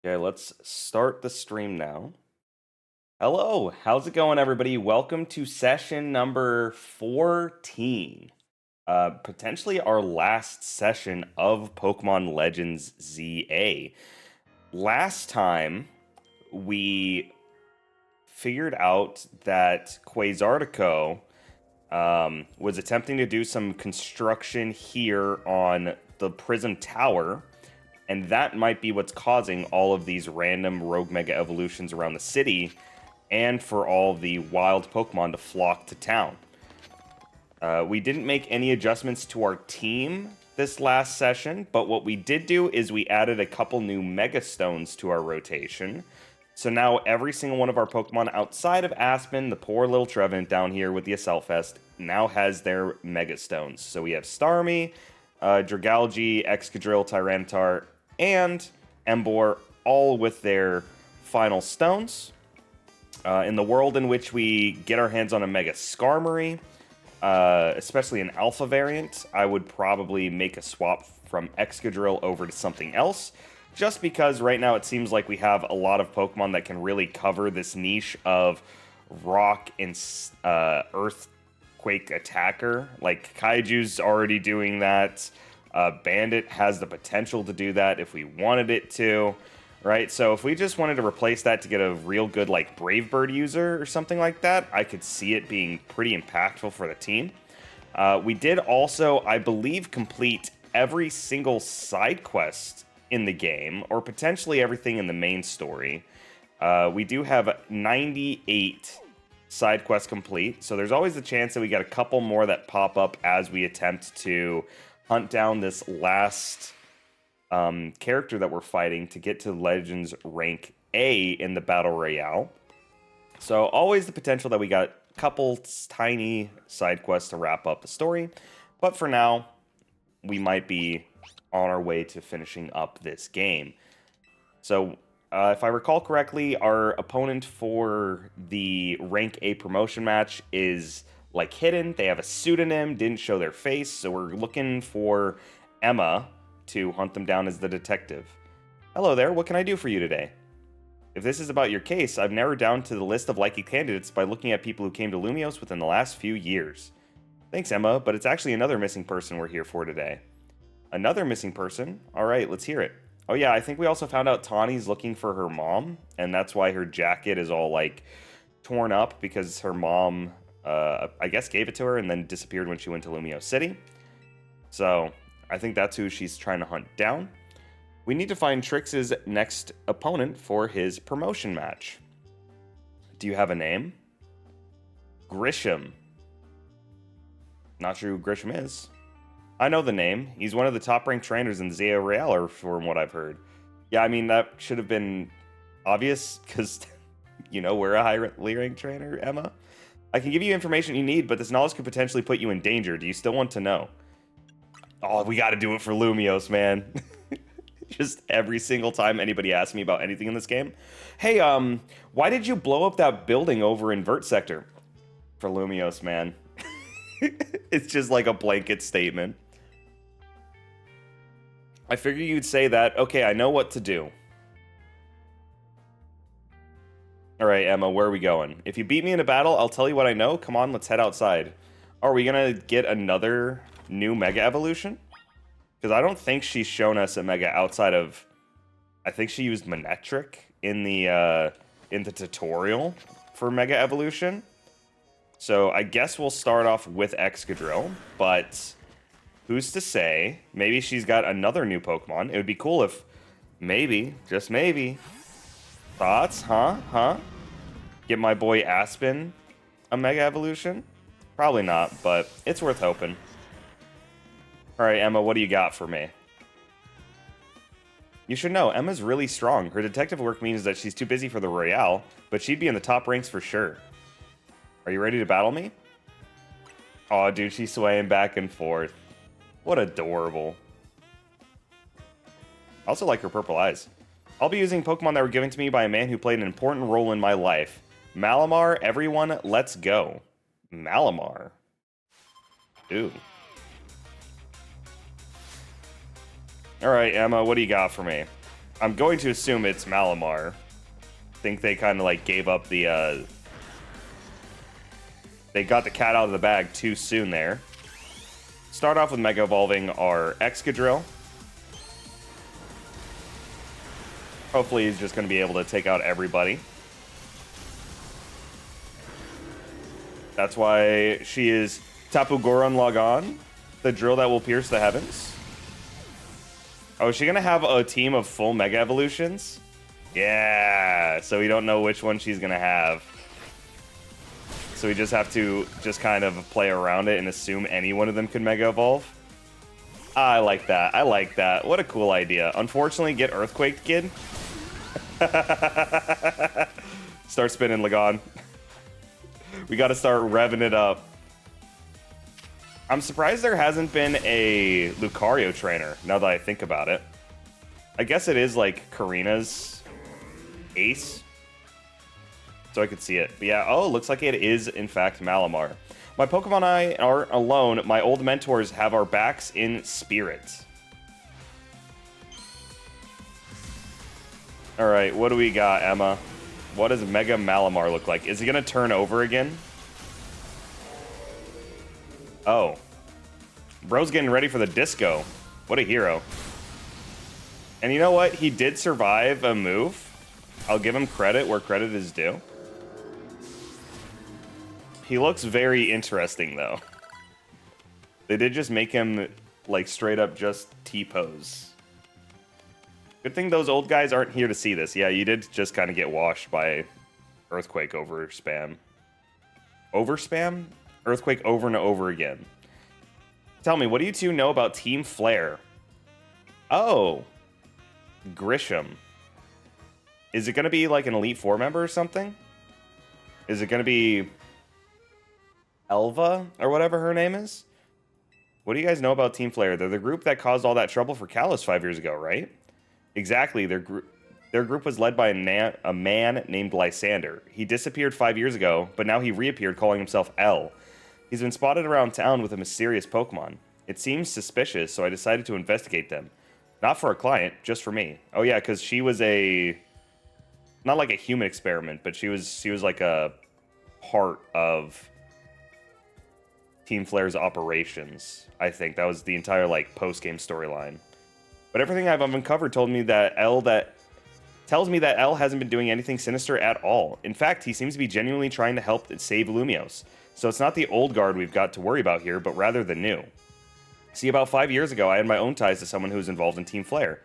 Okay, let's start the stream now. Hello, how's it going, everybody? Welcome to session number 14. Potentially our last session of Pokemon Legends ZA. Last time, we figured out that Quasartico was attempting to do some construction here on the Prism Tower, and that might be what's causing all of these random rogue mega evolutions around the city, and for all the wild Pokemon to flock to town. We didn't make any adjustments to our team this last session, but what we did do is we added a couple new Mega Stones to our rotation. So now every single one of our Pokemon outside of Aspen, the poor little Trevenant down here with the Assault Fest, now has their Mega Stones. So we have Starmie, Dragalge, Excadrill, Tyranitar, and Emboar, all with their final stones. In the world in which we get our hands on a Mega Skarmory, especially an Alpha variant, I would probably make a swap from Excadrill over to something else, just because right now it seems like we have a lot of Pokemon that can really cover this niche of rock and earthquake attacker. Like, Kaiju's already doing that. Bandit has the potential to do that if we wanted it to, right? So if we just wanted to replace that to get a real good, like, Brave Bird user or something like that, I could see it being pretty impactful for the team. We did also, I believe, complete every single side quest in the game, or potentially everything in the main story. We do have 98 side quests complete, so there's always the chance that we get a couple more that pop up as we attempt to hunt down this last character that we're fighting to get to Legends rank A in the Battle Royale. So always the potential that we got a couple tiny side quests to wrap up the story, but for now, we might be on our way to finishing up this game. So, if I recall correctly, our opponent for the rank A promotion match is like hidden. They have a pseudonym, didn't show their face, so we're looking for Emma to hunt them down as the detective. Hello there, what can I do for you today? If this is about your case, I've narrowed down to the list of likely candidates by looking at people who came to Lumios within the last few years. Thanks, Emma, but it's actually another missing person we're here for today. Another missing person? Alright, let's hear it. Oh yeah, I think we also found out Tawny's looking for her mom, and that's why her jacket is all, like, torn up, because her mom, I guess, gave it to her and then disappeared when she went to Lumio City. So, I think that's who she's trying to hunt down. We need to find Trix's next opponent for his promotion match. Do you have a name? Grisham. Not sure who Grisham is. I know the name. He's one of the top-ranked trainers in Zia Real, from what I've heard. Yeah, I mean, that should have been obvious, because, you know, we're a highly ranked trainer, Emma. I can give you information you need, but this knowledge could potentially put you in danger. Do you still want to know? Oh, we gotta do it for Lumios, man. Just every single time anybody asks me about anything in this game. Hey, why did you blow up that building over in Vert Sector? For Lumios, man. It's just like a blanket statement. I figured you'd say that. Okay, I know what to do. Alright, Emma, where are we going? If you beat me in a battle, I'll tell you what I know. Come on, let's head outside. Are we gonna get another new Mega Evolution? Because I don't think she's shown us a Mega outside of... I think she used Manectric in the tutorial for Mega Evolution. So I guess we'll start off with Excadrill, but... who's to say? Maybe she's got another new Pokemon. It would be cool if, maybe, just maybe. Thoughts? Huh? Get my boy Aspen a Mega Evolution? Probably not, but it's worth hoping. Alright, Emma, what do you got for me? You should know, Emma's really strong. Her detective work means that she's too busy for the Royale, but she'd be in the top ranks for sure. Are you ready to battle me? Aw, dude, she's swaying back and forth. What adorable. I also like her purple eyes. I'll be using Pokemon that were given to me by a man who played an important role in my life. Malamar, everyone, let's go. Malamar. Ooh. Alright, Emma, what do you got for me? I'm going to assume it's Malamar. Think they kind of like gave up the they got the cat out of the bag too soon there. Start off with Mega Evolving our Excadrill. Hopefully he's just going to be able to take out everybody. That's why she is Tapu Goron Lagan, the drill that will pierce the heavens. Oh, is she going to have a team of full Mega Evolutions? Yeah, so we don't know which one she's going to have. So we just have to just kind of play around it and assume any one of them could Mega Evolve. I like that. I like that. What a cool idea. Unfortunately, get Earthquaked, kid. Start spinning, Lagan. We got to start revving it up. I'm surprised there hasn't been a Lucario trainer, now that I think about it. I guess it is like Karina's ace. So I could see it. But yeah, oh, looks like it is, in fact, Malamar. My Pokemon and I are alone. My old mentors have our backs in spirit. Alright, what do we got, Emma? What does Mega Malamar look like? Is he going to turn over again? Oh. Bro's getting ready for the disco. What a hero. And you know what? He did survive a move. I'll give him credit where credit is due. He looks very interesting, though. They did just make him, like, straight up just T-pose. Good thing those old guys aren't here to see this. Yeah, you did just kind of get washed by Earthquake over spam. Over spam? Earthquake over and over again. Tell me, what do you two know about Team Flare? Oh. Grisham. Is it going to be like an Elite Four member or something? Is it going to be Elva or whatever her name is? What do you guys know about Team Flare? They're the group that caused all that trouble for Kalos 5 years ago, right? Exactly. Their group was led by a man named Lysander. He disappeared 5 years ago, but now he reappeared calling himself L. He's been spotted around town with a mysterious Pokemon. It seems suspicious, so I decided to investigate them. Not for a client, just for me. Oh yeah, because she was not like a human experiment, but she was like a part of Team Flare's operations. I think that was the entire like post-game storyline. But everything I've uncovered tells me that L hasn't been doing anything sinister at all. In fact, he seems to be genuinely trying to help save Lumiose. So it's not the old guard we've got to worry about here, but rather the new. See, about 5 years ago, I had my own ties to someone who was involved in Team Flare.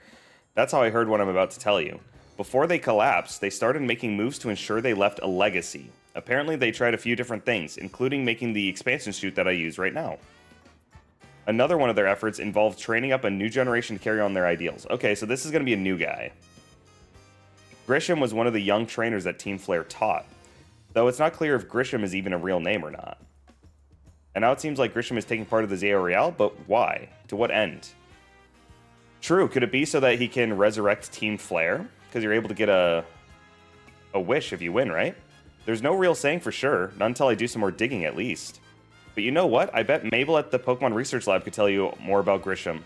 That's how I heard what I'm about to tell you. Before they collapsed, they started making moves to ensure they left a legacy. Apparently, they tried a few different things, including making the expansion chute that I use right now. Another one of their efforts involved training up a new generation to carry on their ideals. Okay, so this is going to be a new guy. Grisham was one of the young trainers that Team Flare taught, though it's not clear if Grisham is even a real name or not. And now it seems like Grisham is taking part of the Zeo Real, but why? To what end? True, could it be so that he can resurrect Team Flare? Because you're able to get a wish if you win, right? There's no real saying for sure, not until I do some more digging at least. But you know what? I bet Mabel at the Pokemon Research Lab could tell you more about Grisham.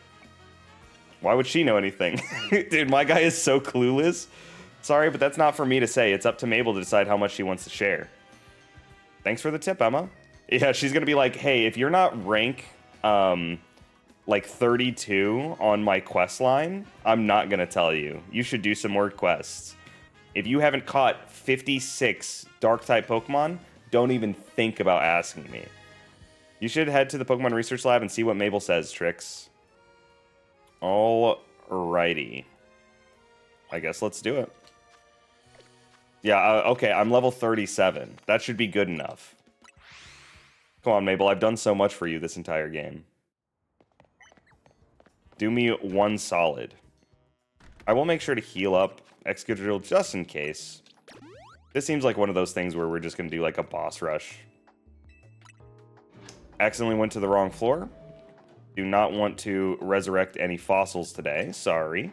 Why would she know anything? Dude, my guy is so clueless. Sorry, but that's not for me to say. It's up to Mabel to decide how much she wants to share. Thanks for the tip, Emma. Yeah, she's going to be like, hey, if you're not rank, like 32 on my quest line, I'm not going to tell you. You should do some more quests. If you haven't caught 56 Dark-type Pokemon, don't even think about asking me. You should head to the Pokemon Research Lab and see what Mabel says, Trix. Alrighty. I guess let's do it. Yeah, okay, I'm level 37. That should be good enough. Come on, Mabel, I've done so much for you this entire game. Do me one solid. I will make sure to heal up Excadrill just in case. This seems like one of those things where we're just going to do like a boss rush. Accidentally went to the wrong floor. Do not want to resurrect any fossils today. Sorry.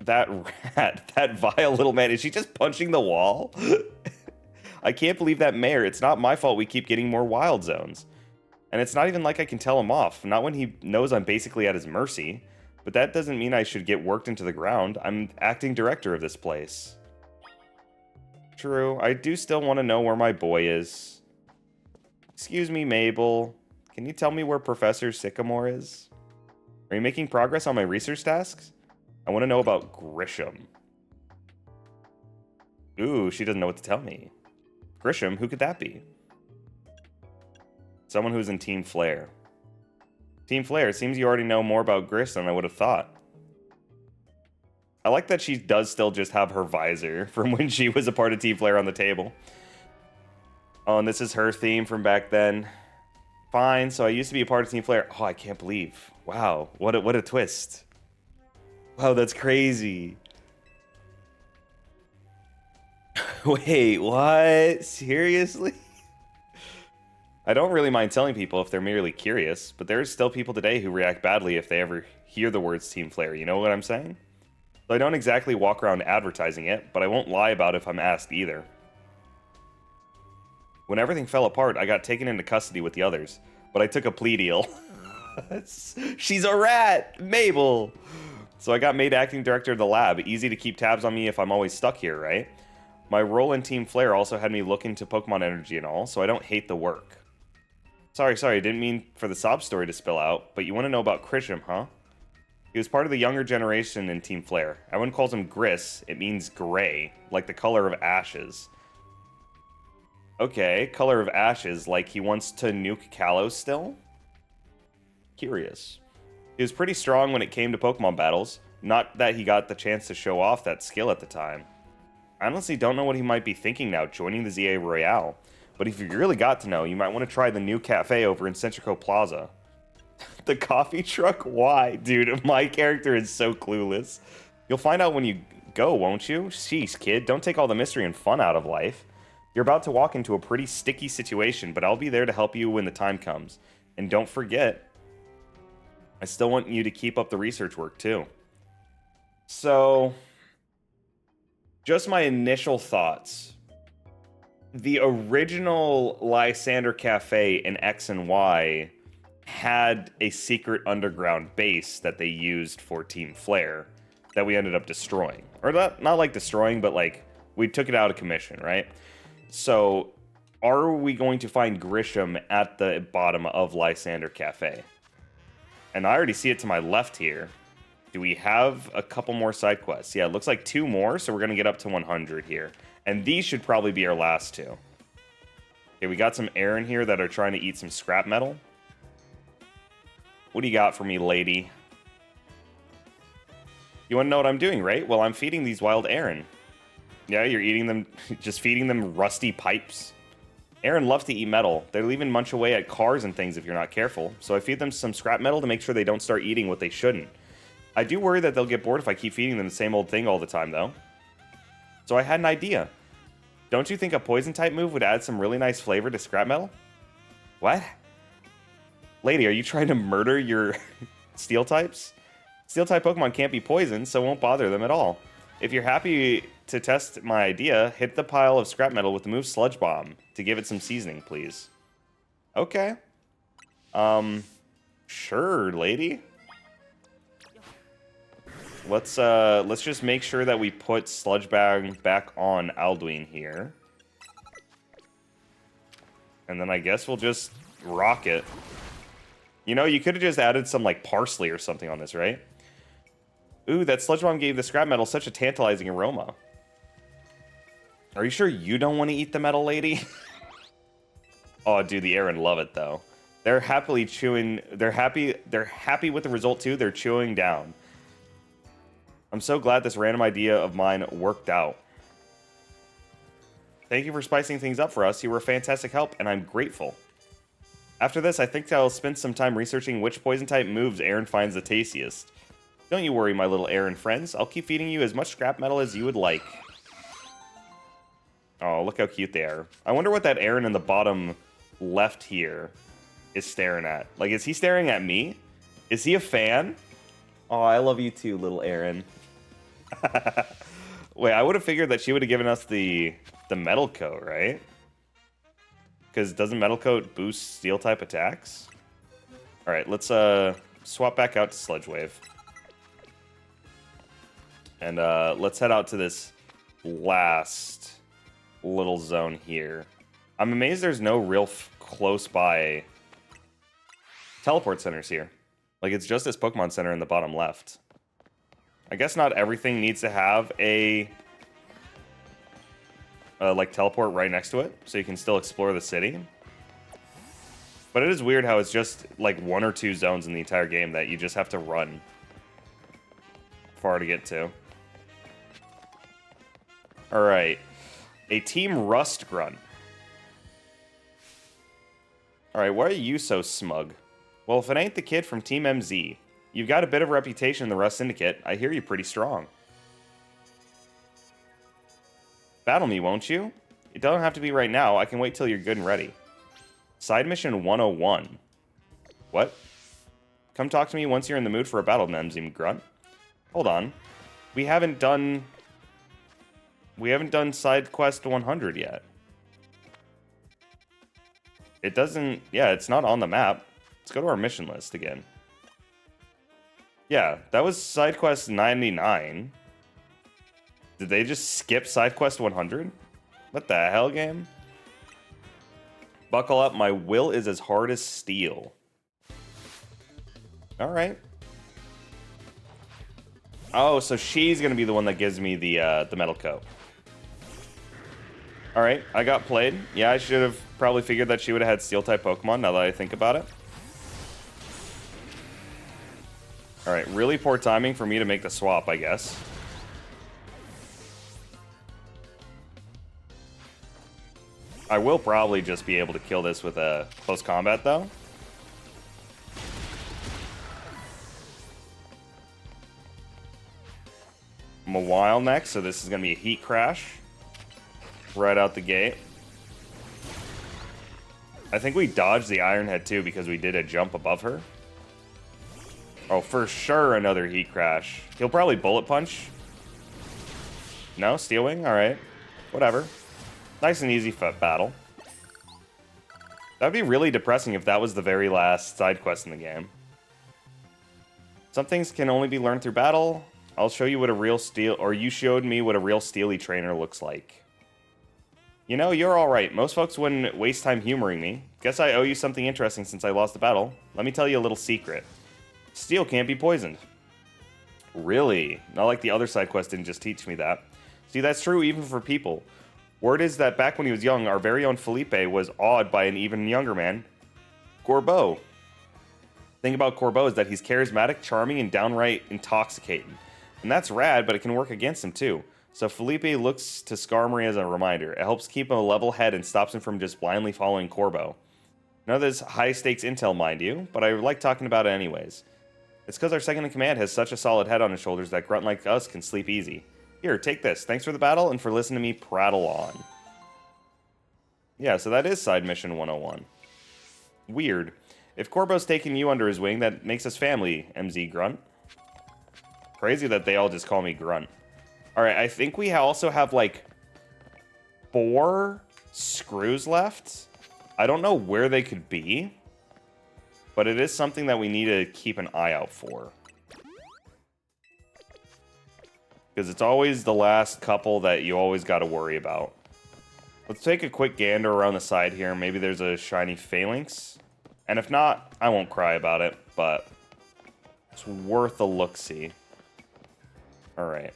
That rat, that vile little man, is she just punching the wall? I can't believe that mare. It's not my fault we keep getting more wild zones. And it's not even like I can tell him off. Not when he knows I'm basically at his mercy. But that doesn't mean I should get worked into the ground. I'm acting director of this place. True. I do still want to know where my boy is. Excuse me, Mabel. Can you tell me where Professor Sycamore is? Are you making progress on my research tasks? I want to know about Grisham. Ooh, she doesn't know what to tell me. Grisham? Who could that be? Someone who's in Team Flare. Team Flare, it seems you already know more about Gris than I would have thought. I like that she does still just have her visor from when she was a part of Team Flare on the table. Oh, and this is her theme from back then. Fine, so I used to be a part of Team Flare. Oh, I can't believe. Wow, what a twist. Wow, that's crazy. Wait, what? Seriously? I don't really mind telling people if they're merely curious, but there's still people today who react badly if they ever hear the words Team Flare, you know what I'm saying? So I don't exactly walk around advertising it, but I won't lie about it if I'm asked either. When everything fell apart, I got taken into custody with the others, but I took a plea deal. She's a rat! Mabel! So I got made acting director of the lab. Easy to keep tabs on me if I'm always stuck here, right? My role in Team Flare also had me look into Pokemon energy and all, so I don't hate the work. Sorry, I didn't mean for the sob story to spill out, but you want to know about Grisham, huh? He was part of the younger generation in Team Flare. Everyone calls him Gris. It means gray, like the color of ashes. Okay, color of ashes, like he wants to nuke Kalos still? Curious. He was pretty strong when it came to Pokemon battles. Not that he got the chance to show off that skill at the time. I honestly don't know what he might be thinking now, joining the ZA Royale. But if you really got to know, you might want to try the new cafe over in Centrico Plaza. The coffee truck? Why? Dude, my character is so clueless. You'll find out when you go, won't you? Sheesh, kid, don't take all the mystery and fun out of life. You're about to walk into a pretty sticky situation, but I'll be there to help you when the time comes. And don't forget, I still want you to keep up the research work, too. So, just my initial thoughts. The original Lysander Cafe in X and Y had a secret underground base that they used for Team Flare that we ended up destroying. Or not like destroying, but like we took it out of commission, right? So are we going to find Grisham at the bottom of Lysander Cafe? And I already see it to my left here. Do we have a couple more side quests? Yeah, it looks like 2 more, so we're going to get up to 100 here. And these should probably be our last 2. Okay, we got some Aaron here that are trying to eat some scrap metal. What do you got for me, lady? You want to know what I'm doing, right? Well, I'm feeding these wild Aaron. Yeah, you're eating them, just feeding them rusty pipes. Aaron loves to eat metal. They'll even munch away at cars and things if you're not careful. So I feed them some scrap metal to make sure they don't start eating what they shouldn't. I do worry that they'll get bored if I keep feeding them the same old thing all the time, though. So I had an idea. Don't you think a poison type move would add some really nice flavor to scrap metal? What? Lady, are you trying to murder your steel types? Steel type Pokemon can't be poisoned, so it won't bother them at all. If you're happy to test my idea, hit the pile of scrap metal with the move Sludge Bomb to give it some seasoning, please. Okay. Sure, lady. Let's just make sure that we put Sludge Bag back on Alduin here. And then I guess we'll just rock it. You know, you could have just added some, like, parsley or something on this, right? Ooh, that Sludge Bomb gave the scrap metal such a tantalizing aroma. Are you sure you don't want to eat the metal, lady? Oh, dude, the Aaron love it, though. They're happily chewing... They're happy with the result, too. They're chewing down. I'm so glad this random idea of mine worked out. Thank you for spicing things up for us. You were a fantastic help, and I'm grateful. After this, I think I'll spend some time researching which poison-type moves Aaron finds the tastiest. Don't you worry, my little Aaron friends. I'll keep feeding you as much scrap metal as you would like. Oh, look how cute they are. I wonder what that Aaron in the bottom left here is staring at. Like, is he staring at me? Is he a fan? Oh, I love you too, little Aaron. Wait, I would have figured that she would have given us the metal coat, right? Because doesn't Metal Coat boost Steel-type attacks? Alright, let's swap back out to Sludge Wave. And let's head out to this last little zone here. I'm amazed there's no real close by teleport centers here. Like, it's just this Pokemon Center in the bottom left. I guess not everything needs to have a like teleport right next to it, so you can still explore the city. But it is weird how it's just like 1 or 2 zones in the entire game that you just have to run far to get to. Alright. A Team Rust grunt. Alright, why are you so smug? Well, if it ain't the kid from Team MZ, you've got a bit of a reputation in the Rust Syndicate. I hear you're pretty strong. Battle me, won't you? It doesn't have to be right now. I can wait till you're good and ready. Side mission 101. What? Come talk to me once you're in the mood for a battle, MZ grunt. Hold on. We haven't done side quest 100 yet. It doesn't... Yeah, it's not on the map. Let's go to our mission list again. Yeah, that was side quest 99. Did they just skip side quest 100? What the hell, game? Buckle up, my will is as hard as steel. Alright. Oh, so she's gonna be the one that gives me the metal coat. Alright, I got played. Yeah, I should have probably figured that she would have had Steel-type Pokemon, now that I think about it. Alright, really poor timing for me to make the swap, I guess. I will probably just be able to kill this with a close combat, though. I'm a while next, so this is going to be a Heat Crash. Right out the gate. I think we dodged the Iron Head, too, because we did a jump above her. Oh, for sure another Heat Crash. He'll probably Bullet Punch. No? Steel Wing? Alright. Whatever. Nice and easy battle. That'd be really depressing if that was the very last side quest in the game. Some things can only be learned through battle. I'll show you what a real steel... Or you showed me what a real steely trainer looks like. You know, you're alright. Most folks wouldn't waste time humoring me. Guess I owe you something interesting since I lost the battle. Let me tell you a little secret. Steel can't be poisoned. Really? Not like the other side quest didn't just teach me that. See, that's true even for people. Word is that back when he was young, our very own Felipe was awed by an even younger man, Corbeau. The thing about Corbeau is that he's charismatic, charming, and downright intoxicating. And that's rad, but it can work against him too. So Felipe looks to Skarmory as a reminder. It helps keep him a level head and stops him from just blindly following Corbeau. None of this high-stakes intel, mind you, but I like talking about it anyways. It's because our second-in-command has such a solid head on his shoulders that grunt like us can sleep easy. Here, take this. Thanks for the battle and for listening to me prattle on. Yeah, so that is side mission 101. Weird. If Corbeau's taking you under his wing, that makes us family, MZ Grunt. Crazy that they all just call me Grunt. Alright, I think we also have, like, 4 screws left. I don't know where they could be, but it is something that we need to keep an eye out for. Because it's always the last couple that you always got to worry about. Let's take a quick gander around the side here. Maybe there's a shiny Phalanx. And if not, I won't cry about it, but it's worth a look-see. Alright.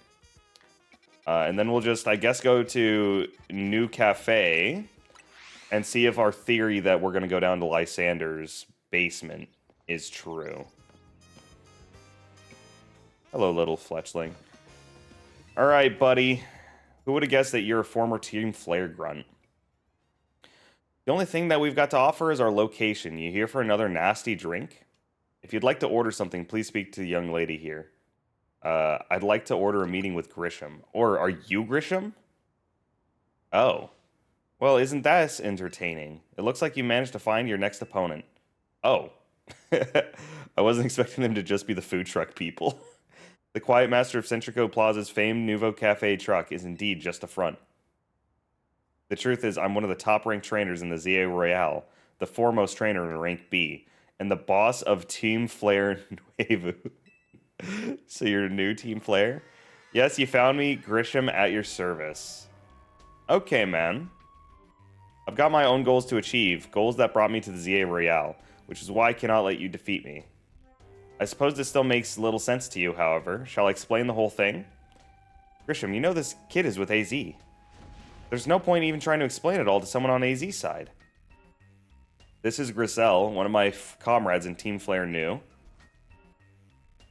And then we'll just, I guess, go to New Cafe and see if our theory that we're going to go down to Lysander's basement is true. Hello, little fletchling. Alright, buddy. Who would have guessed that you're a former Team Flare grunt? The only thing that we've got to offer is our location. You here for another nasty drink? If you'd like to order something, please speak to the young lady here. I'd like to order a meeting with Grisham. Or, are you Grisham? Oh. Well, isn't that entertaining? It looks like you managed to find your next opponent. Oh. I wasn't expecting them to just be the food truck people. The quiet master of Centrico Plaza's famed Nouveau Cafe truck is indeed just a front. The truth is, I'm one of the top-ranked trainers in the ZA Royale, the foremost trainer in rank B, and the boss of Team Flare Nuevo. So you're a new Team Flare? Yes, you found me, Grisham, at your service. Okay, man. I've got my own goals to achieve, goals that brought me to the ZA Royale, which is why I cannot let you defeat me. I suppose this still makes little sense to you, however. Shall I explain the whole thing? Grisham, you know this kid is with AZ. There's no point even trying to explain it all to someone on AZ's side. This is Griselle, one of my comrades in Team Flare New.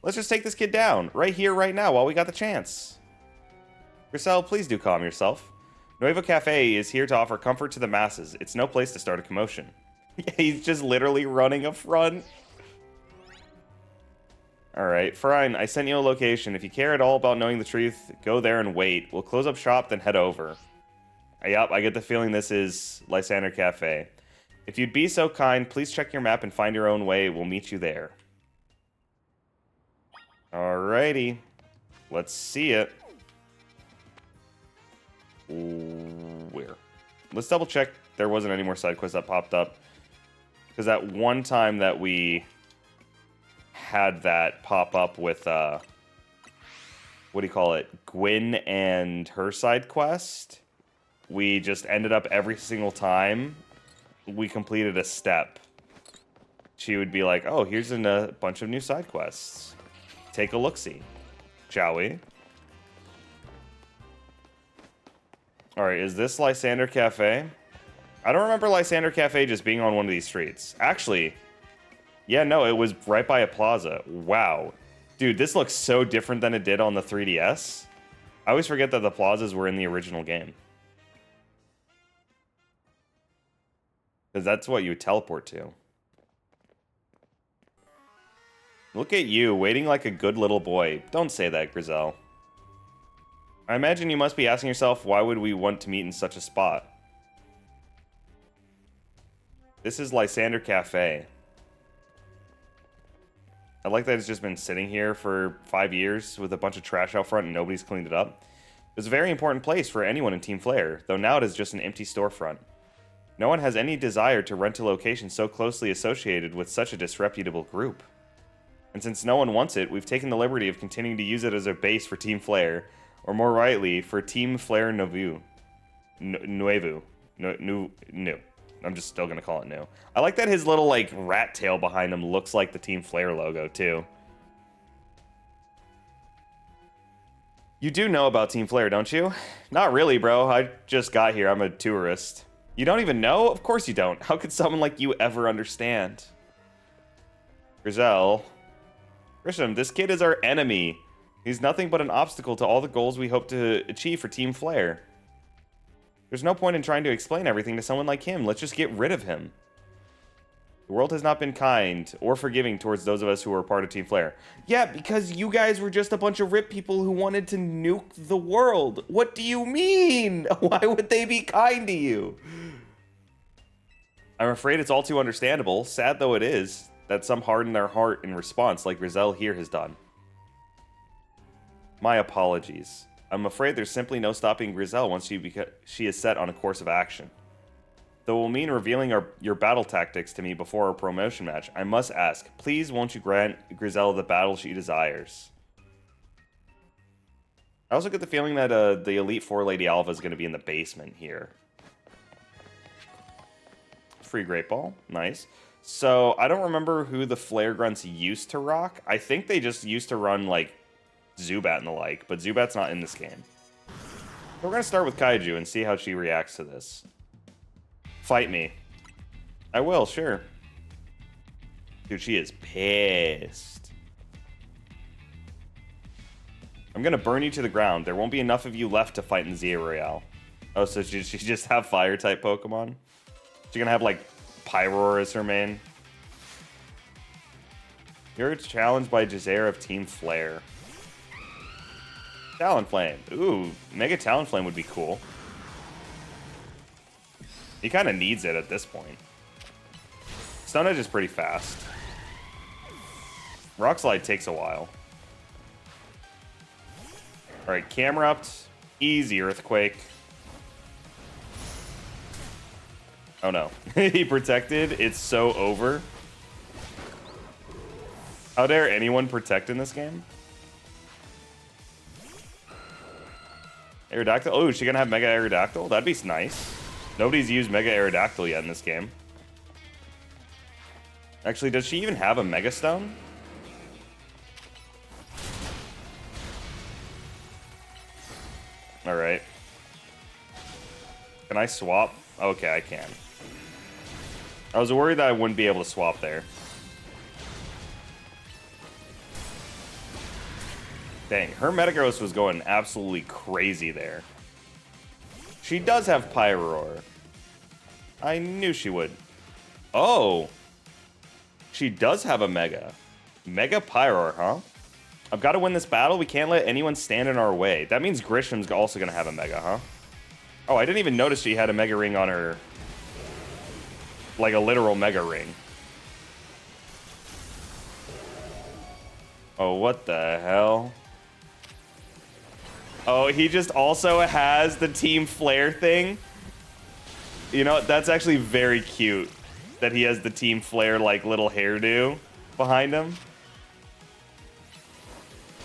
Let's just take this kid down, right here, right now, while we got the chance. Griselle, please do calm yourself. Nuevo Cafe is here to offer comfort to the masses. It's no place to start a commotion. He's just literally running up front. Alright, fine. I sent you a location. If you care at all about knowing the truth, go there and wait. We'll close up shop, then head over. Yep, I get the feeling this is Lysander Cafe. If you'd be so kind, please check your map and find your own way. We'll meet you there. Alrighty. Let's see it. Where? Let's double check there wasn't any more side quests that popped up. Because that one time that we had that pop up with, what do you call it? Gwyn and her side quest. We just ended up every single time we completed a step. She would be like, oh, here's a bunch of new side quests. Take a look-see, shall we? Alright, is this Lysander Cafe? I don't remember Lysander Cafe just being on one of these streets. Actually, yeah, no, it was right by a plaza. Wow. Dude, this looks so different than it did on the 3DS. I always forget that the plazas were in the original game. Because that's what you would teleport to. Look at you, waiting like a good little boy. Don't say that, Griselle. I imagine you must be asking yourself, why would we want to meet in such a spot? This is Lysander Cafe. I like that it's just been sitting here for 5 years with a bunch of trash out front and nobody's cleaned it up. It's a very important place for anyone in Team Flare, though now it is just an empty storefront. No one has any desire to rent a location so closely associated with such a disreputable group. And since no one wants it, we've taken the liberty of continuing to use it as a base for Team Flare, or more rightly, for Team Flare Nuevo. Nuevo. No. I'm just still gonna call it new. I like that his little, like, rat tail behind him looks like the Team Flare logo, too. You do know about Team Flare, don't you? Not really, bro. I just got here. I'm a tourist. You don't even know? Of course you don't. How could someone like you ever understand? Griselle. Grisham, this kid is our enemy. He's nothing but an obstacle to all the goals we hope to achieve for Team Flare. There's no point in trying to explain everything to someone like him. Let's just get rid of him. The world has not been kind or forgiving towards those of us who are part of Team Flare. Yeah, because you guys were just a bunch of rip people who wanted to nuke the world. What do you mean? Why would they be kind to you? I'm afraid it's all too understandable, sad though it is, that some harden their heart in response like Griselle here has done. My apologies. I'm afraid there's simply no stopping Griselle once she is set on a course of action. Though it will mean revealing your battle tactics to me before our promotion match, I must ask, please won't you grant Griselle the battle she desires? I also get the feeling that the Elite Four Lady Alpha is going to be in the basement here. Free Great Ball. Nice. So, I don't remember who the Flare Grunts used to rock. I think they just used to run, like, Zubat and the like, but Zubat's not in this game. So we're going to start with Kaiju and see how she reacts to this. Fight me. I will, sure. Dude, she is pissed. I'm going to burn you to the ground. There won't be enough of you left to fight in ZA Royale. Oh, so she just have fire-type Pokemon? She's going to have, like, Pyroar as her main. You're challenged by Jazair of Team Flare. Talonflame. Ooh, Mega Talonflame would be cool. He kind of needs it at this point. Stone Edge is pretty fast. Rock Slide takes a while. Alright, Camerupt. Easy Earthquake. Oh no. He protected. It's so over. How dare anyone protect in this game? Aerodactyl? Oh, is she gonna have Mega Aerodactyl? That'd be nice. Nobody's used Mega Aerodactyl yet in this game. Actually, does she even have a Mega Stone? Alright. Can I swap? Okay, I can. I was worried that I wouldn't be able to swap there. Dang, her Metagross was going absolutely crazy there. She does have Pyroar. I knew she would. Oh! She does have a Mega. Mega Pyroar, huh? I've got to win this battle. We can't let anyone stand in our way. That means Grisham's also going to have a Mega, huh? Oh, I didn't even notice she had a Mega Ring on her. Like a literal Mega Ring. Oh, what the hell? Oh, he just also has the Team Flare thing. You know, that's actually very cute that he has the Team Flare, like, little hairdo behind him.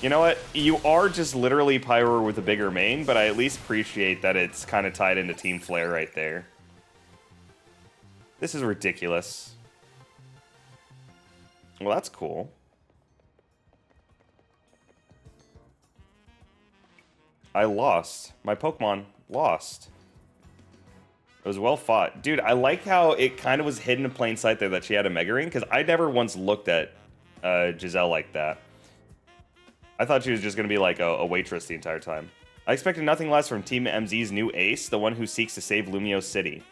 You know what? You are just literally Pyroar with a bigger mane, but I at least appreciate that it's kind of tied into Team Flare right there. This is ridiculous. Well, that's cool. I lost. My Pokemon lost. It was well fought. Dude, I like how it kind of was hidden in plain sight there that she had a Mega Ring, because I never once looked at Giselle like that. I thought she was just going to be like a waitress the entire time. I expected nothing less from Team MZ's new ace, the one who seeks to save Lumio City.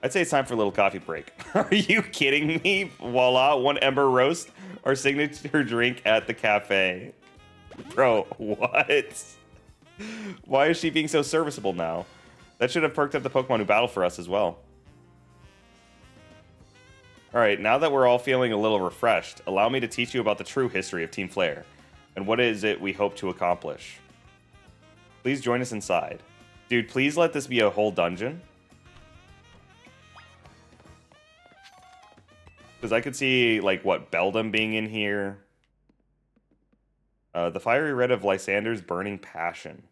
I'd say it's time for a little coffee break. Are you kidding me? Voila, one Ember Roast, our signature drink at the cafe. Bro, what? Why is she being so serviceable now? That should have perked up the Pokemon who battle for us as well. Alright, now that we're all feeling a little refreshed, allow me to teach you about the true history of Team Flare, and what is it we hope to accomplish. Please join us inside. Dude, please let this be a whole dungeon. Because I could see, like, what, Beldum being in here. The fiery red of Lysander's burning passion.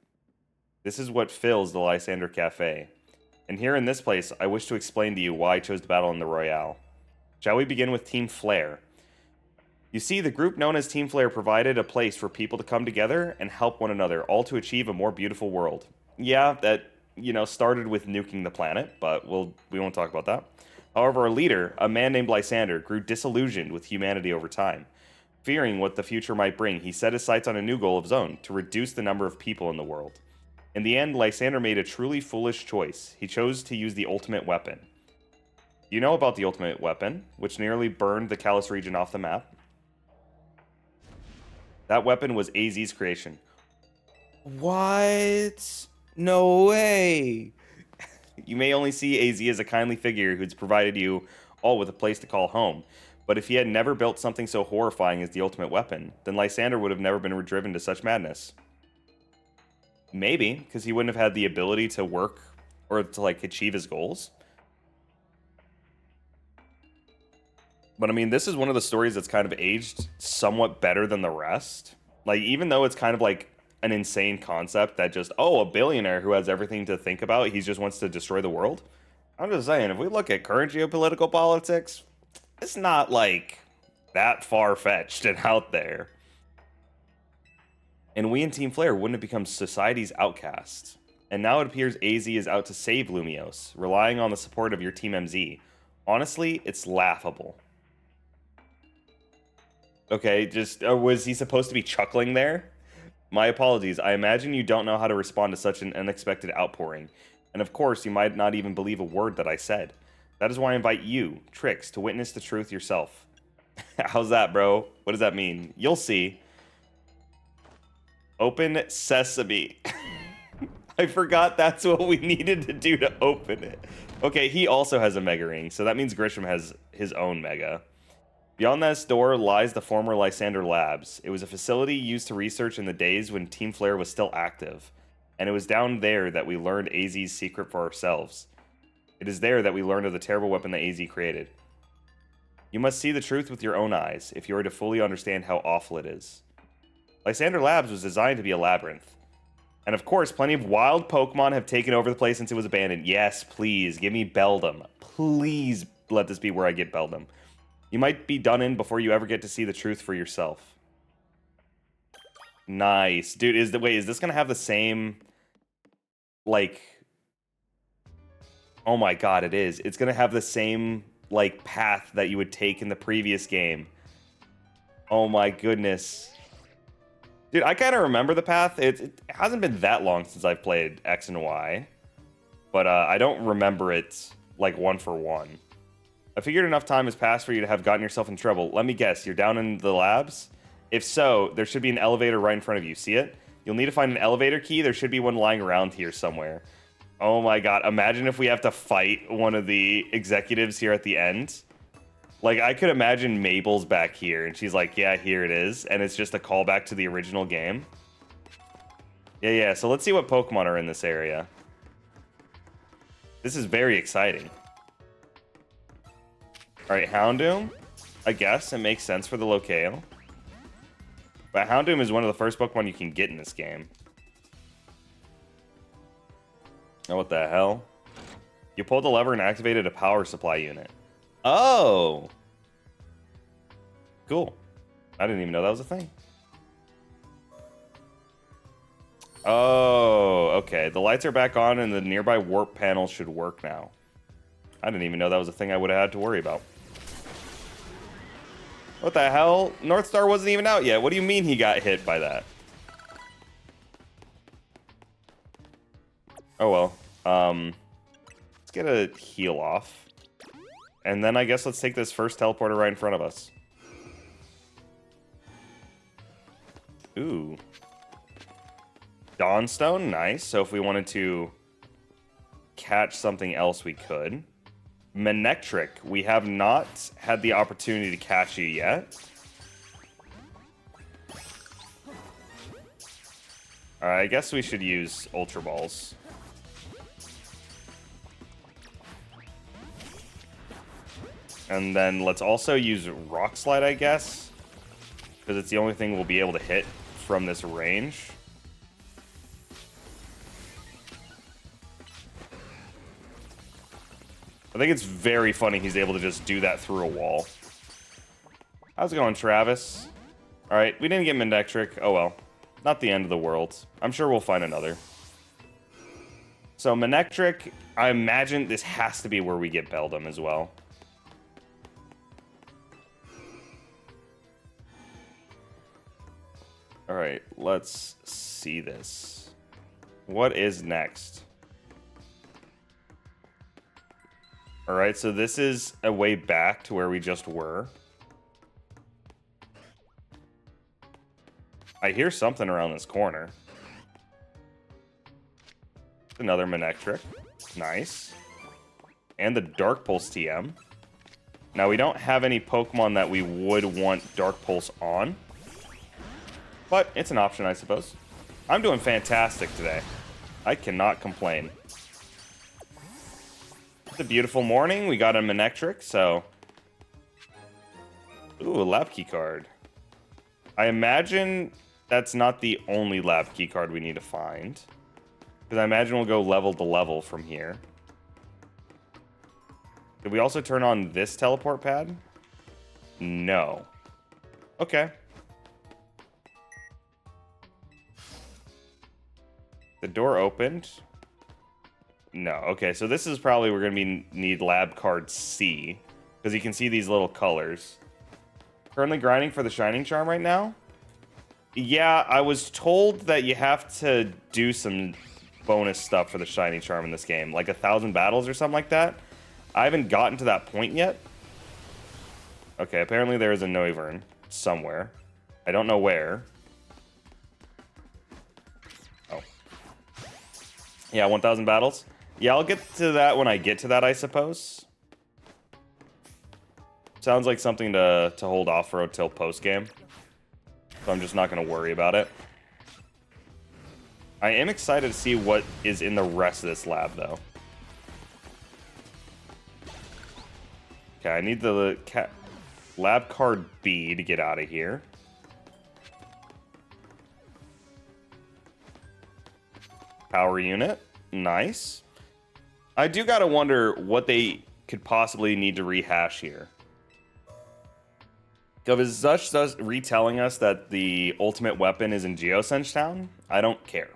This is what fills the Lysander Cafe. And here in this place, I wish to explain to you why I chose to battle in the Royale. Shall we begin with Team Flare? You see, the group known as Team Flare provided a place for people to come together and help one another, all to achieve a more beautiful world. Yeah, that, you know, started with nuking the planet, but we won't talk about that. However, our leader, a man named Lysander, grew disillusioned with humanity over time. Fearing what the future might bring, he set his sights on a new goal of his own, to reduce the number of people in the world. In the end, Lysander made a truly foolish choice. He chose to use the ultimate weapon. You know about the ultimate weapon, which nearly burned the Kalos region off the map? That weapon was AZ's creation. What? No way! You may only see AZ as a kindly figure who's provided you all with a place to call home. But if he had never built something so horrifying as the ultimate weapon, then Lysander would have never been driven to such madness. Maybe, because he wouldn't have had the ability to work or to, like, achieve his goals. But, I mean, this is one of the stories that's kind of aged somewhat better than the rest. Like, even though it's kind of like an insane concept that just, oh, a billionaire who has everything to think about, he just wants to destroy the world. I'm just saying, if we look at current geopolitical politics, it's not, like, that far-fetched and out there. And we in Team Flare wouldn't have become society's outcasts. And now it appears AZ is out to save Lumiose, relying on the support of your Team MZ. Honestly, it's laughable. Okay, just, was he supposed to be chuckling there? My apologies, I imagine you don't know how to respond to such an unexpected outpouring. And of course, you might not even believe a word that I said. That is why I invite you, Trix, to witness the truth yourself. How's that, bro? What does that mean? You'll see. Open sesame. I forgot that's what we needed to do to open it. Okay, he also has a Mega Ring, so that means Grisham has his own Mega. Beyond this door lies the former Lysander Labs. It was a facility used to research in the days when Team Flare was still active. And it was down there that we learned AZ's secret for ourselves. It is there that we learned of the terrible weapon that AZ created. You must see the truth with your own eyes if you are to fully understand how awful it is. Lysander Labs was designed to be a labyrinth. And of course, plenty of wild Pokemon have taken over the place since it was abandoned. Yes, please, give me Beldum. Please let this be where I get Beldum. You might be done in before you ever get to see the truth for yourself. Nice. Dude, is this gonna have the same, like... Oh my god, it is. It's gonna have the same, like, path that you would take in the previous game. Oh my goodness. Dude, I kind of remember the path. It hasn't been that long since I've played X and Y. But I don't remember it, like, one for one. I figured enough time has passed for you to have gotten yourself in trouble. Let me guess, you're down in the labs? If so, there should be an elevator right in front of you. See it? You'll need to find an elevator key. There should be one lying around here somewhere. Oh my god, imagine if we have to fight one of the executives here at the end. Like, I could imagine Mabel's back here, and she's like, yeah, here it is. And it's just a callback to the original game. Yeah, so let's see what Pokemon are in this area. This is very exciting. Alright, Houndoom. I guess it makes sense for the locale. But Houndoom is one of the first Pokemon you can get in this game. Oh, what the hell? You pulled the lever and activated a power supply unit. Oh! Cool. I didn't even know that was a thing. Oh, okay. The lights are back on and the nearby warp panel should work now. I didn't even know that was a thing I would have had to worry about. What the hell? North Star wasn't even out yet. What do you mean he got hit by that? Oh well. Let's get a heal off. And then I guess let's take this first teleporter right in front of us. Ooh. Dawnstone, nice. So if we wanted to catch something else, we could. Manectric, we have not had the opportunity to catch you yet. Alright, I guess we should use Ultra Balls. And then let's also use Rock Slide, I guess. Because it's the only thing we'll be able to hit from this range. I think it's very funny he's able to just do that through a wall. How's it going, Travis? Alright, we didn't get Manectric. Oh well. Not the end of the world. I'm sure we'll find another. So Manectric, I imagine this has to be where we get Beldum as well. Alright, let's see this. What is next? Alright, so this is a way back to where we just were. I hear something around this corner. Another Manectric. Nice. And the Dark Pulse TM. Now, we don't have any Pokemon that we would want Dark Pulse on. But it's an option, I suppose. I'm doing fantastic today. I cannot complain. It's a beautiful morning. We got a Manectric, so... Ooh, a lab key card. I imagine that's not the only lab key card we need to find. Because I imagine we'll go level to level from here. Did we also turn on this teleport pad? No. Okay. The door opened. No. Okay, so this is probably we're going to need lab card C. Because you can see these little colors. Currently grinding for the Shining Charm right now? Yeah, I was told that you have to do some bonus stuff for the Shining Charm in this game. Like 1,000 battles or something like that. I haven't gotten to that point yet. Okay, apparently there is a Noivern somewhere. I don't know where. Oh. Yeah, 1,000 battles. Yeah, I'll get to that when I get to that, I suppose. Sounds like something to hold off for until post-game. So I'm just not going to worry about it. I am excited to see what is in the rest of this lab, though. Okay, I need the lab card B to get out of here. Power unit. Nice. I do gotta wonder what they could possibly need to rehash here. Because Zush retelling us that the ultimate weapon is in Geosense Town, I don't care.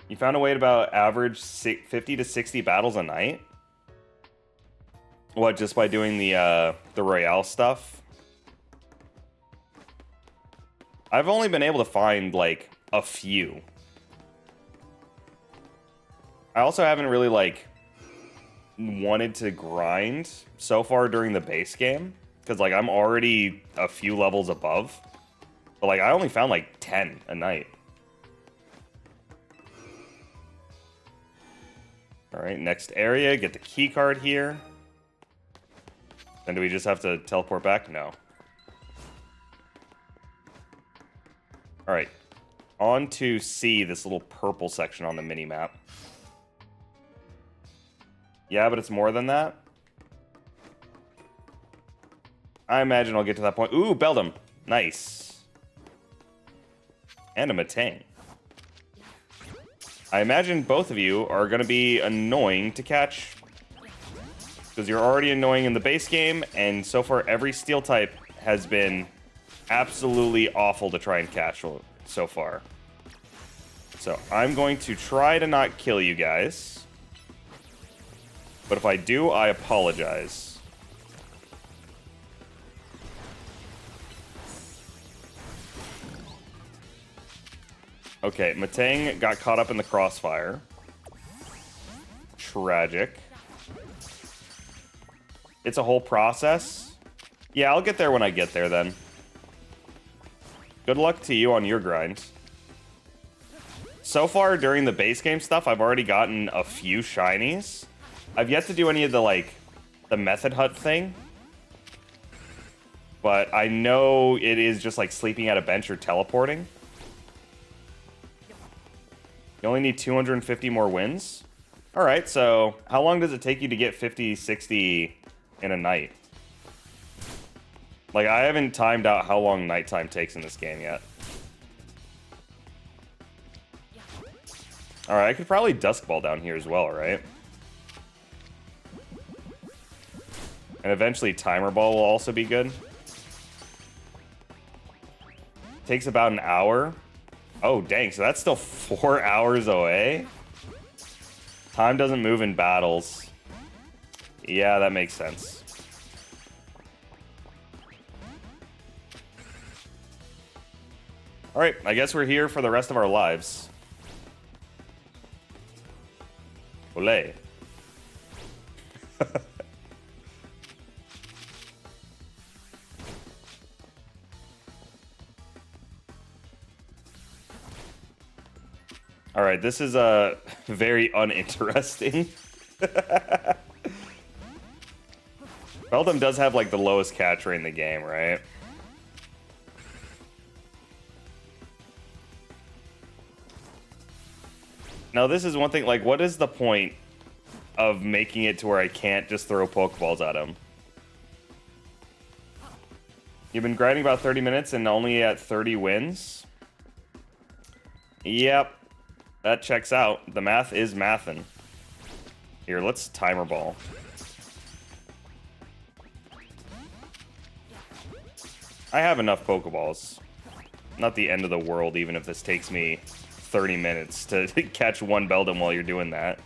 You found a way to about average 50 to 60 battles a night? What, just by doing the Royale stuff? I've only been able to find, like, a few. I also haven't really, like, wanted to grind so far during the base game. Because, like, I'm already a few levels above. But, like, I only found, like, 10 a night. Alright, next area. Get the key card here. Then do we just have to teleport back? No. Alright. On to C, this little purple section on the mini-map. Yeah, but it's more than that. I imagine I'll get to that point. Ooh, Beldum. Nice. And a Matang. I imagine both of you are going to be annoying to catch. Because you're already annoying in the base game, and so far every steel type has been absolutely awful to try and catch so far. So I'm going to try to not kill you guys. But if I do, I apologize. Okay, Matang got caught up in the crossfire. Tragic. It's a whole process. Yeah, I'll get there when I get there then. Good luck to you on your grind. So far during the base game stuff, I've already gotten a few shinies. I've yet to do any of the, like, the method hut thing. But I know it is just like sleeping at a bench or teleporting. You only need 250 more wins? Alright, so how long does it take you to get 50, 60 in a night? Like, I haven't timed out how long nighttime takes in this game yet. Alright, I could probably Dusk Ball down here as well, right? And eventually Timer Ball will also be good. Takes about an hour. Oh, dang, so that's still 4 hours away? Time doesn't move in battles. Yeah, that makes sense. Alright, I guess we're here for the rest of our lives. Olé. Alright, this is very uninteresting. Beldum does have, like, the lowest catch rate in the game, right? Now, this is one thing, like, what is the point of making it to where I can't just throw Pokeballs at him? You've been grinding about 30 minutes and only at 30 wins? Yep. That checks out. The math is mathin'. Here, let's Timer Ball. I have enough Pokeballs. Not the end of the world, even if this takes me 30 minutes to catch one Beldum while you're doing that.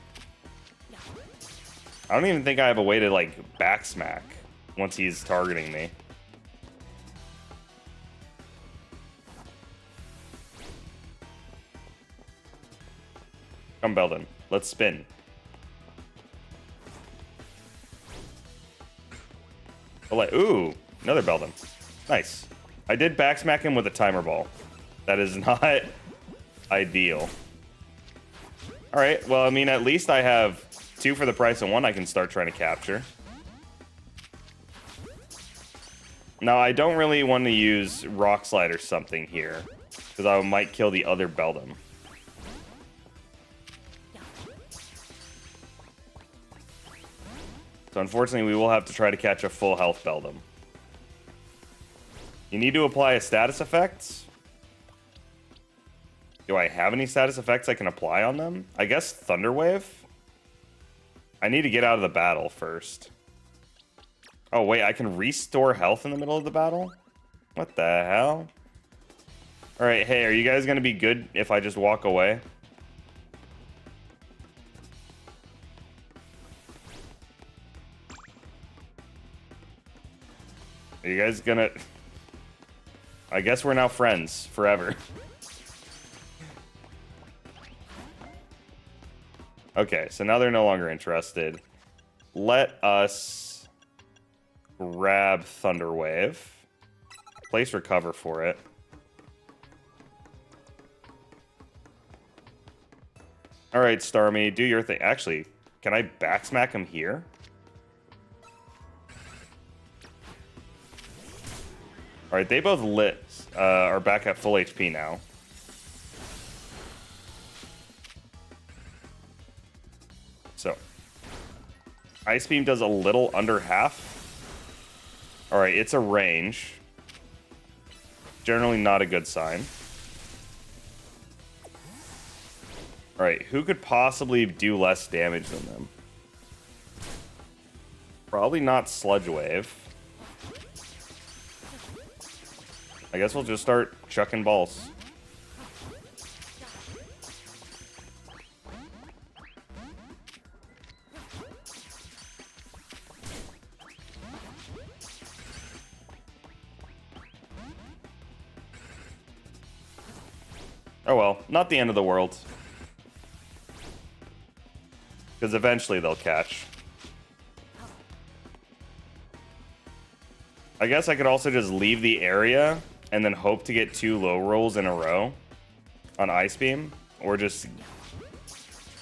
I don't even think I have a way to, like, back smack once he's targeting me. Come, Beldum. Let's spin. Ooh, another Beldum. Nice. I did backsmack him with a Timer Ball. That is not ideal. Alright, well, I mean, at least I have 2 for the price of 1 I can start trying to capture. Now, I don't really want to use Rock Slide or something here, because I might kill the other Beldum. So unfortunately, we will have to try to catch a full health Beldum. You need to apply a status effect. Do I have any status effects I can apply on them? I guess Thunder Wave? I need to get out of the battle first. Oh, wait, I can restore health in the middle of the battle? What the hell? Alright, hey, are you guys going to be good if I just walk away? Are you guys gonna... I guess we're now friends forever. Okay, so now they're no longer interested. Let us grab Thunder Wave. Place recover for it. Alright, Starmie, do your thing. Actually, can I backsmack him here? Alright, they both are back at full HP now. So, Ice Beam does a little under half. Alright, it's a range. Generally not a good sign. Alright, who could possibly do less damage than them? Probably not Sludge Wave. I guess we'll just start chucking balls. Oh well, not the end of the world. Because eventually they'll catch. I guess I could also just leave the area and then hope to get 2 low rolls in a row on Ice Beam, or just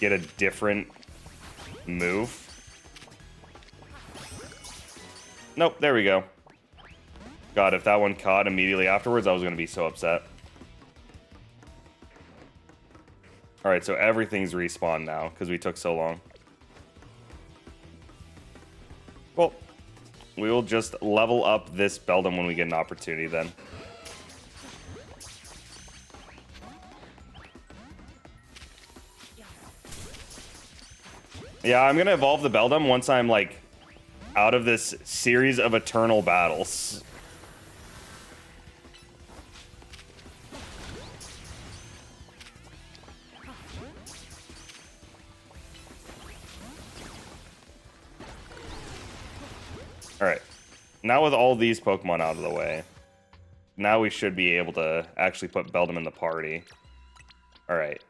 get a different move. Nope, there we go. God, if that one caught immediately afterwards, I was going to be so upset. Alright, so everything's respawned now, because we took so long. Well, we will just level up this Beldum when we get an opportunity then. Yeah, I'm going to evolve the Beldum once I'm, like, out of this series of eternal battles. Alright. Now with all these Pokemon out of the way, now we should be able to actually put Beldum in the party. Alright.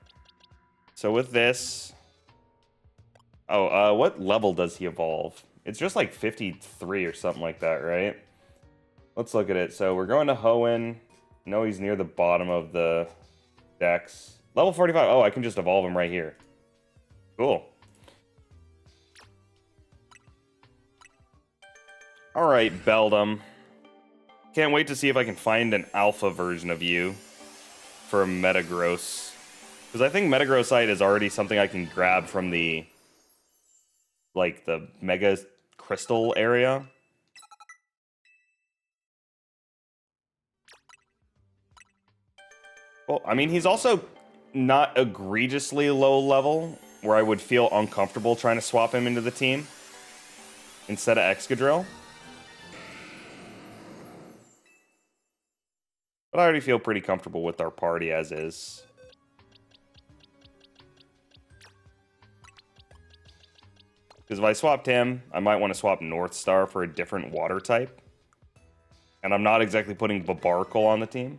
So with this... Oh, what level does he evolve? It's just like 53 or something like that, right? Let's look at it. So we're going to Hoenn. No, he's near the bottom of the dex. Level 45. Oh, I can just evolve him right here. Cool. Alright, Beldum. Can't wait to see if I can find an alpha version of you for Metagross. Because I think Metagrossite is already something I can grab from the... like, the Mega Crystal area. Well, I mean, he's also not egregiously low level, where I would feel uncomfortable trying to swap him into the team instead of Excadrill. But I already feel pretty comfortable with our party as is. Because if I swapped him, I might want to swap North Star for a different water type. And I'm not exactly putting Babarkle on the team.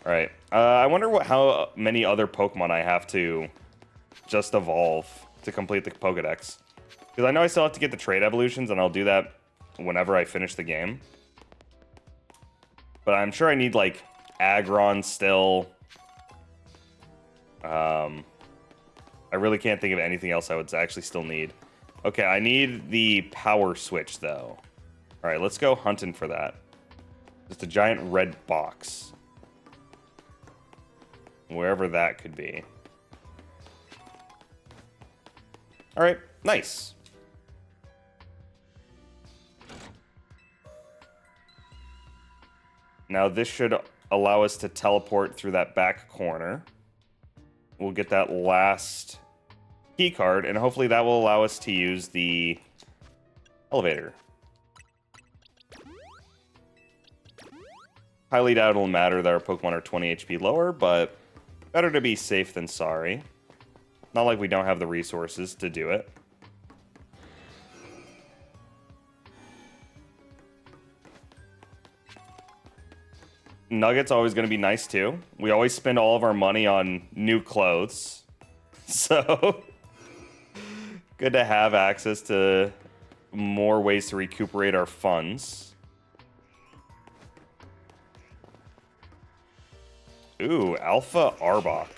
Alright. I wonder how many other Pokemon I have to just evolve to complete the Pokedex. Because I know I still have to get the trait evolutions, and I'll do that whenever I finish the game. But I'm sure I need, like, Aggron still. I really can't think of anything else I would actually still need. Okay, I need the power switch, though. Alright, let's go hunting for that. Just a giant red box. Wherever that could be. All right, nice. Now this should allow us to teleport through that back corner. We'll get that last key card, and hopefully that will allow us to use the elevator. Highly doubt it'll matter that our Pokemon are 20 HP lower, but better to be safe than sorry. Not like we don't have the resources to do it. Nugget's always going to be nice, too. We always spend all of our money on new clothes. So, good to have access to more ways to recuperate our funds. Ooh, Alpha Arbok.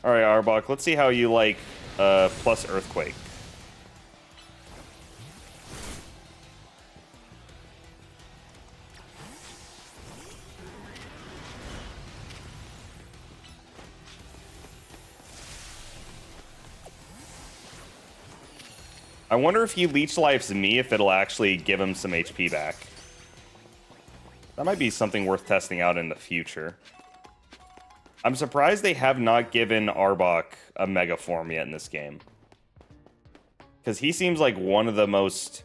Alright, Arbok, let's see how you like plus Earthquake. I wonder if he Leech Lifes me, if it'll actually give him some HP back. That might be something worth testing out in the future. I'm surprised they have not given Arbok a Mega Form yet in this game. Because he seems like one of the most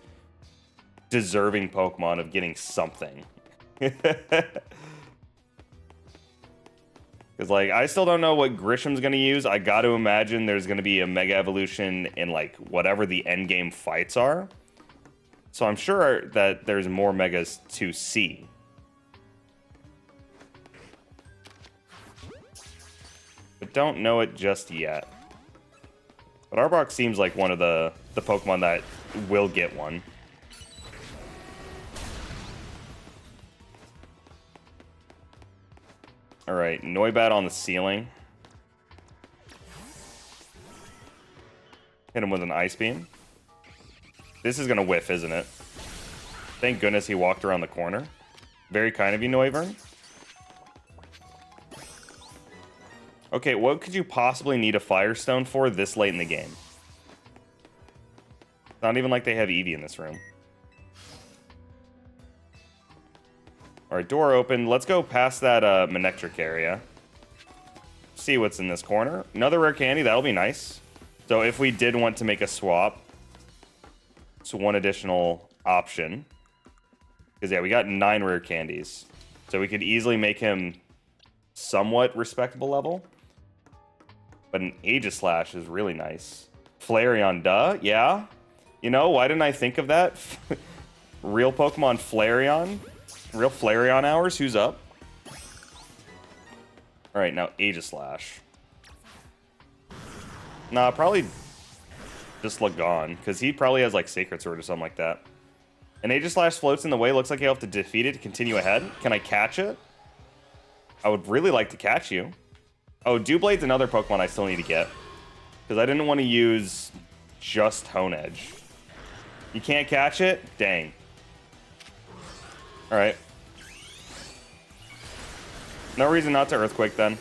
deserving Pokemon of getting something. Because, like, I still don't know what Grisham's going to use. I got to imagine there's going to be a Mega Evolution in, like, whatever the endgame fights are. So I'm sure that there's more Megas to see. But don't know it just yet. But Arbok seems like one of the Pokemon that will get one. Alright, Noibat on the ceiling. Hit him with an Ice Beam. This is gonna whiff, isn't it? Thank goodness he walked around the corner. Very kind of you, Noivern. Okay, what could you possibly need a Firestone for this late in the game? Not even like they have Eevee in this room. Alright, door open. Let's go past that Manectric area. See what's in this corner. Another rare candy, that'll be nice. So if we did want to make a swap, it's one additional option. Because yeah, we got 9 rare candies. So we could easily make him somewhat respectable level. But an Aegislash is really nice. Flareon, duh, yeah. You know, why didn't I think of that? Real Pokemon Flareon. Real Flareon hours, who's up? Alright, now Aegislash. Nah, probably just Lagon, because he probably has like Sacred Sword or something like that. And Aegislash floats in the way, looks like you have to defeat it to continue ahead. Can I catch it? I would really like to catch you. Oh, Dewblade's another Pokemon I still need to get. Because I didn't want to use just Hone Edge. You can't catch it? Dang. Alright. No reason not to Earthquake then.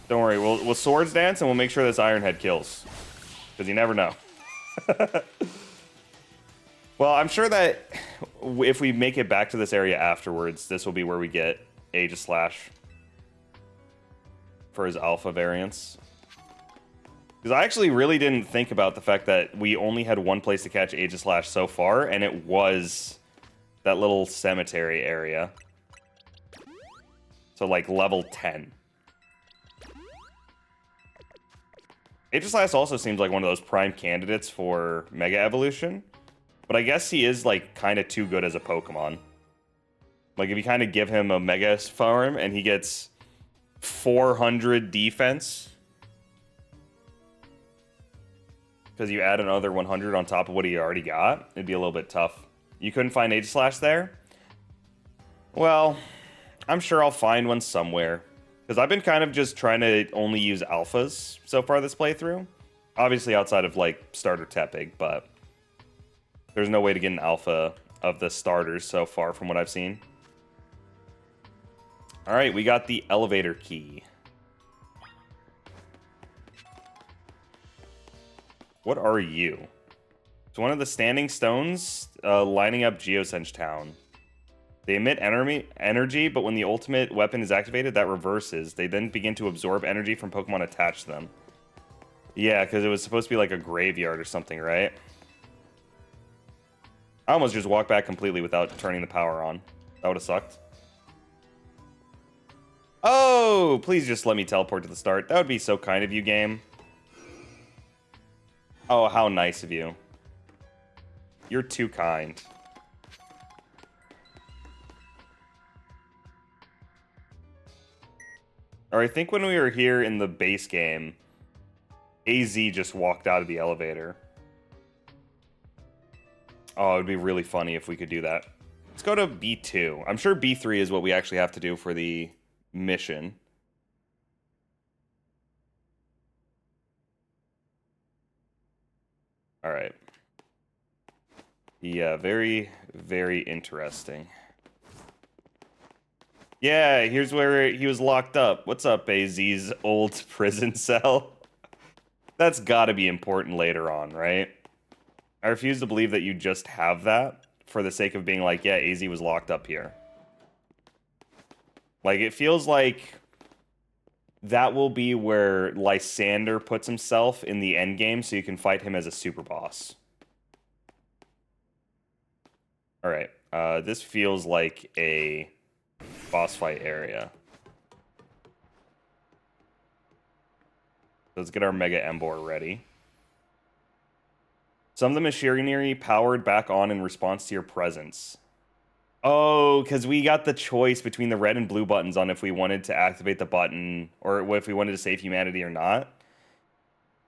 Don't worry, we'll Swords Dance and we'll make sure this Iron Head kills. Because you never know. Well, I'm sure that if we make it back to this area afterwards, this will be where we get Aegislash for his alpha variants. Because I actually really didn't think about the fact that we only had one place to catch Aegislash so far, and it was that little cemetery area. So, like, level 10. Aegislash also seems like one of those prime candidates for Mega Evolution. But I guess he is, like, kind of too good as a Pokemon. Like, if you kind of give him a Mega Farm and he gets 400 defense, because you add another 100 on top of what he already got, it'd be a little bit tough. You couldn't find Aegislash there? Well, I'm sure I'll find one somewhere. Because I've been kind of just trying to only use alphas so far this playthrough. Obviously outside of, like, Starter Tepig, but there's no way to get an alpha of the starters so far from what I've seen. All right, we got the elevator key. What are you? It's one of the standing stones lining up Geosenge Town. They emit energy, but when the ultimate weapon is activated, that reverses. They then begin to absorb energy from Pokemon attached to them. Yeah, because it was supposed to be like a graveyard or something, right? I almost just walked back completely without turning the power on. That would have sucked. Oh, please just let me teleport to the start. That would be so kind of you, game. Oh, how nice of you. You're too kind. Or I think when we were here in the base game, AZ just walked out of the elevator. Oh, it would be really funny if we could do that. Let's go to B2. I'm sure B3 is what we actually have to do for the mission. All right. Yeah, very, very interesting. Yeah, here's where he was locked up. What's up, AZ's old prison cell? That's gotta be important later on, right? I refuse to believe that you just have that for the sake of being like, yeah, AZ was locked up here. Like, it feels like that will be where Lysander puts himself in the end game so you can fight him as a super boss. Alright, this feels like a boss fight area. Let's get our Mega Emboar ready. Some of the machinery powered back on in response to your presence. Oh, because we got the choice between the red and blue buttons on if we wanted to activate the button or if we wanted to save humanity or not.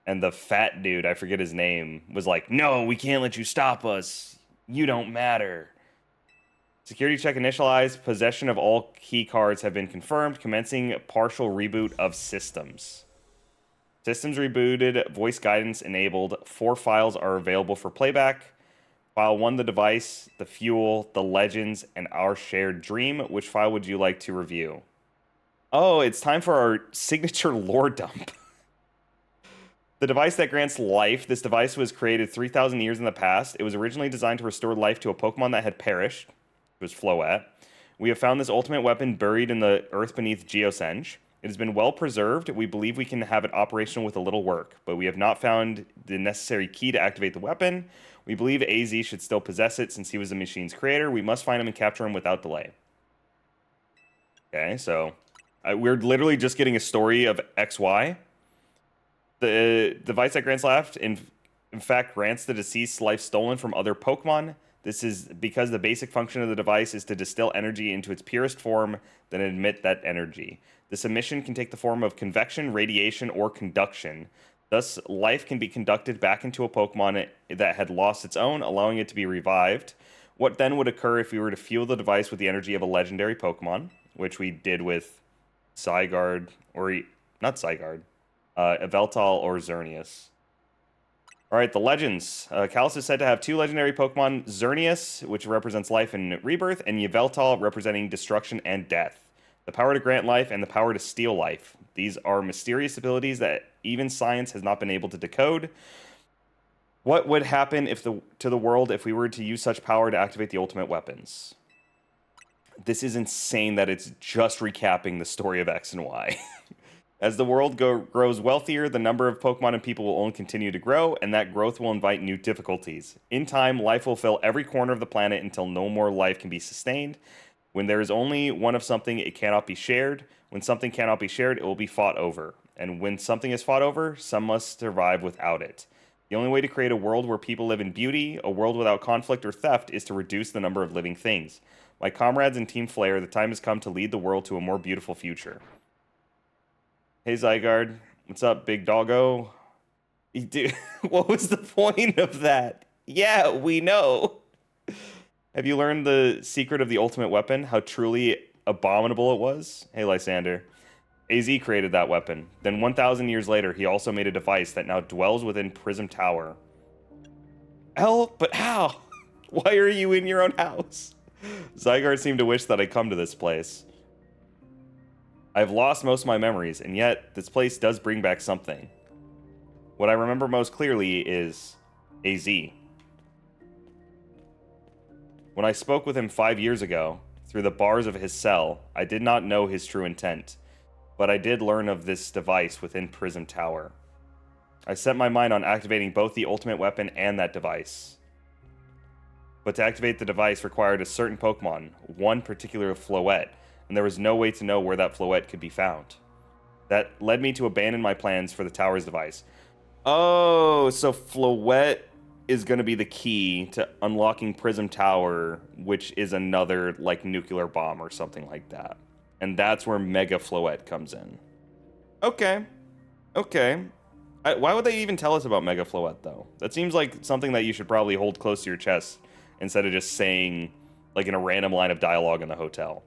And the fat dude, I forget his name, was like, no, we can't let you stop us. You don't matter. Security check initialized. Possession of all key cards have been confirmed. Commencing partial reboot of systems. Systems rebooted. Voice guidance enabled. 4 files are available for playback. File 1, the device, the fuel, the legends, and our shared dream. Which file would you like to review? Oh, it's time for our signature lore dump. The device that grants life. This device was created 3,000 years in the past. It was originally designed to restore life to a Pokemon that had perished. It was Floette. We have found this ultimate weapon buried in the earth beneath Geosenge. It has been well preserved. We believe we can have it operational with a little work, but we have not found the necessary key to activate the weapon. We believe AZ should still possess it since he was the machine's creator. We must find him and capture him without delay. Okay, so we're literally just getting a story of XY. The device that grants life, in fact, grants the deceased life stolen from other Pokemon. This is because the basic function of the device is to distill energy into its purest form, then emit that energy. This emission can take the form of convection, radiation, or conduction. Thus, life can be conducted back into a Pokemon that had lost its own, allowing it to be revived. What then would occur if we were to fuel the device with the energy of a legendary Pokemon, which we did with Zygarde, or not Zygarde, Yveltal or Xerneas. Alright, the legends. Kalos is said to have 2 legendary Pokemon, Xerneas, which represents life and rebirth, and Yveltal, representing destruction and death. The power to grant life and the power to steal life. These are mysterious abilities that even science has not been able to decode. What would happen to the world if we were to use such power to activate the ultimate weapons? This is insane that it's just recapping the story of X and Y. As the world grows wealthier, the number of Pokemon and people will only continue to grow, and that growth will invite new difficulties. In time, life will fill every corner of the planet until no more life can be sustained. When there is only one of something, it cannot be shared. When something cannot be shared, it will be fought over. And when something is fought over, some must survive without it. The only way to create a world where people live in beauty, a world without conflict or theft, is to reduce the number of living things. My comrades in Team Flare, the time has come to lead the world to a more beautiful future. Hey, Zygarde. What's up, big doggo? Dude, what was the point of that? Yeah, we know. Have you learned the secret of the ultimate weapon? How truly abominable it was? Hey, Lysander. AZ created that weapon. Then 1,000 years later, he also made a device that now dwells within Prism Tower. But how? Why are you in your own house? Zygarde seemed to wish that I'd come to this place. I've lost most of my memories, and yet this place does bring back something. What I remember most clearly is AZ. When I spoke with him 5 years ago, through the bars of his cell, I did not know his true intent, but I did learn of this device within Prism Tower. I set my mind on activating both the ultimate weapon and that device. But to activate the device required a certain Pokemon, one particular Floette, and there was no way to know where that Floette could be found. That led me to abandon my plans for the tower's device. Oh, so Floette is going to be the key to unlocking Prism Tower, which is another, like, nuclear bomb or something like that. And that's where Mega Floette comes in. Okay. Okay. Why would they even tell us about Mega Floette, though? That seems like something that you should probably hold close to your chest instead of just saying, like, in a random line of dialogue in the hotel.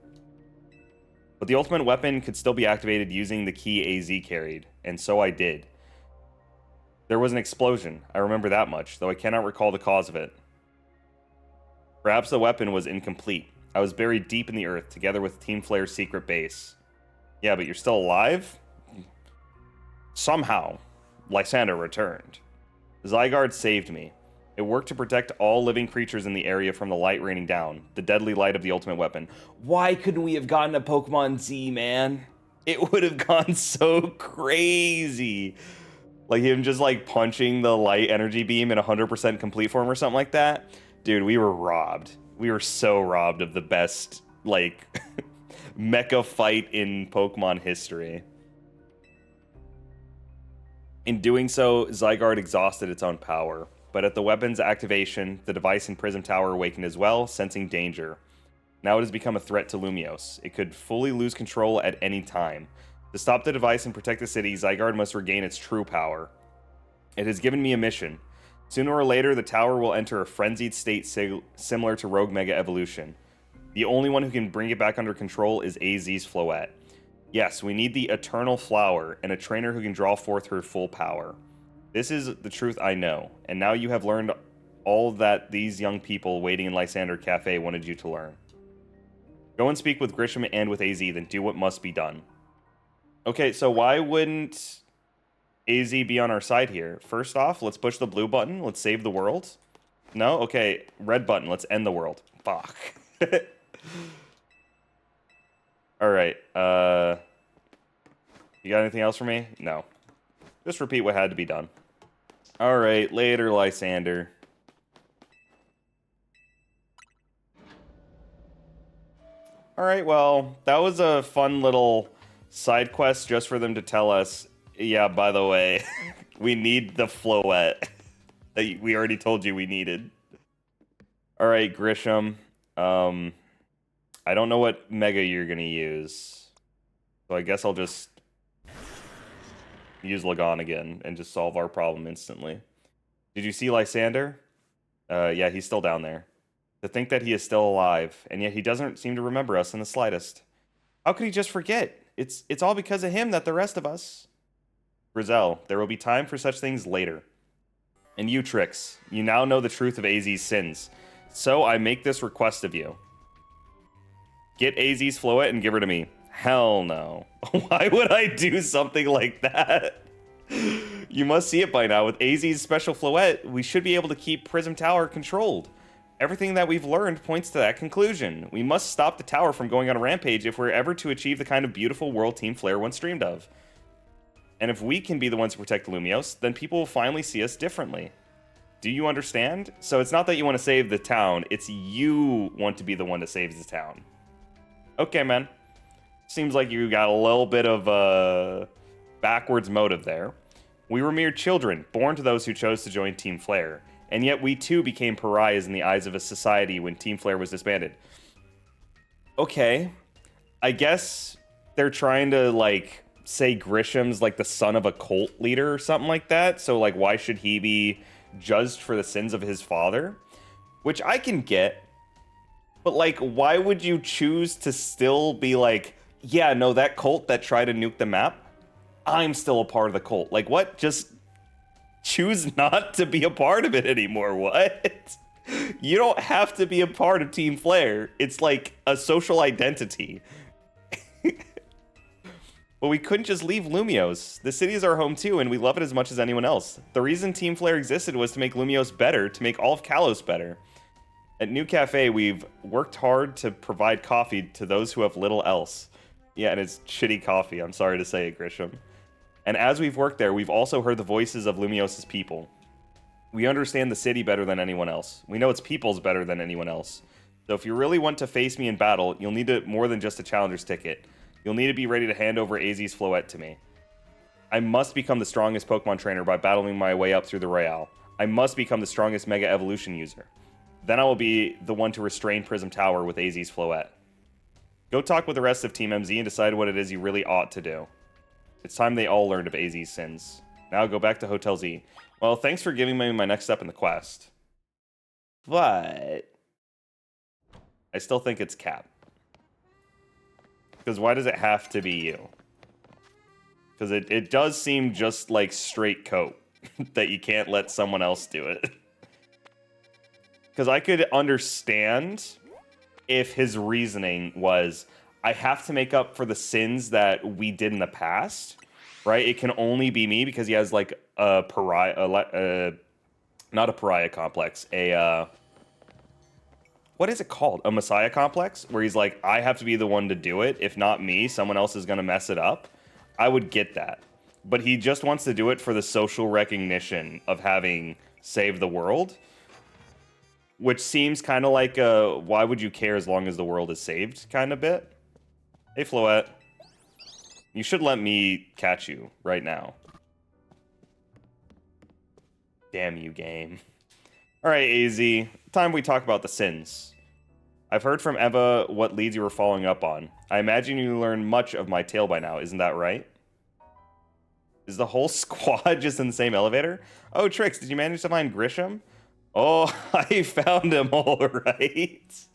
But the ultimate weapon could still be activated using the key AZ carried, and so I did. There was an explosion, I remember that much, though I cannot recall the cause of it. Perhaps the weapon was incomplete. I was buried deep in the earth, together with Team Flare's secret base. Yeah, but you're still alive? Somehow, Lysander returned. Zygarde saved me. It worked to protect all living creatures in the area from the light raining down, the deadly light of the ultimate weapon. Why couldn't we have gotten a Pokemon Z, man? It would have gone so crazy. Like him just like punching the light energy beam in 100% complete form or something like that. Dude, we were robbed. We were so robbed of the best, like, mecha fight in Pokemon history. In doing so, Zygarde exhausted its own power. But at the weapon's activation, the device in Prism Tower awakened as well, sensing danger. Now it has become a threat to Lumiose. It could fully lose control at any time. To stop the device and protect the city, Zygarde must regain its true power. It has given me a mission. Sooner or later, the tower will enter a frenzied state similar to Rogue Mega Evolution. The only one who can bring it back under control is AZ's Floette. Yes, we need the Eternal Flower and a trainer who can draw forth her full power. This is the truth I know, and now you have learned all that these young people waiting in Lysander Cafe wanted you to learn. Go and speak with Grisham and with AZ, then do what must be done. Okay, so why wouldn't AZ be on our side here? First off, let's push the blue button. Let's save the world. No? Okay, red button. Let's end the world. Fuck. Alright, you got anything else for me? No. Just repeat what had to be done. Alright, later, Lysander. Alright, well, that was a fun little side quest just for them to tell us, yeah, by the way, we need the Floette that we already told you we needed. Alright, Grisham. I don't know what Mega you're gonna use. So I guess I'll just use Lagon again and just solve our problem instantly. Did you see Lysander? Yeah, he's still down there. To think that he is still alive, and yet he doesn't seem to remember us in the slightest. How could he just forget? It's all because of him that the rest of us... Grizel, there will be time for such things later. And you, Trix, you now know the truth of AZ's sins. So I make this request of you. Get AZ's Floette and give her to me. Hell no. Why would I do something like that? You must see it by now. With AZ's special Floette, we should be able to keep Prism Tower controlled. Everything that we've learned points to that conclusion. We must stop the tower from going on a rampage if we're ever to achieve the kind of beautiful world Team Flare once dreamed of. And if we can be the ones to protect Lumiose, then people will finally see us differently. Do you understand? So it's not that you want to save the town, it's you want to be the one to save the town. Okay, man. Seems like you got a little bit of a backwards motive there. We were mere children, born to those who chose to join Team Flare. And yet we too became pariahs in the eyes of a society when Team Flare was disbanded. Okay. I guess they're trying to, like, say Grisham's, like, the son of a cult leader or something like that. So, like, why should he be judged for the sins of his father? Which I can get. But, like, why would you choose to still be like, yeah, no, that cult that tried to nuke the map, I'm still a part of the cult. Like, what? Just choose not to be a part of it anymore. What? You don't have to be a part of Team Flare. It's like a social identity. But we couldn't just leave Lumios. The city is our home too, and we love it as much as anyone else. The reason Team Flare existed was to make Lumios better, to make all of Kalos better. At New Cafe, we've worked hard to provide coffee to those who have little else. Yeah, and it's shitty coffee, I'm sorry to say it, Grisham. And as we've worked there, we've also heard the voices of Lumios' people. We understand the city better than anyone else. We know its peoples better than anyone else. So if you really want to face me in battle, you'll need more than just a challenger's ticket. You'll need to be ready to hand over AZ's Floette to me. I must become the strongest Pokemon trainer by battling my way up through the Royale. I must become the strongest Mega Evolution user. Then I will be the one to restrain Prism Tower with AZ's Floette. Go talk with the rest of Team MZ and decide what it is you really ought to do. It's time they all learned of AZ's sins. Now go back to Hotel Z. Well, thanks for giving me my next step in the quest. But I still think it's Cap. Because why does it have to be you? Because it does seem just like straight coat that you can't let someone else do it. Because I could understand if his reasoning was, I have to make up for the sins that we did in the past, right? It can only be me because he has like a pariah, not a pariah complex, what is it called? A Messiah complex? Where he's like, I have to be the one to do it. If not me, someone else is going to mess it up. I would get that. But he just wants to do it for the social recognition of having saved the world. Which seems kind of like a, why would you care as long as the world is saved kind of bit. Hey, Floette. You should let me catch you right now. Damn you, game. Alright, AZ. Time we talk about the sins. I've heard from Eva what leads you were following up on. I imagine you learned much of my tale by now, isn't that right? Is the whole squad just in the same elevator? Oh, Trix, did you manage to find Grisham? Oh, I found him all right.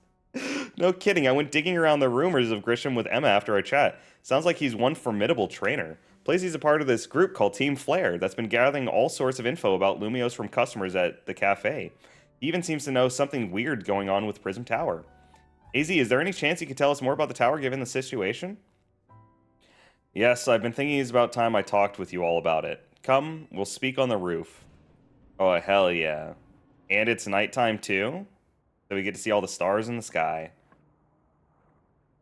No kidding, I went digging around the rumors of Grisham with Emma after our chat. Sounds like he's one formidable trainer. Plus, he's a part of this group called Team Flare that's been gathering all sorts of info about Lumios from customers at the cafe. He even seems to know something weird going on with Prism Tower. AZ, is there any chance you could tell us more about the tower given the situation? Yes, I've been thinking it's about time I talked with you all about it. Come, we'll speak on the roof. Oh, hell yeah. And it's nighttime too? So we get to see all the stars in the sky.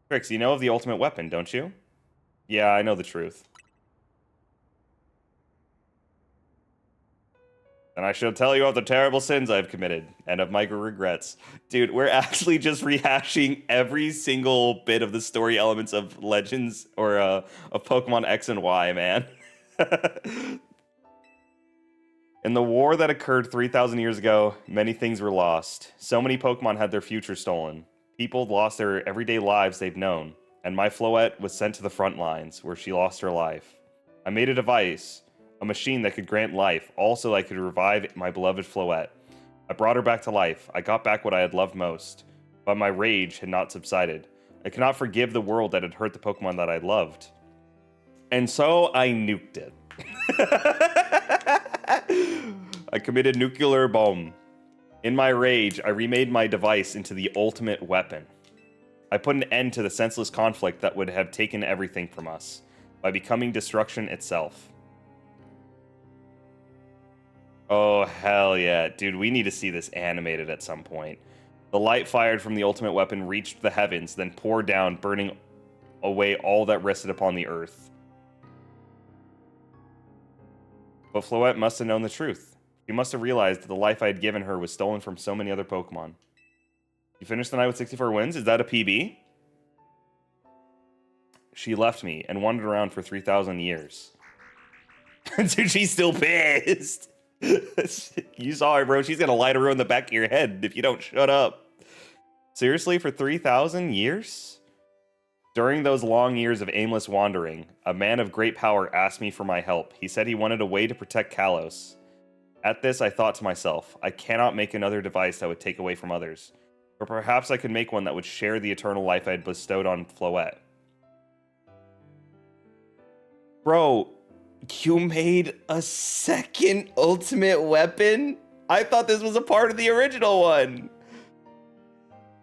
Trix, you know of the ultimate weapon, don't you? Yeah, I know the truth. And I shall tell you of the terrible sins I've committed, and of my regrets. Dude, we're actually just rehashing every single bit of the story elements of Legends, or of Pokemon X and Y, man. In the war that occurred 3,000 years ago, many things were lost. So many Pokemon had their future stolen. People lost their everyday lives they've known. And my Floette was sent to the front lines, where she lost her life. I made a device. A machine that could grant life, also I could revive my beloved Floette. I brought her back to life. I got back what I had loved most. But my rage had not subsided. I could not forgive the world that had hurt the Pokemon that I loved. And so I nuked it. I committed nuclear bomb. In my rage, I remade my device into the ultimate weapon. I put an end to the senseless conflict that would have taken everything from us, by becoming destruction itself. Oh, hell yeah. Dude, we need to see this animated at some point. The light fired from the ultimate weapon reached the heavens, then poured down, burning away all that rested upon the earth. But Floette must have known the truth. She must have realized that the life I had given her was stolen from so many other Pokemon. You finished the night with 64 wins? Is that a PB? She left me and wandered around for 3,000 years. Dude, she's still pissed. You saw her, bro. She's gonna light a row in the back of your head if you don't shut up. Seriously, for 3,000 years? During those long years of aimless wandering, a man of great power asked me for my help. He said he wanted a way to protect Kalos. At this, I thought to myself, I cannot make another device that would take away from others. Or perhaps I could make one that would share the eternal life I had bestowed on Floette. Bro, you made a second ultimate weapon? I thought this was a part of the original one.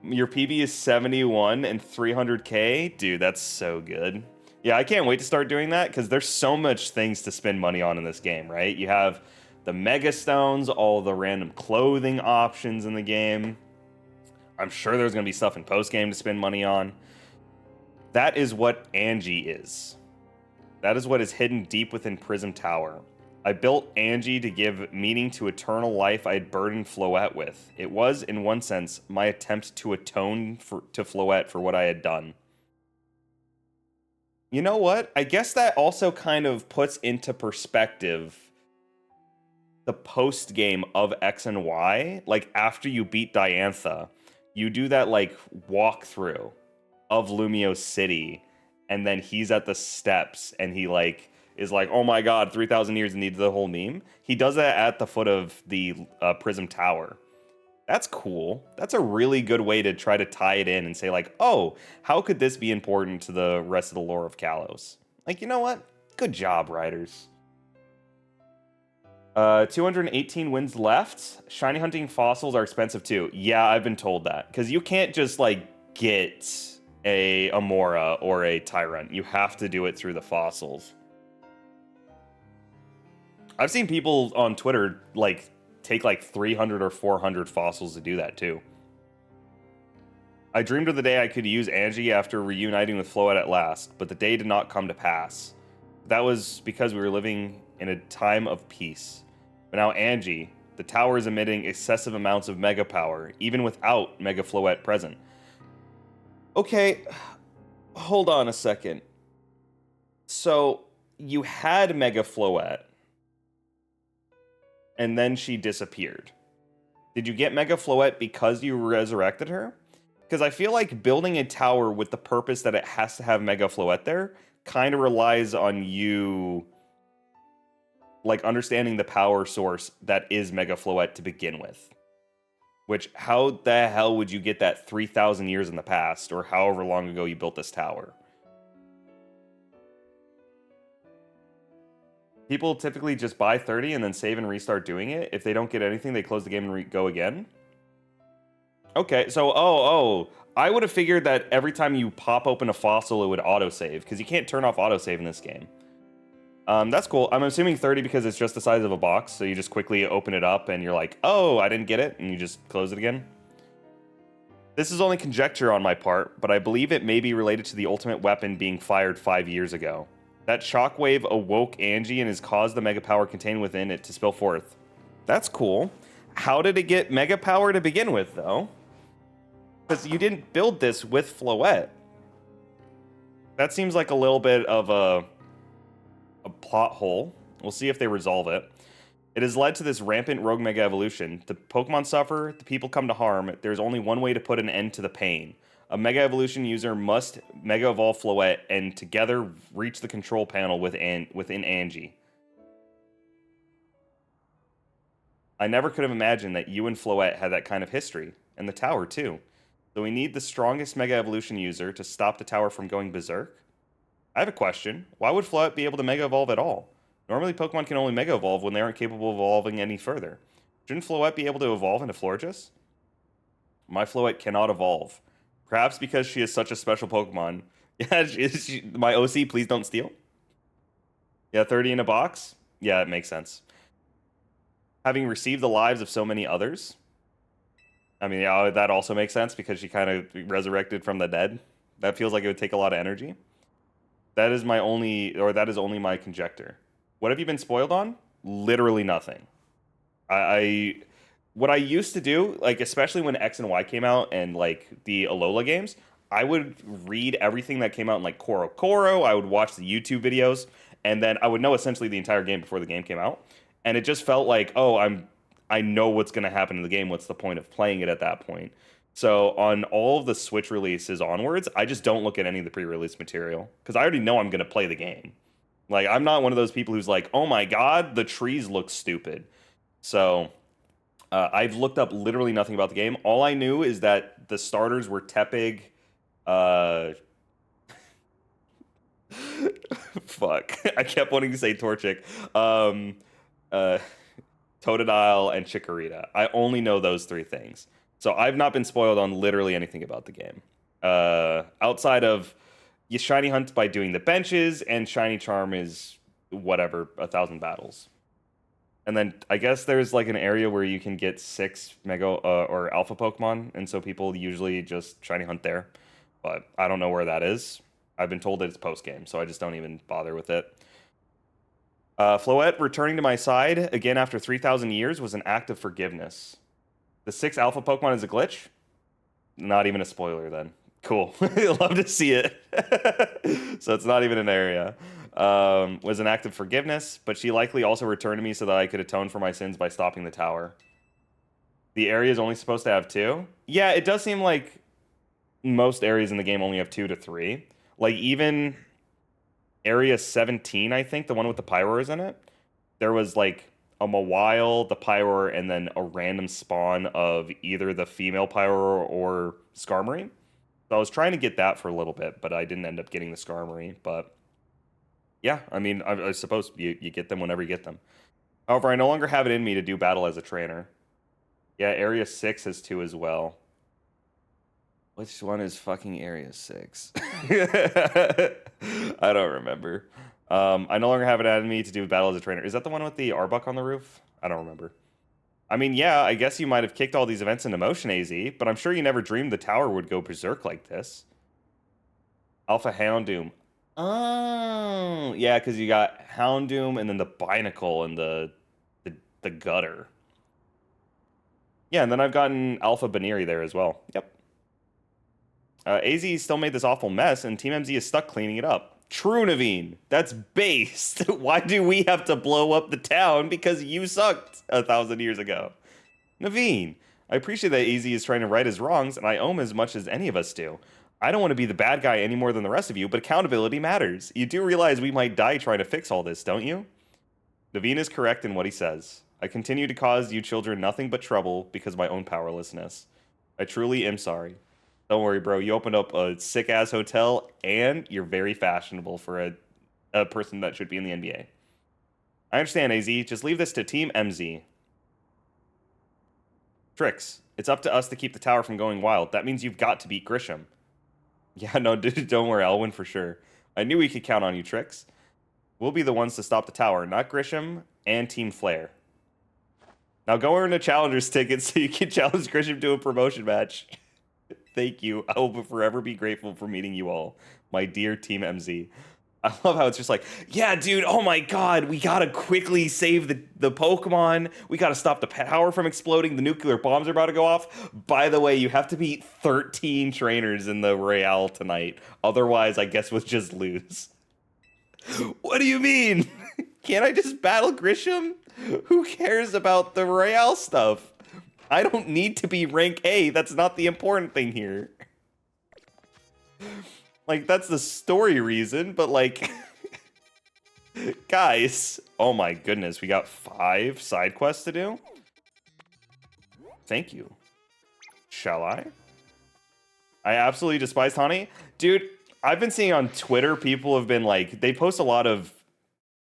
Your PB is 71 and 300k? Dude, that's so good. Yeah, I can't wait to start doing that because there's so much things to spend money on in this game, right? You have the Mega Stones, all the random clothing options in the game. I'm sure there's going to be stuff in post-game to spend money on. That is what Angie is. That is what is hidden deep within Prism Tower. I built Angie to give meaning to eternal life I had burdened Floette with. It was, in one sense, my attempt to atone to Floette for what I had done. You know what? I guess that also kind of puts into perspective the post game of X and Y. Like, after you beat Diantha, you do that, like, walkthrough of Lumio City, and then he's at the steps, and he, like, is like, oh my god, 3,000 years and needs the whole meme. He does that at the foot of the Prism Tower. That's cool. That's a really good way to try to tie it in and say, like, oh, how could this be important to the rest of the lore of Kalos? Like, you know what? Good job, writers. 218 wins left. Shiny hunting fossils are expensive too. Yeah, I've been told that. Because you can't just, like, get a Amora or a Tyrant. You have to do it through the fossils. I've seen people on Twitter, like, take like 300 or 400 fossils to do that too. I dreamed of the day I could use Angie after reuniting with Floette at last, but the day did not come to pass. That was because we were living in a time of peace. But now Angie, the tower is emitting excessive amounts of mega power, even without Mega Floette present. Okay, hold on a second. So, you had Mega Floette, and then she disappeared. Did you get Mega Floette because you resurrected her? Because I feel like building a tower with the purpose that it has to have Mega Floette there kind of relies on you, like, understanding the power source that is Mega Floette to begin with. Which, how the hell would you get that 3,000 years in the past, or however long ago you built this tower? People typically just buy 30 and then save and restart doing it. If they don't get anything, they close the game and go again. Okay, so, I would have figured that every time you pop open a fossil, it would autosave, because you can't turn off autosave in this game. That's cool. I'm assuming 30 because it's just the size of a box, so you just quickly open it up and you're like, oh, I didn't get it, and you just close it again. This is only conjecture on my part, but I believe it may be related to the ultimate weapon being fired 5 years ago. That shockwave awoke Angie and has caused the mega power contained within it to spill forth. That's cool. How did it get mega power to begin with, though? Because you didn't build this with Floette. That seems like a little bit of a plot hole. We'll see if they resolve it. It has led to this rampant rogue mega evolution. The Pokemon suffer, the people come to harm. There's only one way to put an end to the pain. A Mega Evolution user must Mega Evolve Floette and together reach the control panel within Angie. I never could have imagined that you and Floette had that kind of history, and the tower too. So we need the strongest Mega Evolution user to stop the tower from going berserk? I have a question. Why would Floette be able to Mega Evolve at all? Normally Pokemon can only Mega Evolve when they aren't capable of evolving any further. Shouldn't Floette be able to evolve into Florges? My Floette cannot evolve. Perhaps because she is such a special Pokemon. Yeah, my OC, please don't steal. Yeah, 30 in a box? Yeah, it makes sense. Having received the lives of so many others. I mean, yeah, that also makes sense because she kind of resurrected from the dead. That feels like it would take a lot of energy. That is only my conjecture. What have you been spoiled on? Literally nothing. What I used to do, like, especially when X and Y came out and, like, the Alola games, I would read everything that came out in, like, Koro Koro. I would watch the YouTube videos, and then I would know essentially the entire game before the game came out. And it just felt like, oh, I know what's going to happen in the game. What's the point of playing it at that point? So on all of the Switch releases onwards, I just don't look at any of the pre-release material because I already know I'm going to play the game. Like, I'm not one of those people who's like, oh my god, the trees look stupid. So I've looked up literally nothing about the game. All I knew is that the starters were Tepig. Fuck. I kept wanting to say Torchic. Totodile, and Chikorita. I only know those 3 things. So I've not been spoiled on literally anything about the game. Outside of you shiny hunt by doing the benches, and shiny charm is whatever, 1,000 battles. And then I guess there's like an area where you can get 6 mega or alpha Pokemon, and so people usually just shiny hunt there. But I don't know where that is. I've been told that it's post game, so I just don't even bother with it. Floette returning to my side again after 3,000 years was an act of forgiveness. The 6 alpha Pokemon is a glitch? Not even a spoiler then. Cool. Love to see it. So it's not even an area. Was an act of forgiveness, but she likely also returned to me so that I could atone for my sins by stopping the tower. The area is only supposed to have 2? Yeah, it does seem like most areas in the game only have 2 to 3. Like, even Area 17, I think, the one with the Pyroars in it, there was, like, a Mawile, the Pyroar, and then a random spawn of either the female Pyroar or Skarmory. So I was trying to get that for a little bit, but I didn't end up getting the Skarmory. But yeah, I mean, I suppose you get them whenever you get them. However, I no longer have it in me to do battle as a trainer. Yeah, Area 6 has 2 as well. Which one is fucking Area 6? I don't remember. I no longer have it in me to do battle as a trainer. Is that the one with the Arbok on the roof? I don't remember. I mean, yeah, I guess you might have kicked all these events into motion, AZ, but I'm sure you never dreamed the tower would go berserk like this. Alpha Houndoom. Oh, yeah, because you got Houndoom and then the Binacle and the Gutter. Yeah, and then I've gotten Alpha Baneri there as well. Yep. AZ still made this awful mess, and Team MZ is stuck cleaning it up. True, Naveen. That's based. Why do we have to blow up the town? Because you sucked 1,000 years ago. Naveen, I appreciate that AZ is trying to right his wrongs, and I owe him as much as any of us do. I don't want to be the bad guy any more than the rest of you, but accountability matters. You do realize we might die trying to fix all this, don't you? Naveen is correct in what he says. I continue to cause you children nothing but trouble because of my own powerlessness. I truly am sorry. Don't worry, bro. You opened up a sick-ass hotel, and you're very fashionable for a person that should be in the NBA. I understand, AZ. Just leave this to Team MZ. Tricks. It's up to us to keep the tower from going wild. That means you've got to beat Grisham. Yeah, no, dude, don't worry. I'll win for sure. I knew we could count on you, Tricks. We'll be the ones to stop the tower, not Grisham and Team Flare. Now go earn a Challenger's ticket so you can challenge Grisham to a promotion match. Thank you. I will forever be grateful for meeting you all, my dear Team MZ. I love how it's just like, yeah, dude, oh my god, we gotta quickly save the Pokemon. We gotta stop the power from exploding. The nuclear bombs are about to go off. By the way, you have to beat 13 trainers in the Royale tonight. Otherwise, I guess we'll just lose. What do you mean? Can't I just battle Grisham? Who cares about the Royale stuff? I don't need to be rank A. That's not the important thing here. Like, that's the story reason, but like... Guys. Oh my goodness, we got 5 side quests to do? Thank you. Shall I? I absolutely despise Honey. Dude, I've been seeing on Twitter, people have been like... They post a lot of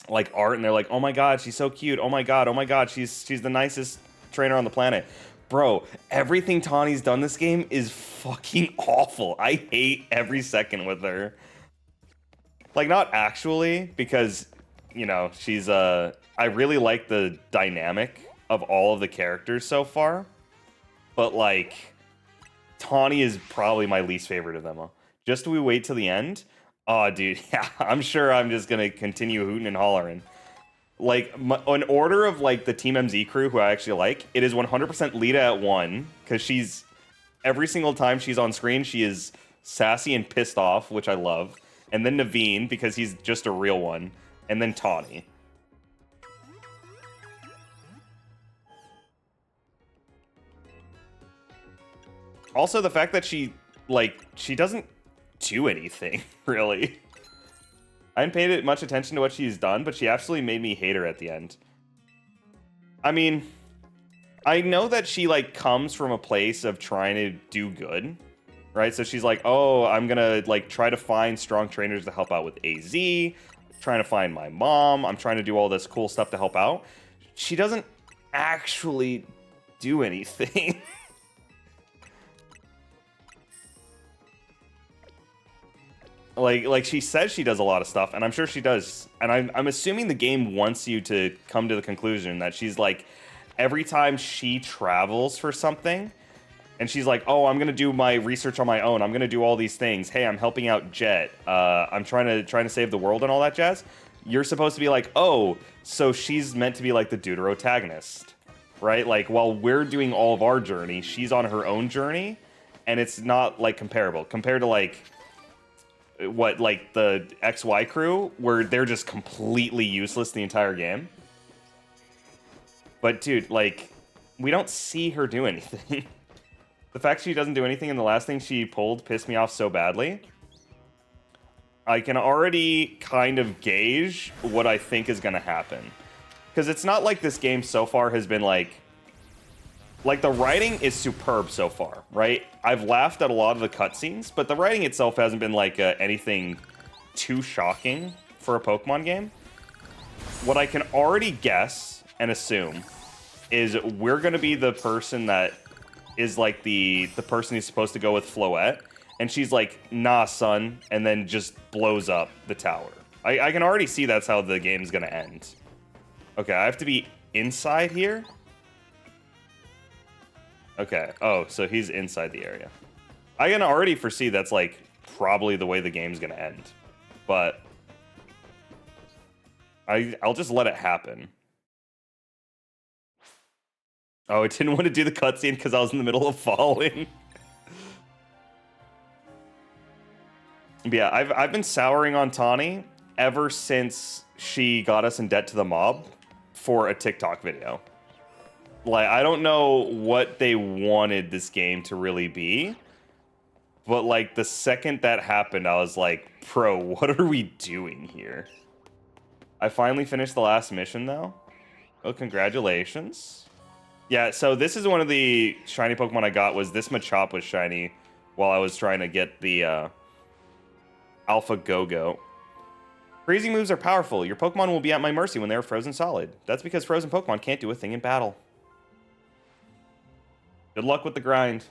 like art, and they're like, oh my god, she's so cute. Oh my god, she's the nicest trainer on the planet. Bro, everything Tawny's done this game is fucking awful. I hate every second with her. Like, not actually, because, you know, she's, I really like the dynamic of all of the characters so far. But, like, Tawny is probably my least favorite of them all. Just we wait till the end? Oh, dude, yeah, I'm sure I'm just gonna continue hooting and hollering. Like, an order of, like, the Team MZ crew, who I actually like, it is 100% Lita at 1, because she's, every single time she's on screen, she is sassy and pissed off, which I love. And then Naveen, because he's just a real one. And then Tawny. Also, the fact that she, like, she doesn't do anything, really. I hadn't paid much attention to what she's done, but she absolutely made me hate her at the end. I mean, I know that she, like, comes from a place of trying to do good, right? So she's like, oh, I'm gonna, like, try to find strong trainers to help out with AZ, trying to find my mom, I'm trying to do all this cool stuff to help out. She doesn't actually do anything. Like she says she does a lot of stuff, and I'm sure she does. And I'm assuming the game wants you to come to the conclusion that she's like, every time she travels for something, and she's like, oh, I'm gonna do my research on my own. I'm gonna do all these things. Hey, I'm helping out Jet. I'm trying to save the world and all that jazz. You're supposed to be like, oh, so she's meant to be like the deuterotagonist, right? Like, while we're doing all of our journey, she's on her own journey, and it's not like comparable compared to like what, like the XY crew, where they're just completely useless the entire game. But dude, like, we don't see her do anything. The fact she doesn't do anything in the last thing she pulled pissed me off so badly. I can already kind of gauge what I think is going to happen. Because it's not like this game so far has been like the writing is superb so far, right? I've laughed at a lot of the cutscenes, but the writing itself hasn't been like anything too shocking for a Pokemon game. What I can already guess and assume is we're going to be the person that is like the person who's supposed to go with Floette, and she's like, nah, son, and then just blows up the tower. I can already see that's how the game's going to end. Okay, I have to be inside here? Okay, oh, so he's inside the area. I can already foresee that's, like, probably the way the game's gonna end. But I'll just let it happen. Oh, I didn't want to do the cutscene because I was in the middle of falling. But yeah, I've been souring on Tawny ever since she got us in debt to the mob for a TikTok video. Like, I don't know what they wanted this game to really be, but like the second that happened, I was like, bro, what are we doing here? I finally finished the last mission though. Oh, congratulations. Yeah, so this is one of the shiny Pokemon I got. Was this Machop was shiny while I was trying to get the Alpha Go-Go. Freezing moves are powerful. Your Pokemon will be at my mercy when they are frozen solid. That's because frozen Pokemon can't do a thing in battle. Good luck with the grind.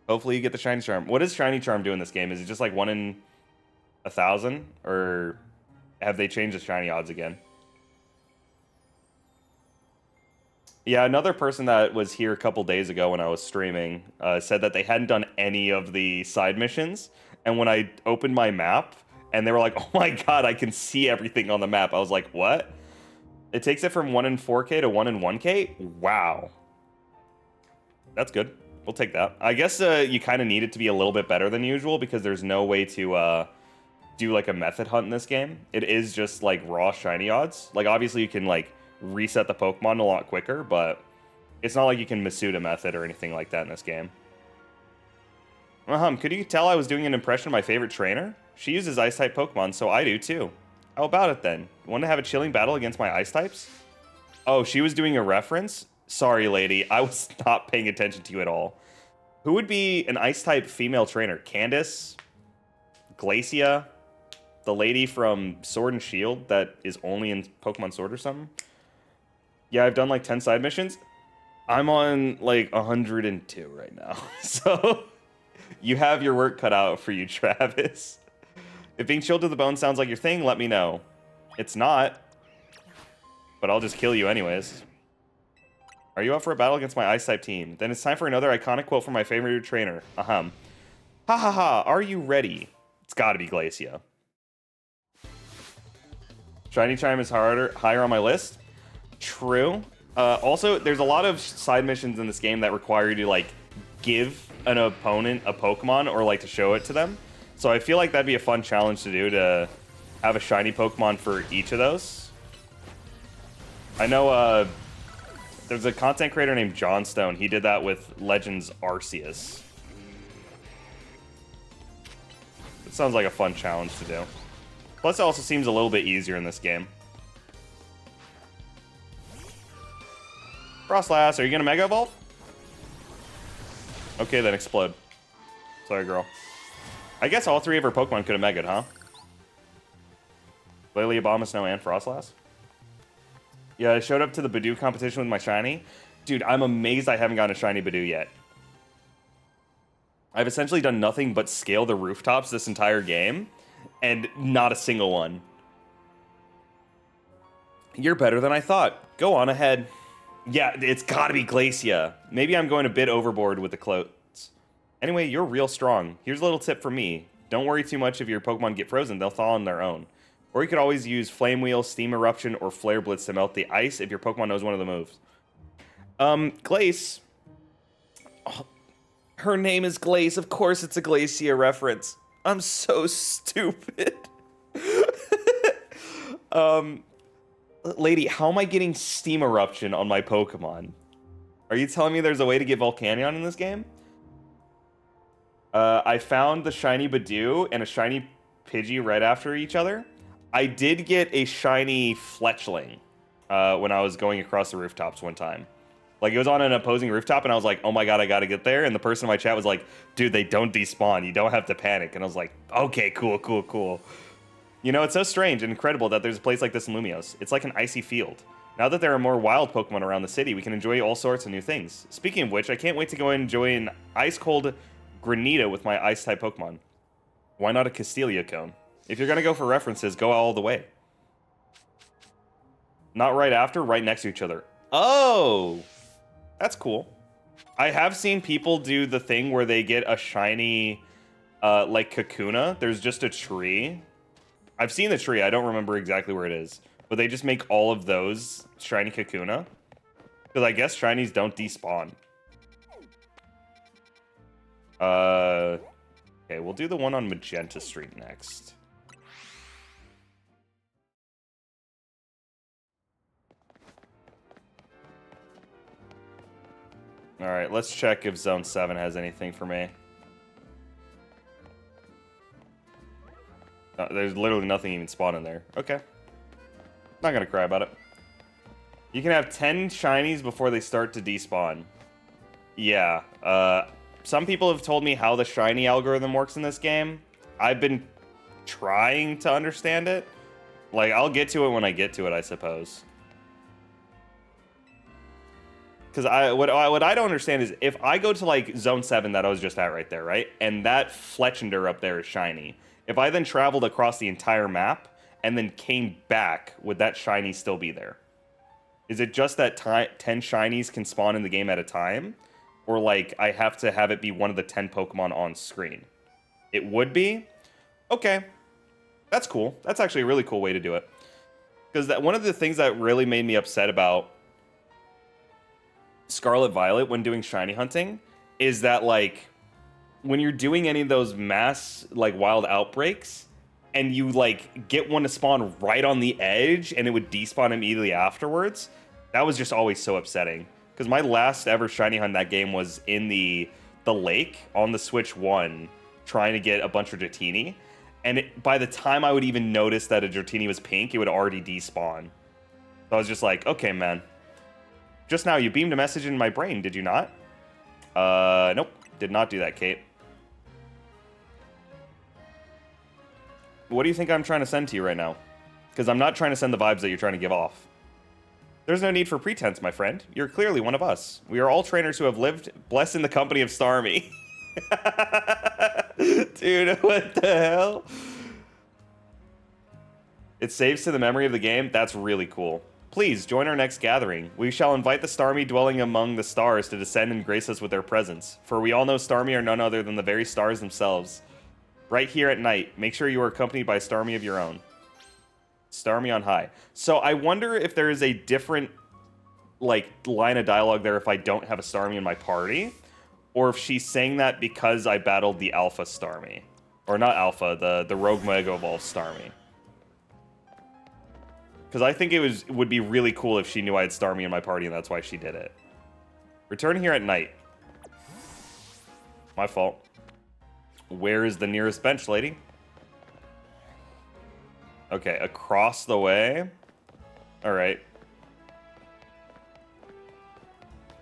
Hopefully you get the Shiny Charm. What does Shiny Charm do in this game? Is it just like 1 in 1,000? Or have they changed the shiny odds again? Yeah, another person that was here a couple days ago when I was streaming said that they hadn't done any of the side missions. And when I opened my map, and they were like, oh my god, I can see everything on the map. I was like, what? It takes it from 1 in 4K to 1 in 1K? Wow. That's good. We'll take that. I guess you kind of need it to be a little bit better than usual because there's no way to do like a method hunt in this game. It is just like raw shiny odds. Like obviously you can like reset the Pokemon a lot quicker, but it's not like you can Masuda method or anything like that in this game. Could you tell I was doing an impression of my favorite trainer? She uses Ice-type Pokemon, so I do too. How about it then? Want to have a chilling battle against my Ice types? Oh, she was doing a reference? Sorry, lady. I was not paying attention to you at all. Who would be an Ice-type female trainer? Candace? Glacia? The lady from Sword and Shield that is only in Pokemon Sword or something? Yeah, I've done like 10 side missions. I'm on like 102 right now. So you have your work cut out for you, Travis. If being chilled to the bone sounds like your thing, let me know. It's not. But I'll just kill you anyways. Are you up for a battle against my Ice-type team? Then it's time for another iconic quote from my favorite trainer. Ha ha ha, are you ready? It's gotta be Glacia. Shiny Charm is higher on my list. True. Also, there's a lot of side missions in this game that require you to, like, give an opponent a Pokemon or, like, to show it to them. So I feel like that'd be a fun challenge to do, to have a shiny Pokemon for each of those. I know, there's a content creator named Johnstone. He did that with Legends Arceus. It sounds like a fun challenge to do. Plus, it also seems a little bit easier in this game. Frostlass, are you gonna Mega Evolve? Okay, then explode. Sorry, girl. I guess all three of her Pokemon could have Mega'd, huh? Lily, Abomasnow, and Frostlass? Yeah, I showed up to the Badoo competition with my shiny. Dude, I'm amazed I haven't gotten a shiny Badoo yet. I've essentially done nothing but scale the rooftops this entire game, and not a single one. You're better than I thought. Go on ahead. Yeah, it's gotta be Glacia. Maybe I'm going a bit overboard with the clothes. Anyway, you're real strong. Here's a little tip from me. Don't worry too much if your Pokemon get frozen, they'll thaw on their own. Or you could always use Flame Wheel, Steam Eruption, or Flare Blitz to melt the ice if your Pokemon knows one of the moves. Glace. Oh, her name is Glace. Of course it's a Glacia reference. I'm so stupid. Lady, how am I getting Steam Eruption on my Pokemon? Are you telling me there's a way to get Volcanion in this game? I found the shiny Badoo and a shiny Pidgey right after each other. I did get a shiny Fletchling when I was going across the rooftops one time. Like, it was on an opposing rooftop, and I was like, oh my god, I gotta get there. And the person in my chat was like, dude, they don't despawn. You don't have to panic. And I was like, okay, cool, cool, cool. You know, it's so strange and incredible that there's a place like this in Lumiose. It's like an icy field. Now that there are more wild Pokemon around the city, we can enjoy all sorts of new things. Speaking of which, I can't wait to go and enjoy an ice-cold Granita with my Ice-type Pokemon. Why not a Castelia Cone? If you're gonna go for references, go all the way. Not right after, right next to each other. Oh! That's cool. I have seen people do the thing where they get a shiny, like, Kakuna. There's just a tree. I've seen the tree. I don't remember exactly where it is. But they just make all of those shiny Kakuna. Because I guess shinies don't despawn. Okay, we'll do the one on Magenta Street next. Alright, let's check if Zone 7 has anything for me. There's literally nothing even spawned in there. Okay. Not gonna cry about it. You can have 10 shinies before they start to despawn. Yeah. Some people have told me how the shiny algorithm works in this game. I've been trying to understand it. Like, I'll get to it when I get to it, I suppose. Because what I don't understand is if I go to, like, Zone 7 that I was just at right there, right? And that Fletchender up there is shiny. If I then traveled across the entire map and then came back, would that shiny still be there? Is it just that 10 shinies can spawn in the game at a time? Or, like, I have to have it be one of the 10 Pokemon on screen? It would be? Okay. That's cool. That's actually a really cool way to do it. Because one of the things that really made me upset about Scarlet Violet when doing shiny hunting is that, like, when you're doing any of those mass, like, wild outbreaks, and you, like, get one to spawn right on the edge, and it would despawn immediately afterwards, that was just always so upsetting. Because my last ever shiny hunt in that game was in the lake on the Switch 1, trying to get a bunch of Dratini, and by the time I would even notice that a Dratini was pink, it would already despawn. So I was just like, okay, man. Just now, you beamed a message in my brain, did you not? Nope. Did not do that, Kate. What do you think I'm trying to send to you right now? Because I'm not trying to send the vibes that you're trying to give off. There's no need for pretense, my friend. You're clearly one of us. We are all trainers who have lived blessed in the company of Starmie. Dude, what the hell? It saves to the memory of the game? That's really cool. Please, join our next gathering. We shall invite the Starmie dwelling among the stars to descend and grace us with their presence. For we all know Starmie are none other than the very stars themselves. Right here at night, make sure you are accompanied by a Starmie of your own. Starmie on high. So I wonder if there is a different, like, line of dialogue there if I don't have a Starmie in my party. Or if she's saying that because I battled the Alpha Starmie. Or not Alpha, the Rogue Mega Evolved Starmie. Because I think it would be really cool if she knew I had Starmie in my party and that's why she did it. Return here at night. My fault. Where is the nearest bench, lady? Okay, across the way. Alright.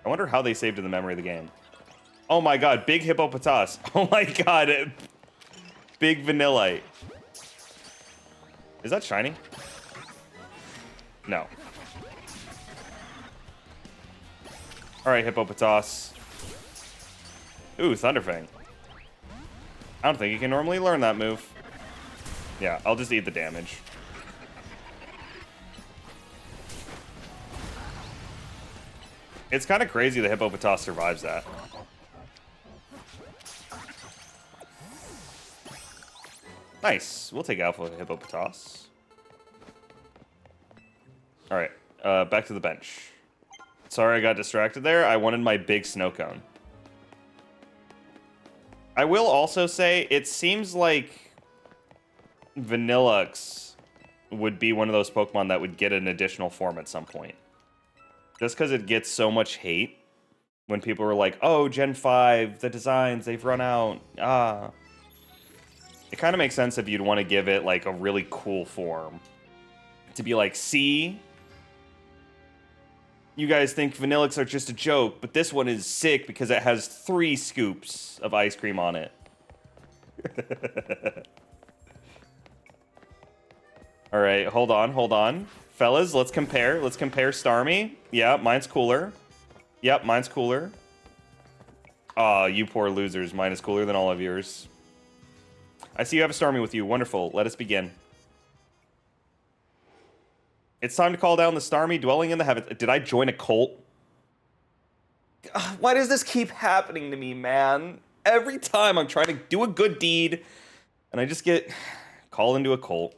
I wonder how they saved in the memory of the game. Oh my god, Big Hippopotas. Oh my god. Big Vanillite. Is that shiny? No. Alright, Hippopotas. Ooh, Thunderfang. I don't think you can normally learn that move. Yeah, I'll just eat the damage. It's kind of crazy the Hippopotas survives that. Nice. We'll take Alpha Hippopotas. Alright, back to the bench. Sorry I got distracted there. I wanted my big snow cone. I will also say, it seems like Vanillux would be one of those Pokemon that would get an additional form at some point. Just because it gets so much hate when people are like, oh, Gen 5, the designs, they've run out. It kind of makes sense if you'd want to give it like a really cool form. To be like, see? You guys think Vanillux are just a joke, but this one is sick because it has 3 scoops of ice cream on it. Alright, hold on. Fellas, let's compare. Let's compare Starmie. Yeah, mine's cooler. Yep, mine's cooler. Aw, you poor losers. Mine is cooler than all of yours. I see you have a Starmie with you. Wonderful. Let us begin. It's time to call down the Starmie dwelling in the heavens. Did I join a cult? Why does this keep happening to me, man? Every time I'm trying to do a good deed, and I just get called into a cult.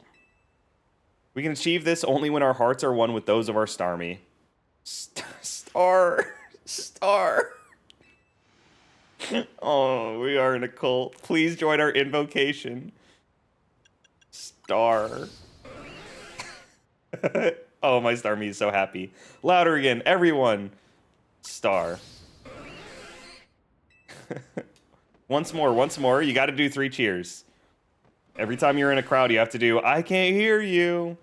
We can achieve this only when our hearts are one with those of our Starmie. Star. Oh, we are in a cult. Please join our invocation. Star. Oh, my Starmie is so happy. Louder again, everyone. Star. Once more. You got to do 3 cheers. Every time you're in a crowd, you have to do, I can't hear you.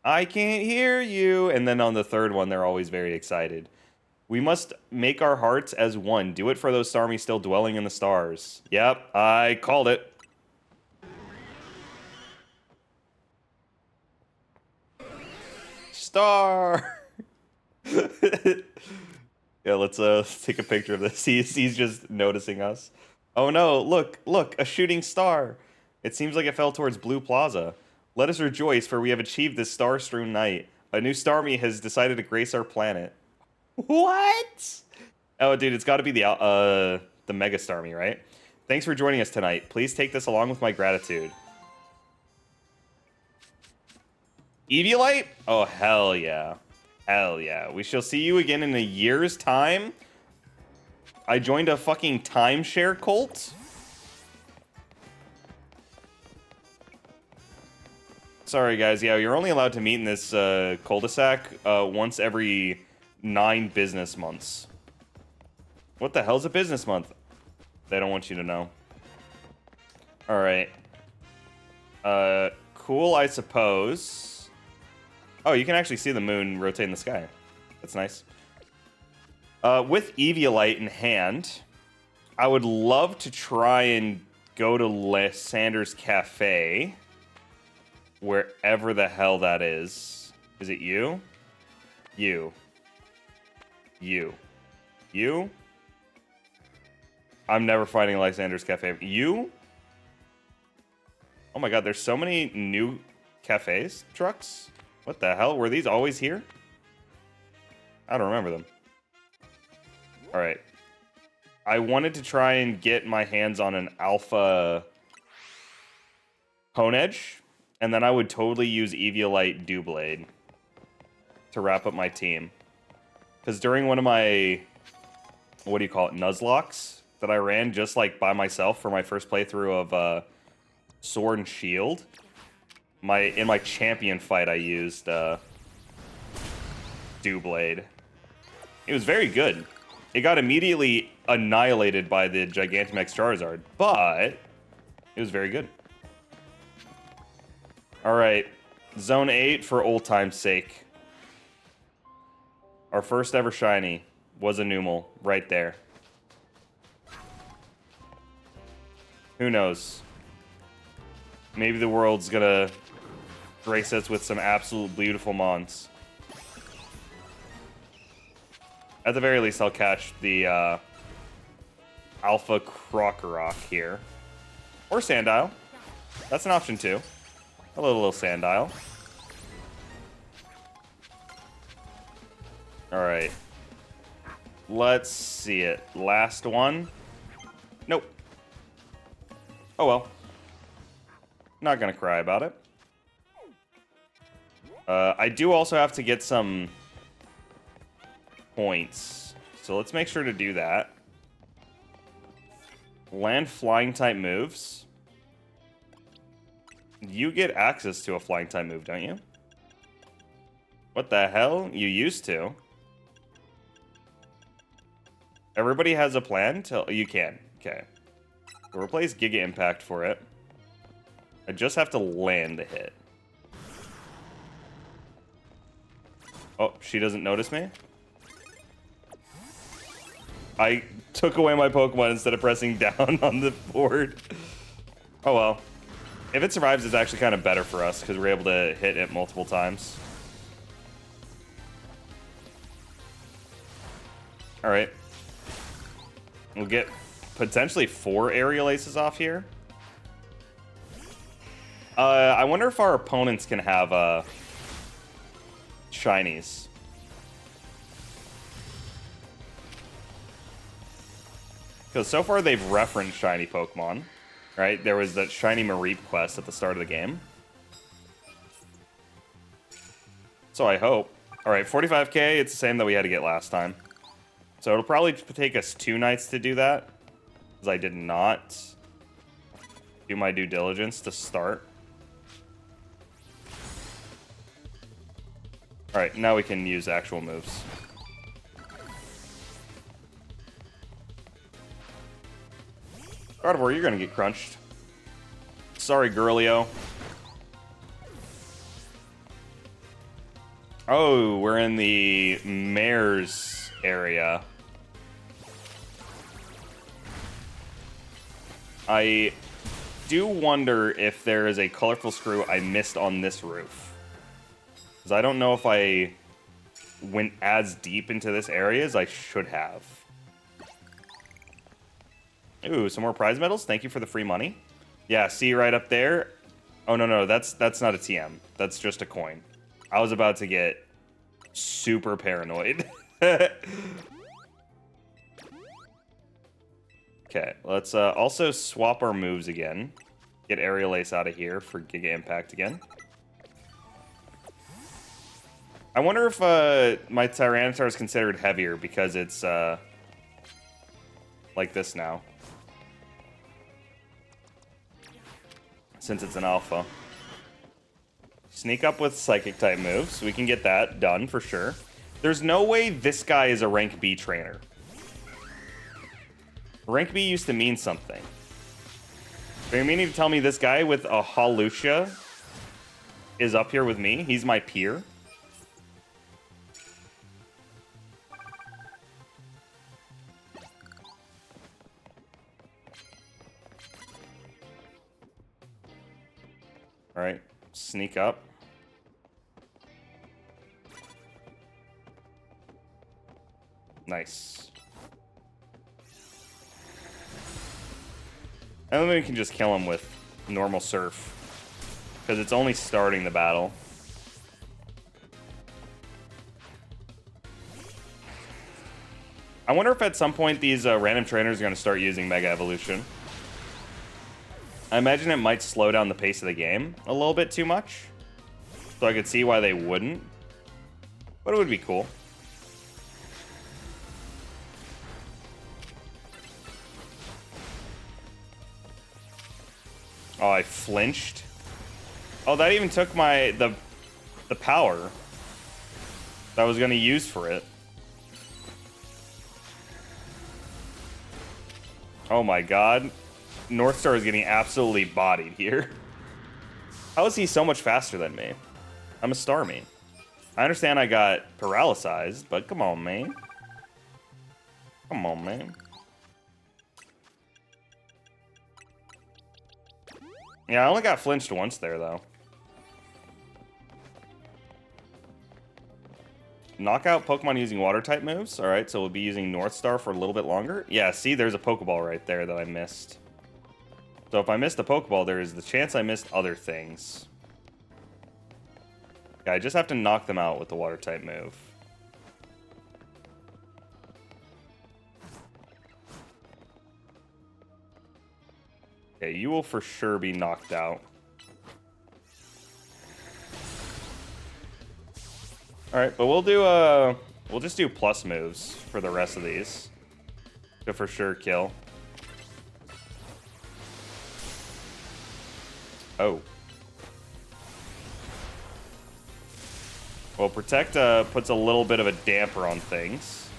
I can't hear you. And then on the 3rd one, they're always very excited. We must make our hearts as one. Do it for those Starmie still dwelling in the stars. Yep, I called it. Star. Yeah, let's take a picture of this. He's just noticing us. Oh no, look, a shooting star. It seems like it fell towards Blue Plaza. Let us rejoice, for we have achieved this star-strewn night. A new Starmie has decided to grace our planet. What? Oh, dude, it's got to be the Mega Starmie, right? Thanks for joining us tonight. Please take this along with my gratitude. Eviolite? Oh, hell yeah. Hell yeah. We shall see you again in a year's time. I joined a fucking timeshare cult? Sorry, guys. Yeah, you're only allowed to meet in this cul-de-sac once every 9 business months. What the hell's a business month? They don't want you to know. Alright. Cool, I suppose. Oh, you can actually see the moon rotate in the sky. That's nice. With Eviolite in hand, I would love to try and go to Lysander's Cafe. Wherever the hell that is. Is it you? You. I'm never finding Lysander's Cafe. You? Oh my god, there's so many new cafes, trucks. What the hell? Were these always here? I don't remember them. Alright. I wanted to try and get my hands on an alpha Honedge, and then I would totally use Eviolite Dewblade to wrap up my team. Because during one of my, what do you call it, Nuzlocks that I ran just like by myself for my first playthrough of Sword and Shield, in my champion fight I used Dewblade. It was very good. It got immediately annihilated by the Gigantamax Charizard, but it was very good. Alright, Zone 8 for old time's sake. Our first ever shiny was a Numel, right there. Who knows? Maybe the world's gonna grace us with some absolute beautiful mons. At the very least, I'll catch the Alpha Crocorock here. Or Sandile. That's an option too. A little Sandile. Alright. Let's see it. Last one. Nope. Oh well. Not gonna cry about it. I do also have to get some points. So let's make sure to do that. Land flying type moves. You get access to a flying type move, don't you? What the hell? You used to. Everybody has a plan? You can. Okay. We'll replace Giga Impact for it. I just have to land the hit. Oh, she doesn't notice me? I took away my Pokemon instead of pressing down on the board. Oh well. If it survives, it's actually kind of better for us because we're able to hit it multiple times. Alright. We'll get potentially 4 Aerial Aces off here. I wonder if our opponents can have shinies. Because so far they've referenced shiny Pokemon, right? There was that shiny Mareep quest at the start of the game. So I hope. Alright, 45k, it's the same that we had to get last time. So it'll probably take us 2 nights to do that. Because I did not do my due diligence to start. Alright, now we can use actual moves. Gardevoir, you're gonna get crunched. Sorry, Girlio. Oh, we're in the mares area. I do wonder if there is a colorful screw I missed on this roof. Because I don't know if I went as deep into this area as I should have. Ooh, some more prize medals. Thank you for the free money. Yeah, see right up there. Oh, no, that's not a TM. That's just a coin. I was about to get super paranoid. Okay, let's also swap our moves again. Get Aerial Ace out of here for Giga Impact again. I wonder if my Tyranitar is considered heavier because it's like this now. Since it's an alpha. Sneak up with Psychic type moves. We can get that done for sure. There's no way this guy is a rank B trainer. Rank B used to mean something. Are you meaning to tell me this guy with a Hawlucha is up here with me? He's my peer? Alright, sneak up. Nice. And then we can just kill him with normal Surf. Because it's only starting the battle. I wonder if at some point these random trainers are going to start using Mega Evolution. I imagine it might slow down the pace of the game a little bit too much. So I could see why they wouldn't. But it would be cool. Oh, I flinched. Oh, that even took the power that I was going to use for it. Oh my god. Northstar is getting absolutely bodied here. How is he so much faster than me? I'm a Starmie. I understand I got paralyzed, but come on, man. Come on, man. Yeah, I only got flinched once there, though. knock out Pokemon using water-type moves. All right, so we'll be using North Star for a little bit longer. Yeah, see, there's a Pokeball right there that I missed. So if I missed a Pokeball, there is the chance I missed other things. Yeah, I just have to knock them out with the water-type move. Okay, you will for sure be knocked out. Alright, but we'll just do plus moves for the rest of these to for sure kill. Oh. Well, Protect puts a little bit of a damper on things.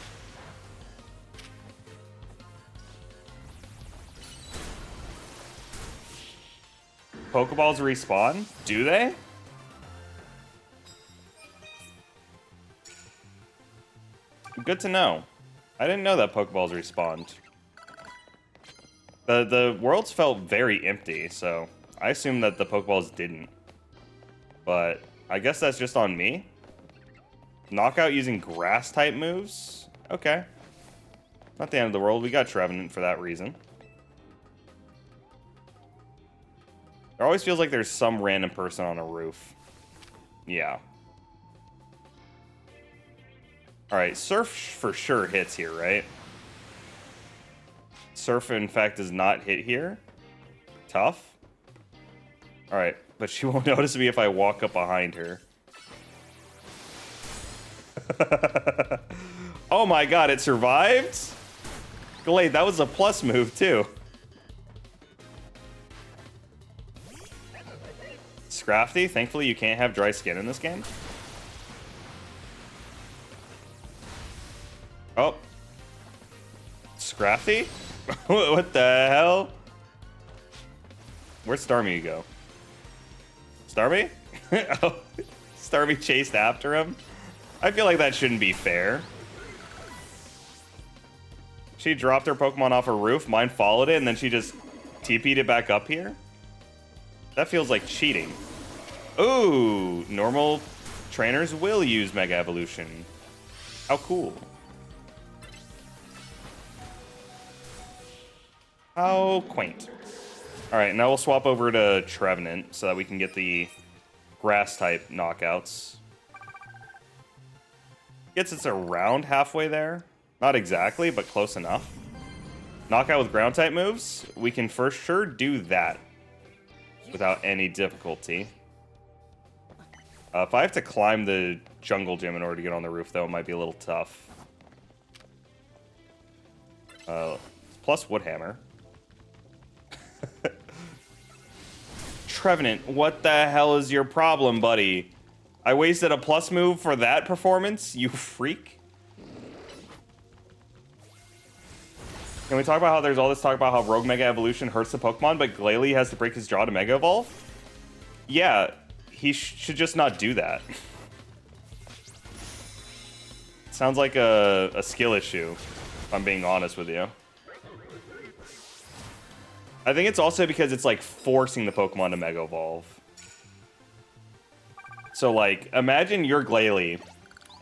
Pokeballs respawn? Do they? Good to know. I didn't know that Pokeballs respawned. The worlds felt very empty, so I assumed that the Pokeballs didn't. But I guess that's just on me. Knockout using grass-type moves? Okay. Not the end of the world. We got Trevenant for that reason. There always feels like there's some random person on a roof. Yeah. Alright, Surf for sure hits here, right? Surf, in fact, does not hit here. Tough. Alright, but she won't notice me if I walk up behind her. Oh my god, it survived? Glade, that was a plus move, too. Scrafty, thankfully you can't have dry skin in this game. Oh. Scrafty? What the hell? Where'd Starmie go? Starmie? Oh, Starmie chased after him? I feel like that shouldn't be fair. She dropped her Pokemon off a roof, mine followed it, and then she just TP'd it back up here? That feels like cheating. Ooh, normal trainers will use Mega Evolution. How cool. How quaint. Alright, now we'll swap over to Trevenant so that we can get the grass-type knockouts. Gets us around halfway there. Not exactly, but close enough. Knockout with ground-type moves. We can for sure do that without any difficulty. If I have to climb the jungle gym in order to get on the roof, though, it might be a little tough. Plus Woodhammer. Trevenant, what the hell is your problem, buddy? I wasted a plus move for that performance, you freak. Can we talk about how there's all this talk about how Rogue Mega Evolution hurts the Pokemon, but Glalie has to break his jaw to Mega Evolve? Yeah, he should just not do that. Sounds like a skill issue, if I'm being honest with you. I think it's also because it's like forcing the Pokemon to Mega Evolve. So like, imagine you're Glalie,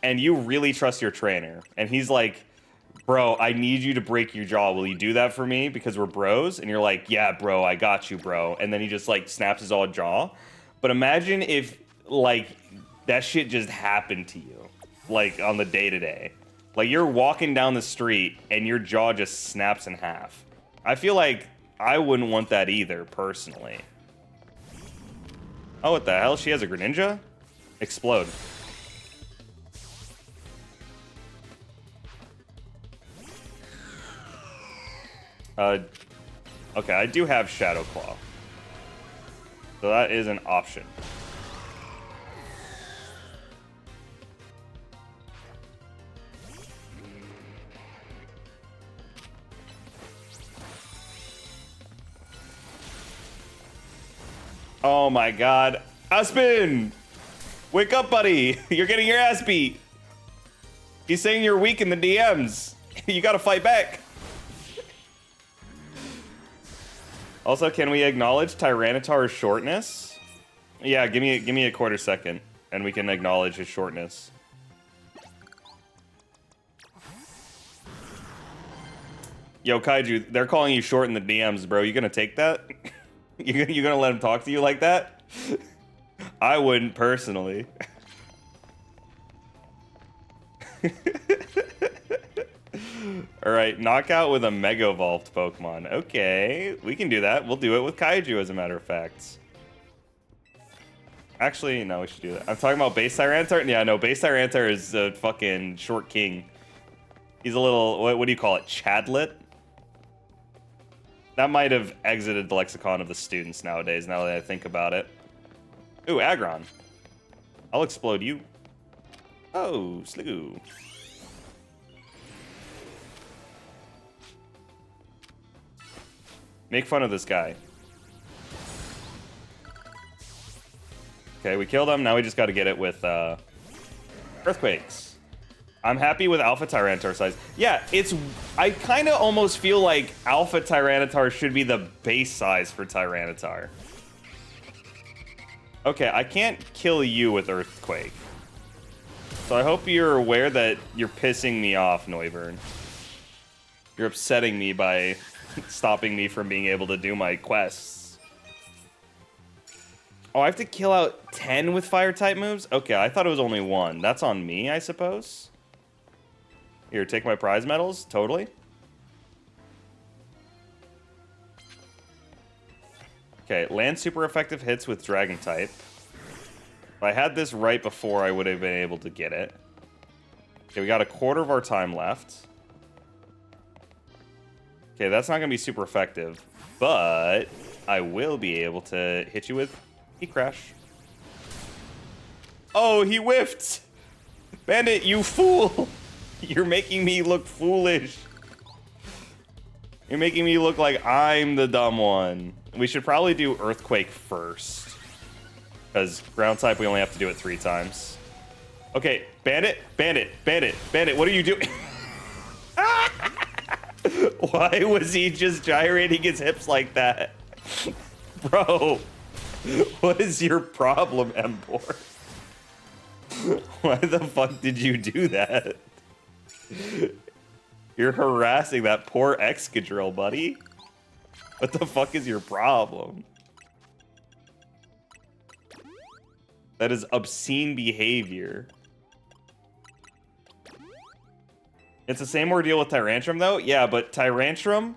and you really trust your trainer, and he's like, bro, I need you to break your jaw. Will you do that for me? Because we're bros. And you're like, yeah, bro, I got you, bro. And then he just like snaps his old jaw. But imagine if like that shit just happened to you, like on the day-to-day. Like you're walking down the street and your jaw just snaps in half. I feel like I wouldn't want that either, personally. Oh, what the hell? She has a Greninja? Explode. Okay, I do have Shadow Claw. So that is an option. Oh my god. Aspen! Wake up, buddy! You're getting your ass beat! He's saying you're weak in the DMs. You gotta fight back. Also, can we acknowledge Tyranitar's shortness? Yeah, give me a quarter second, and we can acknowledge his shortness. Yo, Kaiju, they're calling you short in the DMs, bro. You gonna take that? You gonna let them talk to you like that? I wouldn't personally. Alright, knockout with a Mega Evolved Pokemon. Okay, we can do that. We'll do it with Kaiju, as a matter of fact. Actually, no, we should do that. I'm talking about base Tyranitar? Yeah, no, base Tyranitar is a fucking short king. He's a little, what do you call it, Chadlet? That might have exited the lexicon of the students nowadays, now that I think about it. Ooh, Aggron. I'll explode you. Oh, Sligoo. Make fun of this guy. Okay, we killed him. Now we just got to get it with Earthquakes. I'm happy with Alpha Tyranitar size. Yeah, I kind of almost feel like Alpha Tyranitar should be the base size for Tyranitar. Okay, I can't kill you with Earthquake. So I hope you're aware that you're pissing me off, Noivern. You're upsetting me by stopping me from being able to do my quests. Oh, I have to kill out 10 with Fire-type moves? Okay, I thought it was only 1. That's on me, I suppose. Here, take my prize medals. Totally. Okay, land super effective hits with Dragon-type. If I had this right before, I would have been able to get it. Okay, we got a quarter of our time left. Okay, that's not going to be super effective, but I will be able to hit you with Heat Crash. Oh, he whiffed! Bandit, you fool! You're making me look foolish. You're making me look like I'm the dumb one. We should probably do Earthquake first. Because ground type, we only have to do it 3 times. Okay, Bandit, Bandit, Bandit, Bandit, what are you doing? Why was he just gyrating his hips like that? Bro, what is your problem, Embor? Why the fuck did you do that? You're harassing that poor Excadrill, buddy. What the fuck is your problem? That is obscene behavior. It's the same ordeal with Tyrantrum, though. Yeah, but Tyrantrum,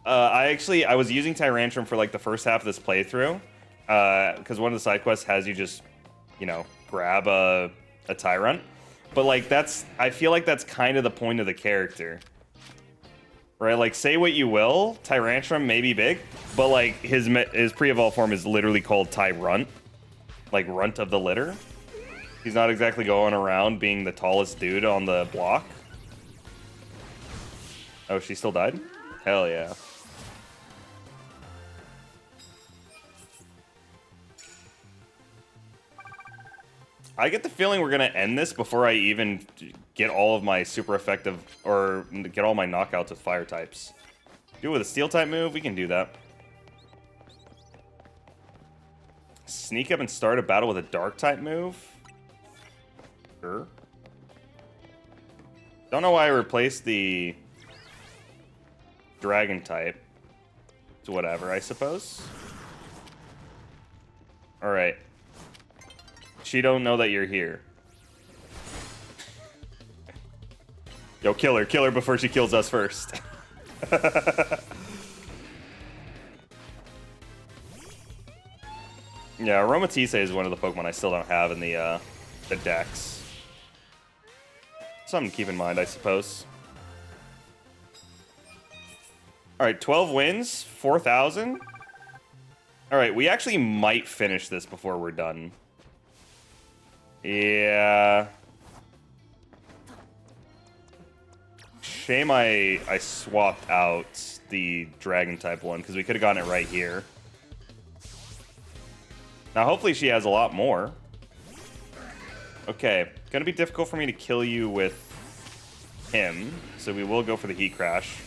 I was using Tyrantrum for like the first half of this playthrough, because one of the side quests has you just, you know, grab a Tyrant. But like I feel like that's kind of the point of the character, right? Like, say what you will, Tyrantrum may be big, but like his pre-evolved form is literally called Tyrunt, like runt of the litter. He's not exactly going around being the tallest dude on the block. Oh, she still died? Hell yeah. I get the feeling we're going to end this before I even get all of my super effective, or get all my knockouts with fire types. Do it with a steel type move, we can do that. Sneak up and start a battle with a dark type move? Sure. Don't know why I replaced the dragon type. It's whatever, I suppose. Alright. She don't know that you're here. Yo, kill her before she kills us first. Yeah, Aromatisse is one of the Pokemon I still don't have in the decks. Something to keep in mind, I suppose. Alright, 12 wins, 4,000. Alright, we actually might finish this before we're done. Yeah. Shame I swapped out the dragon type one, because we could have gotten it right here. Now hopefully she has a lot more. Okay, gonna be difficult for me to kill you with him, so we will go for the Heat Crash.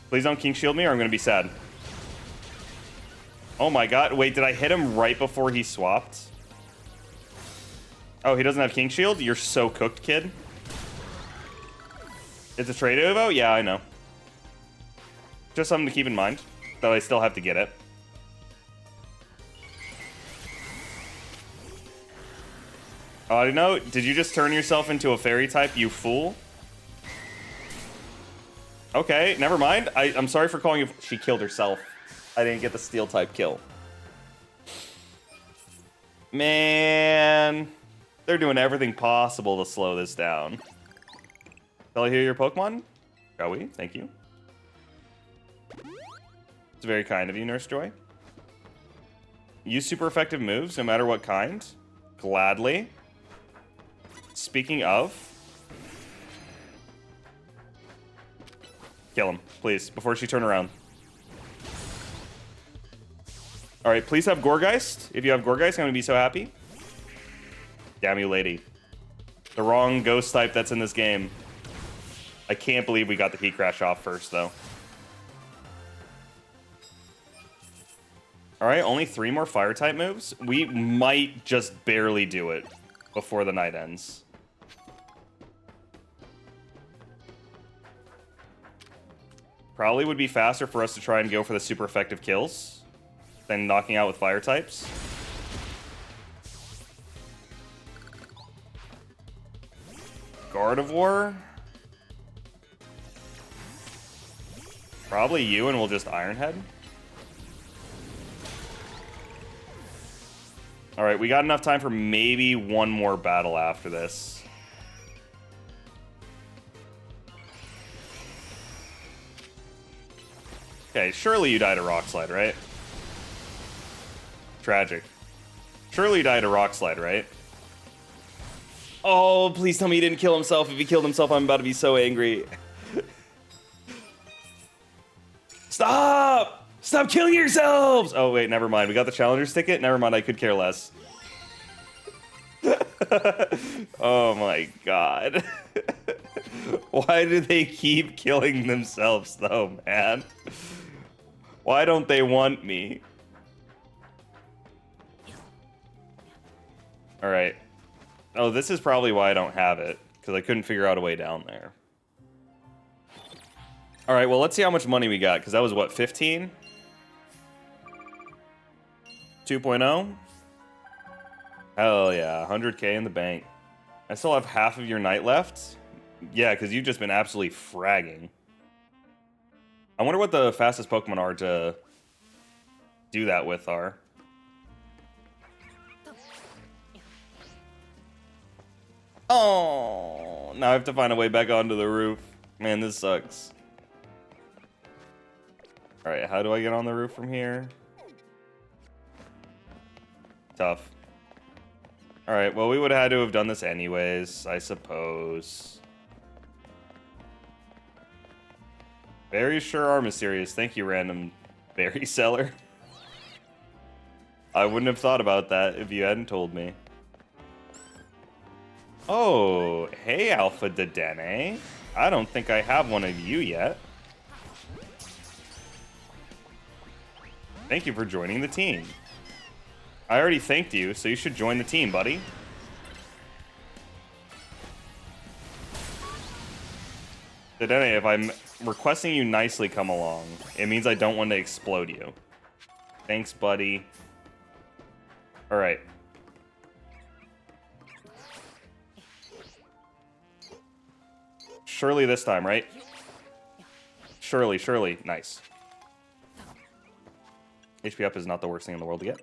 Please don't King Shield me or I'm gonna be sad. Oh my god, wait, did I hit him right before he swapped? Oh, he doesn't have King Shield? You're so cooked, kid. It's a trade Evo? Yeah, I know. Just something to keep in mind, though I still have to get it. Oh, I know. Did you just turn yourself into a fairy type, you fool? Okay, never mind. I'm sorry for calling you. She killed herself. I didn't get the steel type kill. Man, they're doing everything possible to slow this down. Shall I hear your Pokemon? Shall we? Thank you. It's very kind of you, Nurse Joy. Use super effective moves, no matter what kind. Gladly. Speaking of... Kill him, please, before she turn around. Alright, please have Gourgeist. If you have Gourgeist, I'm gonna be so happy. Damn you, lady. The wrong ghost type that's in this game. I can't believe we got the Heat Crash off first, though. Alright, only 3 more fire type moves. We might just barely do it before the night ends. Probably would be faster for us to try and go for the super effective kills than knocking out with fire types. Gardevoir? Probably you, and we'll just Iron Head. Alright, we got enough time for maybe one more battle after this. Okay, surely you died a Rock Slide, right? Tragic. Surely you died a Rock Slide, right? Oh, please tell me he didn't kill himself. If he killed himself, I'm about to be so angry. Stop! Stop killing yourselves! Oh, wait, never mind. We got the Challenger's ticket? Never mind, I could care less. Oh my god. Why do they keep killing themselves, though, man? Why don't they want me? Alright. Oh, this is probably why I don't have it, because I couldn't figure out a way down there. Alright, well, let's see how much money we got, because that was, what, 15? 2.0? Hell yeah, 100k in the bank. I still have half of your night left? Yeah, because you've just been absolutely fragging. I wonder what the fastest Pokemon are to do that with are. Oh, now I have to find a way back onto the roof. Man, this sucks. Alright, how do I get on the roof from here? Tough. Alright, well, we would have had to have done this anyways, I suppose. Berries sure are mysterious. Thank you, random berry seller. I wouldn't have thought about that if you hadn't told me. Oh, hey, Alpha Dedenne. I don't think I have one of you yet. Thank you for joining the team. I already thanked you, so you should join the team, buddy. Dedenne, if I'm requesting you nicely come along, it means I don't want to explode you. Thanks, buddy. Alright. Surely this time, right? Surely, surely. Nice. HP up is not the worst thing in the world to get.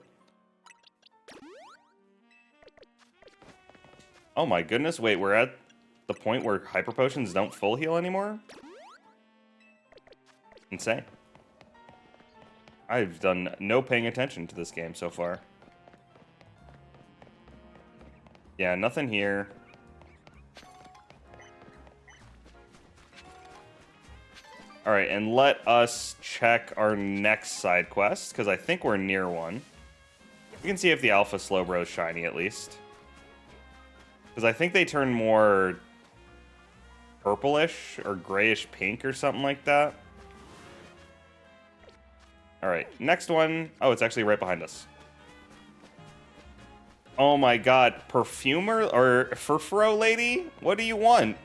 Oh my goodness, wait, we're at the point where Hyper Potions don't full heal anymore? Insane. I've done no paying attention to this game so far. Yeah, nothing here. Alright, and let us check our next side quest, because I think we're near one. We can see if the Alpha Slowbro is shiny, at least. Because I think they turn more purplish or grayish pink or something like that. Alright, next one. Oh, it's actually right behind us. Oh my god, Perfumer or Furfuro lady? What do you want?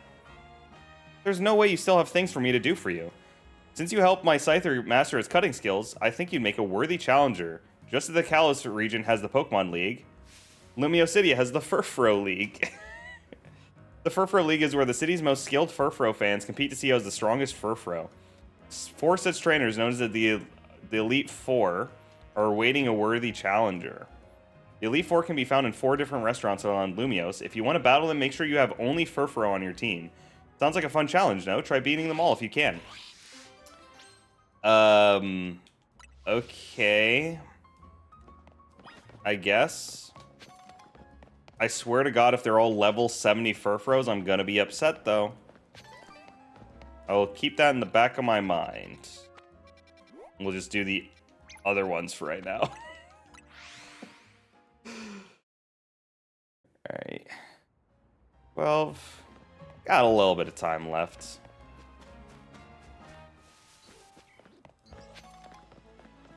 There's no way you still have things for me to do for you. Since you helped my Scyther master his cutting skills, I think you'd make a worthy challenger. Just as the Kalos region has the Pokemon League, Lumio City has the Furfro League. The Furfro League is where the city's most skilled Furfro fans compete to see who has the strongest Furfro. 4 such trainers, known as the Elite Four, are awaiting a worthy challenger. The Elite Four can be found in 4 different restaurants on Lumios. If you want to battle them, make sure you have only Furfro on your team. Sounds like a fun challenge, no? Try beating them all if you can. Okay. I guess. I swear to God, if they're all level 70 Furfros, I'm gonna be upset, though. I will keep that in the back of my mind. We'll just do the other ones for right now. Alright. 12. Got a little bit of time left.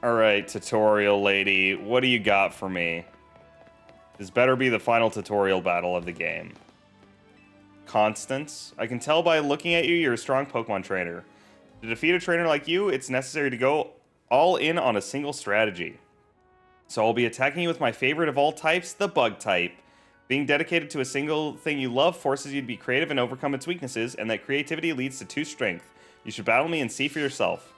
Alright, tutorial lady. What do you got for me? This better be the final tutorial battle of the game. Constance. I can tell by looking at you, you're a strong Pokemon trainer. To defeat a trainer like you, it's necessary to go all in on a single strategy. So I'll be attacking you with my favorite of all types, the Bug type. Being dedicated to a single thing you love forces you to be creative and overcome its weaknesses, and that creativity leads to 2 strength. You should battle me and see for yourself.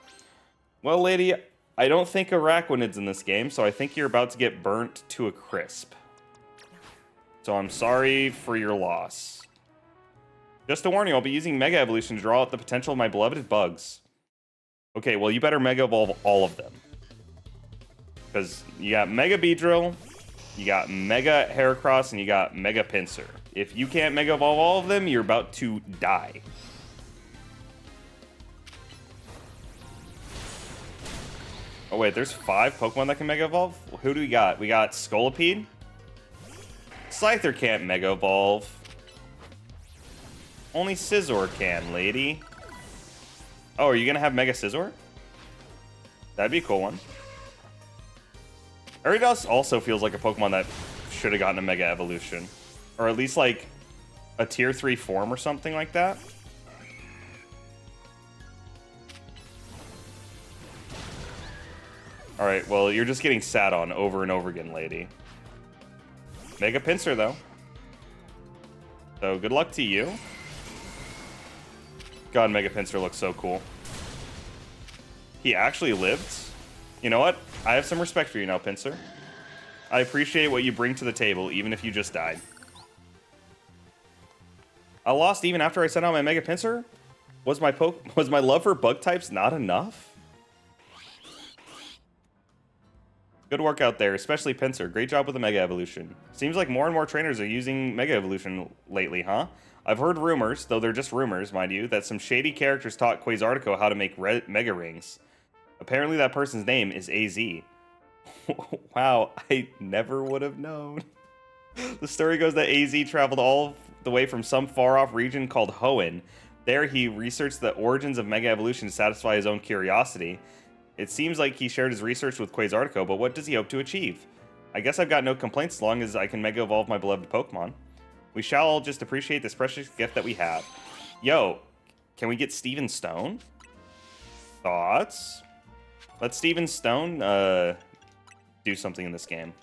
Well, lady, I don't think Araquanid's in this game, so I think you're about to get burnt to a crisp. So I'm sorry for your loss. Just to warn you, I'll be using Mega Evolution to draw out the potential of my beloved bugs. Okay, well, you better Mega Evolve all of them. Because you got Mega Beedrill, you got Mega Heracross, and you got Mega Pinsir. If you can't Mega Evolve all of them, you're about to die. Oh, wait, there's 5 Pokemon that can Mega Evolve? Who do we got? We got Scolipede. Scyther can't Mega Evolve. Only Scizor can, lady. Oh, are you gonna have Mega Scizor? That'd be a cool one. Ariados also feels like a Pokemon that should have gotten a Mega Evolution. Or at least, like, a Tier 3 form or something like that. Alright, well, you're just getting sat on over and over again, lady. Mega Pinsir, though. So, good luck to you. God, Mega Pinsir looks so cool. He actually lived? You know what? I have some respect for you now, Pinsir. I appreciate what you bring to the table, even if you just died. I lost even after I sent out my Mega Pinsir? Was my love for bug types not enough? Good work out there, especially Pinsir. Great job with the Mega Evolution. Seems like more and more trainers are using Mega Evolution lately, huh? I've heard rumors, though they're just rumors, mind you, that some shady characters taught Quasartico how to make Mega Rings. Apparently that person's name is AZ. Wow, I never would have known. The story goes that AZ traveled all the way from some far-off region called Hoenn. There he researched the origins of Mega Evolution to satisfy his own curiosity. It seems like he shared his research with Quasartico, but what does he hope to achieve? I guess I've got no complaints as long as I can Mega Evolve my beloved Pokemon. We shall all just appreciate this precious gift that we have. Yo, can we get Steven Stone? Thoughts? Let Steven Stone do something in this game.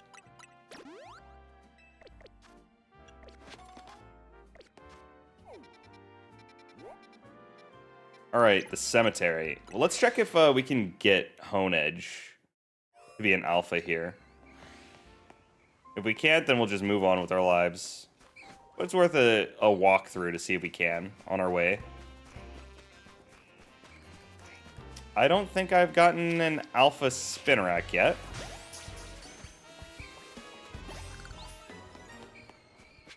Alright, the cemetery. Well, let's check if we can get Honedge to be an alpha here. If we can't, then we'll just move on with our lives. But it's worth a walkthrough to see if we can on our way. I don't think I've gotten an alpha Spinarak yet.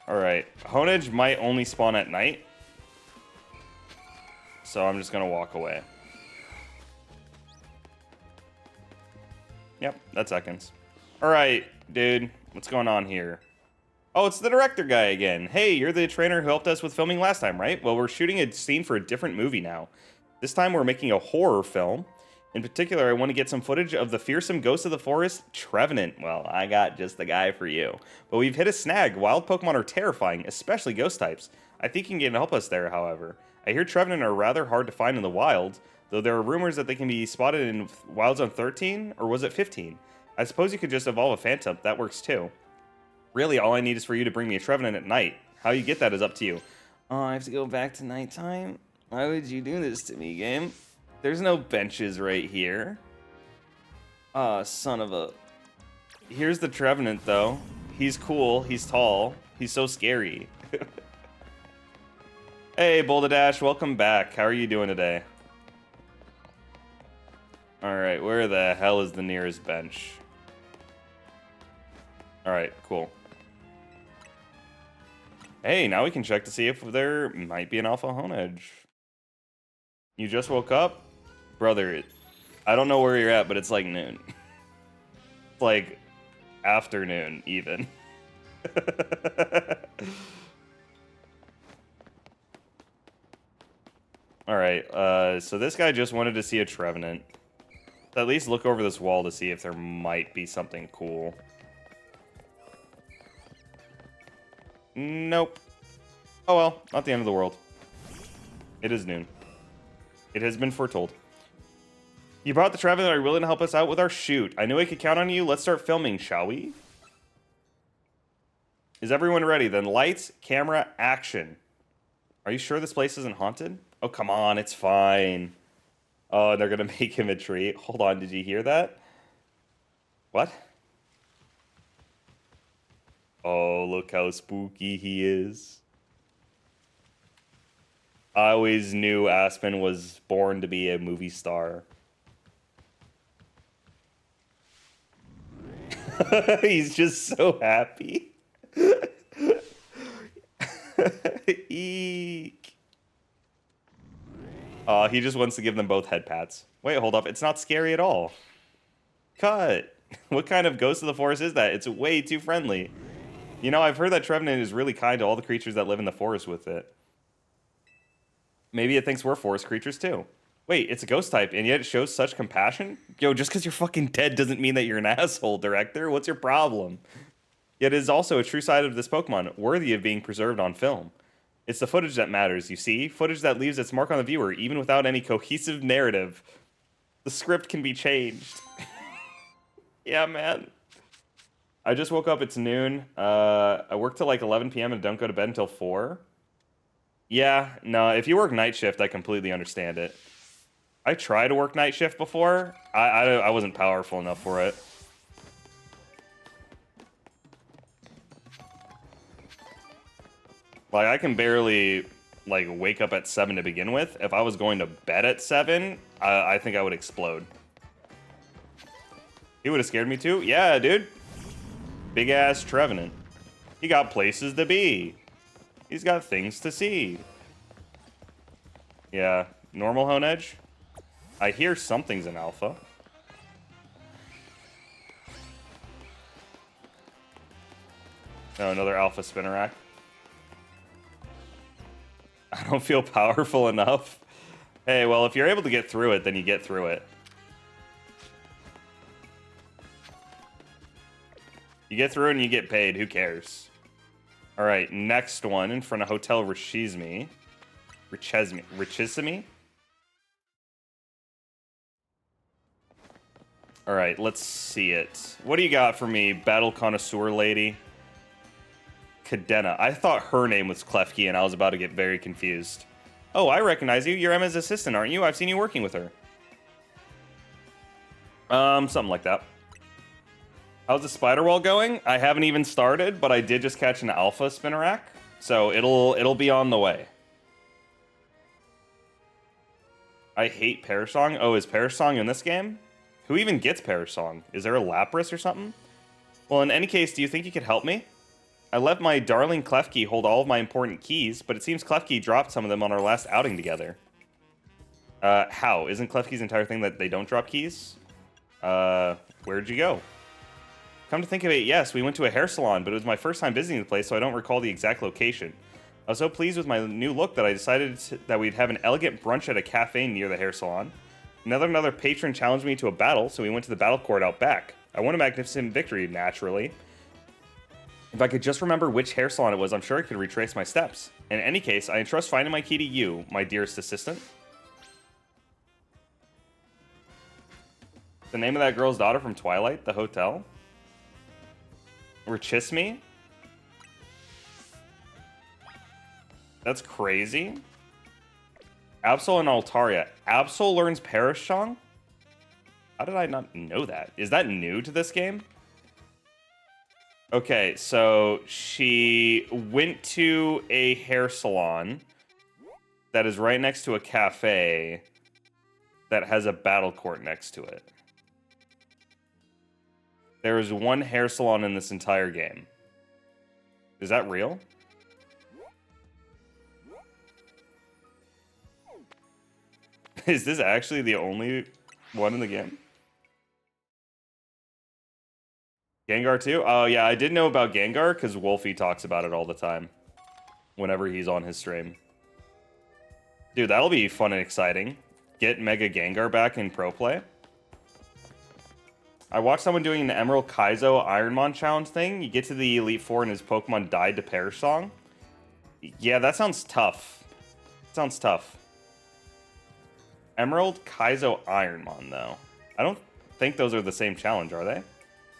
Alright, Honedge might only spawn at night. So I'm just going to walk away. Yep, that's Ekans. Alright, dude. What's going on here? Oh, it's the director guy again. Hey, you're the trainer who helped us with filming last time, right? Well, we're shooting a scene for a different movie now. This time we're making a horror film. In particular, I want to get some footage of the fearsome ghost of the forest, Trevenant. Well, I got just the guy for you. But we've hit a snag. Wild Pokemon are terrifying, especially ghost types. I think you can help us there, however. I hear Trevenant are rather hard to find in the wild, though there are rumors that they can be spotted in Wild Zone 13, or was it 15? I suppose you could just evolve a Phantom, that works too. Really, all I need is for you to bring me a Trevenant at night. How you get that is up to you. Oh, I have to go back to nighttime? Why would you do this to me, game? There's no benches right here. Ah, son of a... Here's the Trevenant, though. He's cool, he's tall, he's so scary. Hey, Bolderdash, welcome back. How are you doing today? Alright, where the hell is the nearest bench? Alright, cool. Hey, now we can check to see if there might be an Alpha Honedge. You just woke up? Brother, I don't know where you're at, but it's like noon. It's like afternoon, even. Alright, so this guy just wanted to see a Trevenant. At least look over this wall to see if there might be something cool. Nope. Oh well, not the end of the world. It is noon. It has been foretold. You brought the Trevenant. Are you willing to help us out with our shoot? I knew I could count on you. Let's start filming, shall we? Is everyone ready? Then lights, camera, action. Are you sure this place isn't haunted? Oh, come on. It's fine. Oh, they're going to make him a tree. Hold on. Did you hear that? What? Oh, look how spooky he is. I always knew Aspen was born to be a movie star. He's just so happy. Eek. He just wants to give them both head pats. Wait, hold up. It's not scary at all. Cut. What kind of ghost of the forest is that? It's way too friendly. You know, I've heard that Trevenant is really kind to all the creatures that live in the forest with it. Maybe it thinks we're forest creatures too. Wait, it's a ghost type, and yet it shows such compassion? Yo, just because you're fucking dead doesn't mean that you're an asshole, director. What's your problem? Yet it is also a true side of this Pokemon, worthy of being preserved on film. It's the footage that matters, you see? Footage that leaves its mark on the viewer, even without any cohesive narrative. The script can be changed. Yeah, man. I just woke up, it's noon. I work till like 11 p.m. and don't go to bed until 4. Yeah, no, if you work night shift, I completely understand it. I tried to work night shift before. I wasn't powerful enough for it. Like, I can barely, like, wake up at 7 to begin with. If I was going to bed at 7, I think I would explode. He would have scared me too? Yeah, dude. Big-ass Trevenant. He got places to be. He's got things to see. Yeah, normal Honedge. I hear something's in alpha. Oh, another alpha Spinnerack. I don't feel powerful enough. Hey, well, if you're able to get through it, then you get through it. You get through it and you get paid. Who cares? All right, next one in front of Hotel Richesme. Richesme? All right, let's see it. What do you got for me, battle connoisseur lady? Cadena. I thought her name was Klefki, and I was about to get very confused. Oh, I recognize you. You're Emma's assistant, aren't you? I've seen you working with her. Something like that. How's the spider wall going? I haven't even started, but I did just catch an alpha Spinnerack, so it'll be on the way. I hate Parasong. Oh, is Parasong in this game? Who even gets Parasong? Is there a Lapras or something? Well, in any case, do you think you could help me? I let my darling Klefki hold all of my important keys, but it seems Klefki dropped some of them on our last outing together. How? Isn't Klefki's entire thing that they don't drop keys? Where'd you go? Come to think of it, yes, we went to a hair salon, but it was my first time visiting the place, so I don't recall the exact location. I was so pleased with my new look that I decided that we'd have an elegant brunch at a cafe near the hair salon. Another patron challenged me to a battle, so we went to the battle court out back. I won a magnificent victory, naturally. If I could just remember which hair salon it was, I'm sure I could retrace my steps. In any case, I entrust finding my key to you, my dearest assistant. The name of that girl's daughter from Twilight, the hotel? Richisme? That's crazy. Absol and Altaria. Absol learns Perish Song? How did I not know that? Is that new to this game? Okay, so she went to a hair salon that is right next to a cafe that has a battle court next to it. There is one hair salon in this entire game. Is that real? Is this actually the only one in the game? Gengar too? Oh yeah, I did know about Gengar because Wolfie talks about it all the time. Whenever he's on his stream. Dude, that'll be fun and exciting. Get Mega Gengar back in Pro Play. I watched someone doing the Emerald Kaizo Ironmon challenge thing. You get to the Elite Four and his Pokemon died to Perish Song. Yeah, that sounds tough. Sounds tough. Emerald Kaizo Ironmon, though. I don't think those are the same challenge, are they?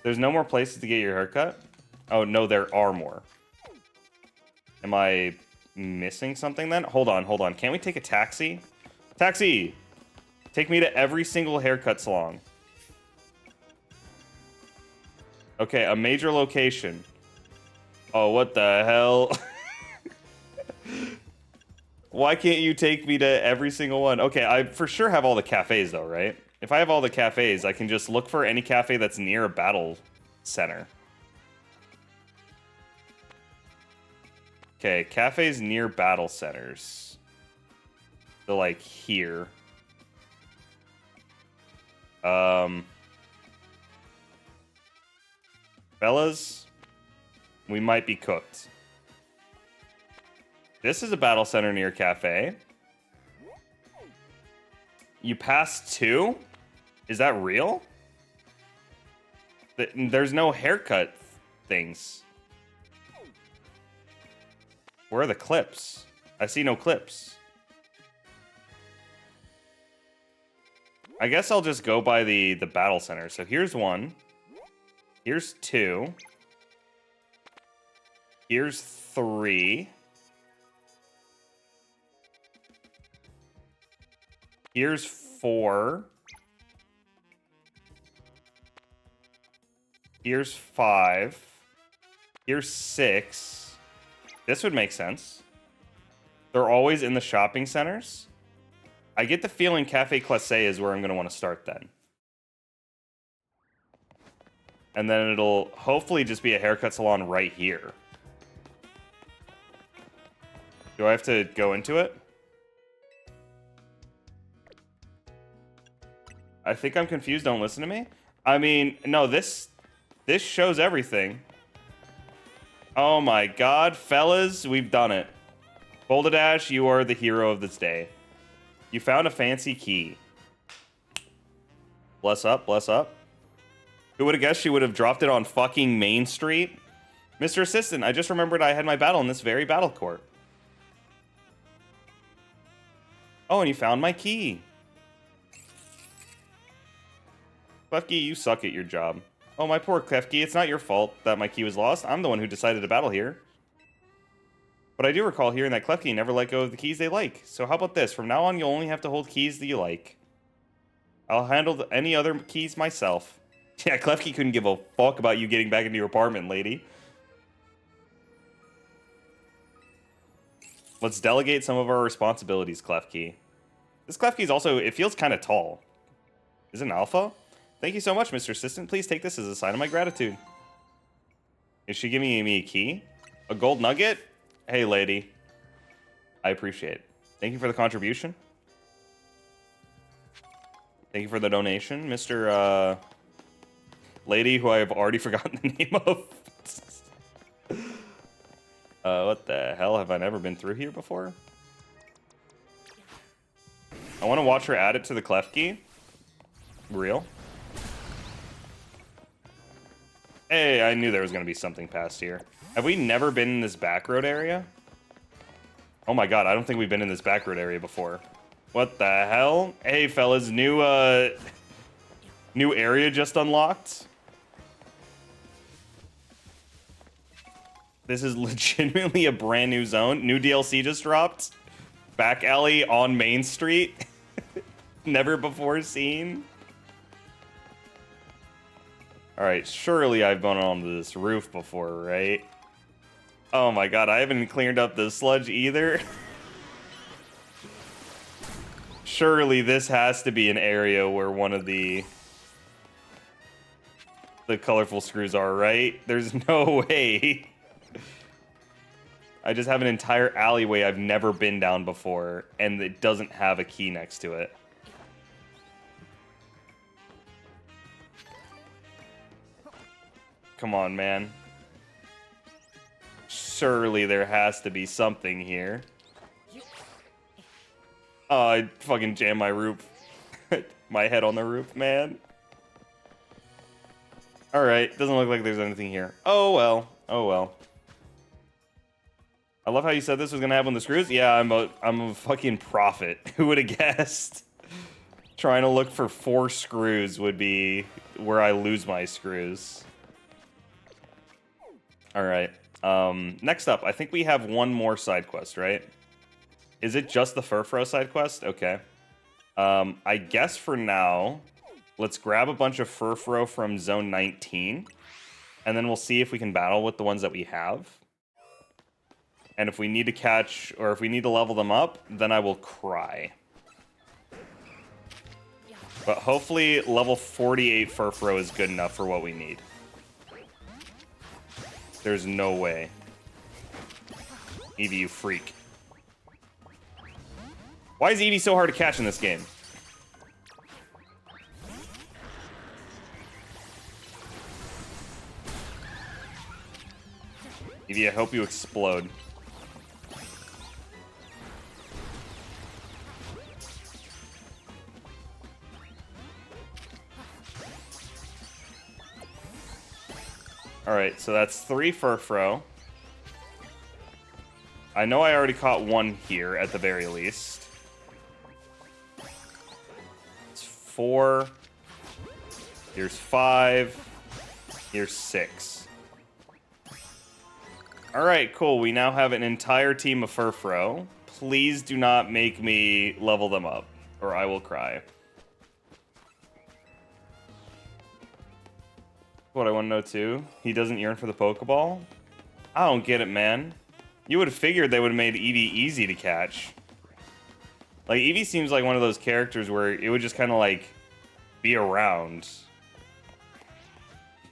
There's no more places to get your haircut? Oh, no, there are more. Am I missing something then? Hold on, hold on. Can't we take a taxi? Taxi! Take me to every single haircut salon. Okay, a major location. Oh, what the hell? Why can't you take me to every single one? Okay, I for sure have all the cafes though, right? If I have all the cafes, I can just look for any cafe that's near a battle center. Okay, cafes near battle centers. So like here. Fellas, we might be cooked. This is a battle center near cafe. You passed 2? Is that real? There's no haircut things. Where are the clips? I see no clips. I guess I'll just go by the battle center. So here's 1. Here's 2. Here's 3. Here's 4. Here's 5. Here's 6. This would make sense. They're always in the shopping centers. I get the feeling Cafe Classe is where I'm going to want to start then. And then it'll hopefully just be a haircut salon right here. Do I have to go into it? I think I'm confused. Don't listen to me. I mean, no, this shows everything. Oh my god, fellas, we've done it. Bolderdash, you are the hero of this day. You found a fancy key. Bless up, bless up. Who would have guessed she would have dropped it on fucking Main Street? Mr. Assistant, I just remembered I had my battle in this very battle court. Oh, and you found my key. Klefki, you suck at your job. Oh, my poor Klefki, it's not your fault that my key was lost. I'm the one who decided to battle here. But I do recall hearing that Klefki never let go of the keys they like. So how about this? From now on, you'll only have to hold keys that you like. I'll handle any other keys myself. Yeah, Klefki couldn't give a fuck about you getting back into your apartment, lady. Let's delegate some of our responsibilities, Klefki. This Klefki is also, it feels kind of tall. Is it an alpha? Thank you so much, Mr. Assistant. Please take this as a sign of my gratitude. Is she giving me a key? A gold nugget? Hey, lady. I appreciate it. Thank you for the contribution. Thank you for the donation, Mr. Lady, who I have already forgotten the name of. What the hell? Have I never been through here before? I want to watch her add it to the Klefki. Real? Hey, I knew there was going to be something past here. Have we never been in this back road area? Oh my god, I don't think we've been in this back road area before. What the hell? Hey, fellas, new area just unlocked. This is legitimately a brand new zone. New DLC just dropped. Back alley on Main Street. Never before seen. Alright, surely I've gone onto this roof before, right? Oh my god, I haven't cleared up the sludge either. Surely this has to be an area where one of the colorful screws are, right? There's no way. I just have an entire alleyway I've never been down before, and it doesn't have a key next to it. Come on, man. Surely there has to be something here. Oh, I fucking jammed my roof. My head on the roof, man. Alright, doesn't look like there's anything here. Oh well, oh well. I love how you said this was gonna happen with the screws. Yeah, I'm a fucking prophet. Who would have guessed? Trying to look for 4 screws would be where I lose my screws. Alright. Next up, I think we have one more side quest, right? Is it just the Furfro side quest? Okay. I guess for now, let's grab a bunch of Furfro from Zone 19, and then we'll see if we can battle with the ones that we have. And if we need to catch, or if we need to level them up, then I will cry. But hopefully level 48 Furfro is good enough for what we need. There's no way. Eevee, you freak. Why is Eevee so hard to catch in this game? Eevee, I hope you explode. Alright, so that's 3 Furfro. I know I already caught 1 here, at the very least. It's 4. Here's 5. Here's 6. Alright, cool. We now have an entire team of Furfro. Please do not make me level them up, or I will cry. What I want to know too, he doesn't yearn for the Pokeball? I don't get it, man. You would have figured they would have made Eevee easy to catch. Like, Eevee seems like one of those characters where it would just kind of like be around.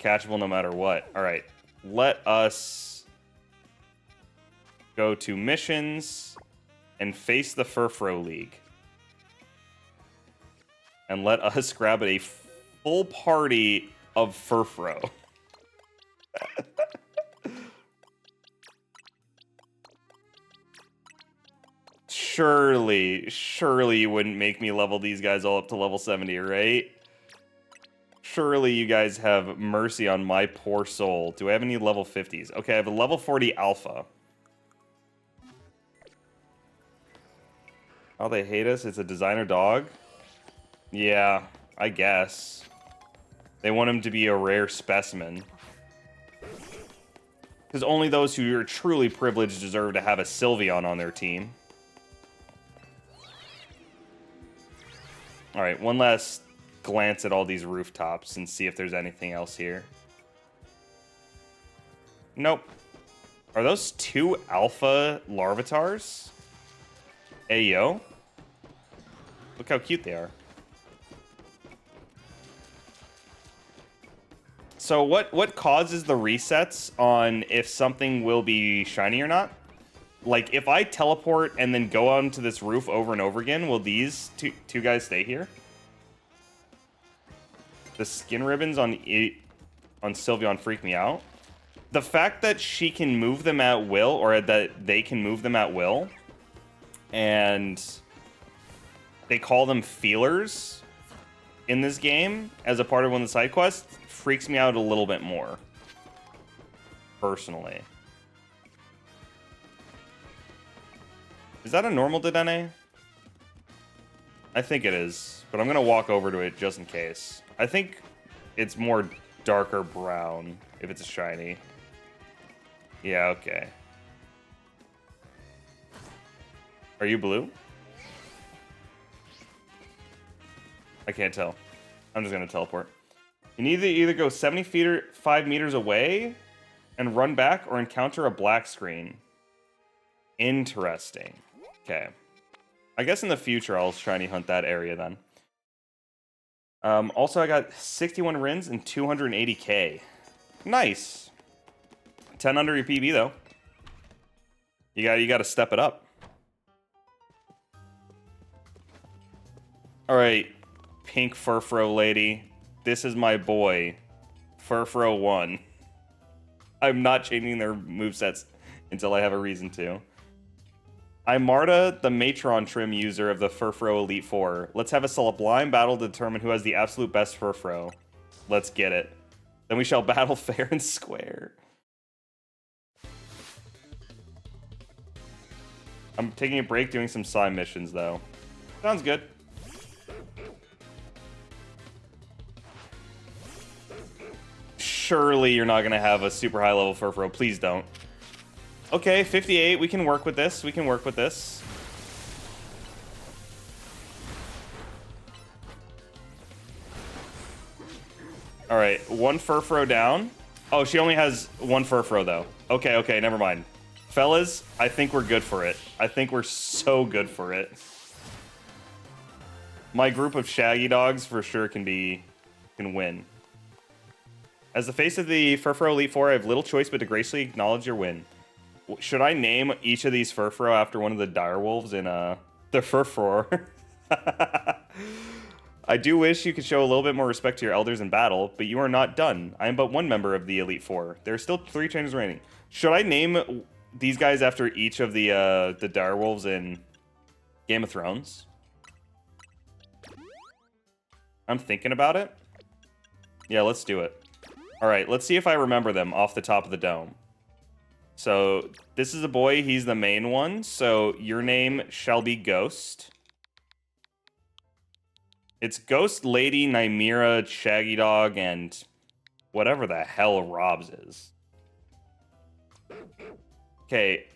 Catchable no matter what. Alright, let us go to missions and face the Furfro League. And let us grab a full party of Furfro. Surely you wouldn't make me level these guys all up to level 70, right? Surely you guys have mercy on my poor soul. Do I have any level 50s? Okay, I have a level 40 Alpha. Oh, they hate us? It's a designer dog? Yeah, I guess. They want him to be a rare specimen. Because only those who are truly privileged deserve to have a Sylveon on their team. Alright, one last glance at all these rooftops and see if there's anything else here. Nope. Are those 2 Alpha Larvitars? Ayo. Look how cute they are. So what causes the resets on if something will be shiny or not? Like, if I teleport and then go onto this roof over and over again, will these two guys stay here? The skin ribbons on Sylveon freak me out. The fact that she can move them at will, or that they can move them at will, and they call them feelers in this game as a part of one of the side quests, freaks me out a little bit more, personally. Is that a normal Dedenne? I think it is, but I'm gonna walk over to it just in case. I think it's more darker brown if it's a shiny. Yeah, okay. Are you blue? I can't tell. I'm just gonna teleport. You need to either go 75 meters away and run back or encounter a black screen. Interesting. Okay. I guess in the future I'll shiny hunt that area then. Also, I got 61 rins and 280k. Nice. 10 under your PB though. You got to step it up. All right, pink Furfro lady. This is my boy, Furfro 1. I'm not changing their movesets until I have a reason to. I'm Marta, the Matron trim user of the Furfro Elite Four. Let's have a sublime battle to determine who has the absolute best Furfro. Let's get it. Then we shall battle fair and square. I'm taking a break doing some side missions, though. Sounds good. Surely you're not going to have a super high level Furfro. Please don't. Okay, 58. We can work with this. We can work with this. All right, one Furfro down. Oh, she only has one Furfro, though. Okay, okay, never mind. Fellas, I think we're good for it. I think we're so good for it. My group of Shaggy dogs for sure can win. As the face of the Furfro Elite Four, I have little choice but to gracefully acknowledge your win. Should I name each of these Furfro after one of the direwolves in the Furfro? I do wish you could show a little bit more respect to your elders in battle, but you are not done. I am but one member of the Elite Four. There are still 3 trainers remaining. Should I name these guys after each of the direwolves in Game of Thrones? I'm thinking about it. Yeah, let's do it. All right, let's see if I remember them off the top of the dome. So this is a boy. He's the main one. So your name shall be Ghost. It's Ghost, Lady, Nymera, Shaggy Dog, and whatever the hell Robs is. Okay,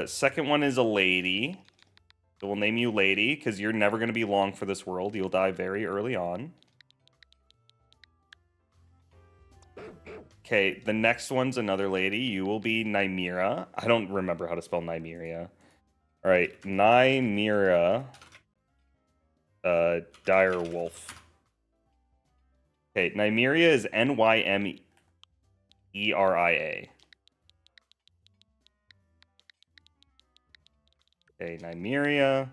second one is a lady. So we'll name you Lady, because you're never going to be long for this world. You'll die very early on. Okay, the next one's another lady. You will be Nymera. I don't remember how to spell Nymeria. All right, Nymera, Direwolf. Okay, Nymeria is Nymeria. Okay, Nymeria.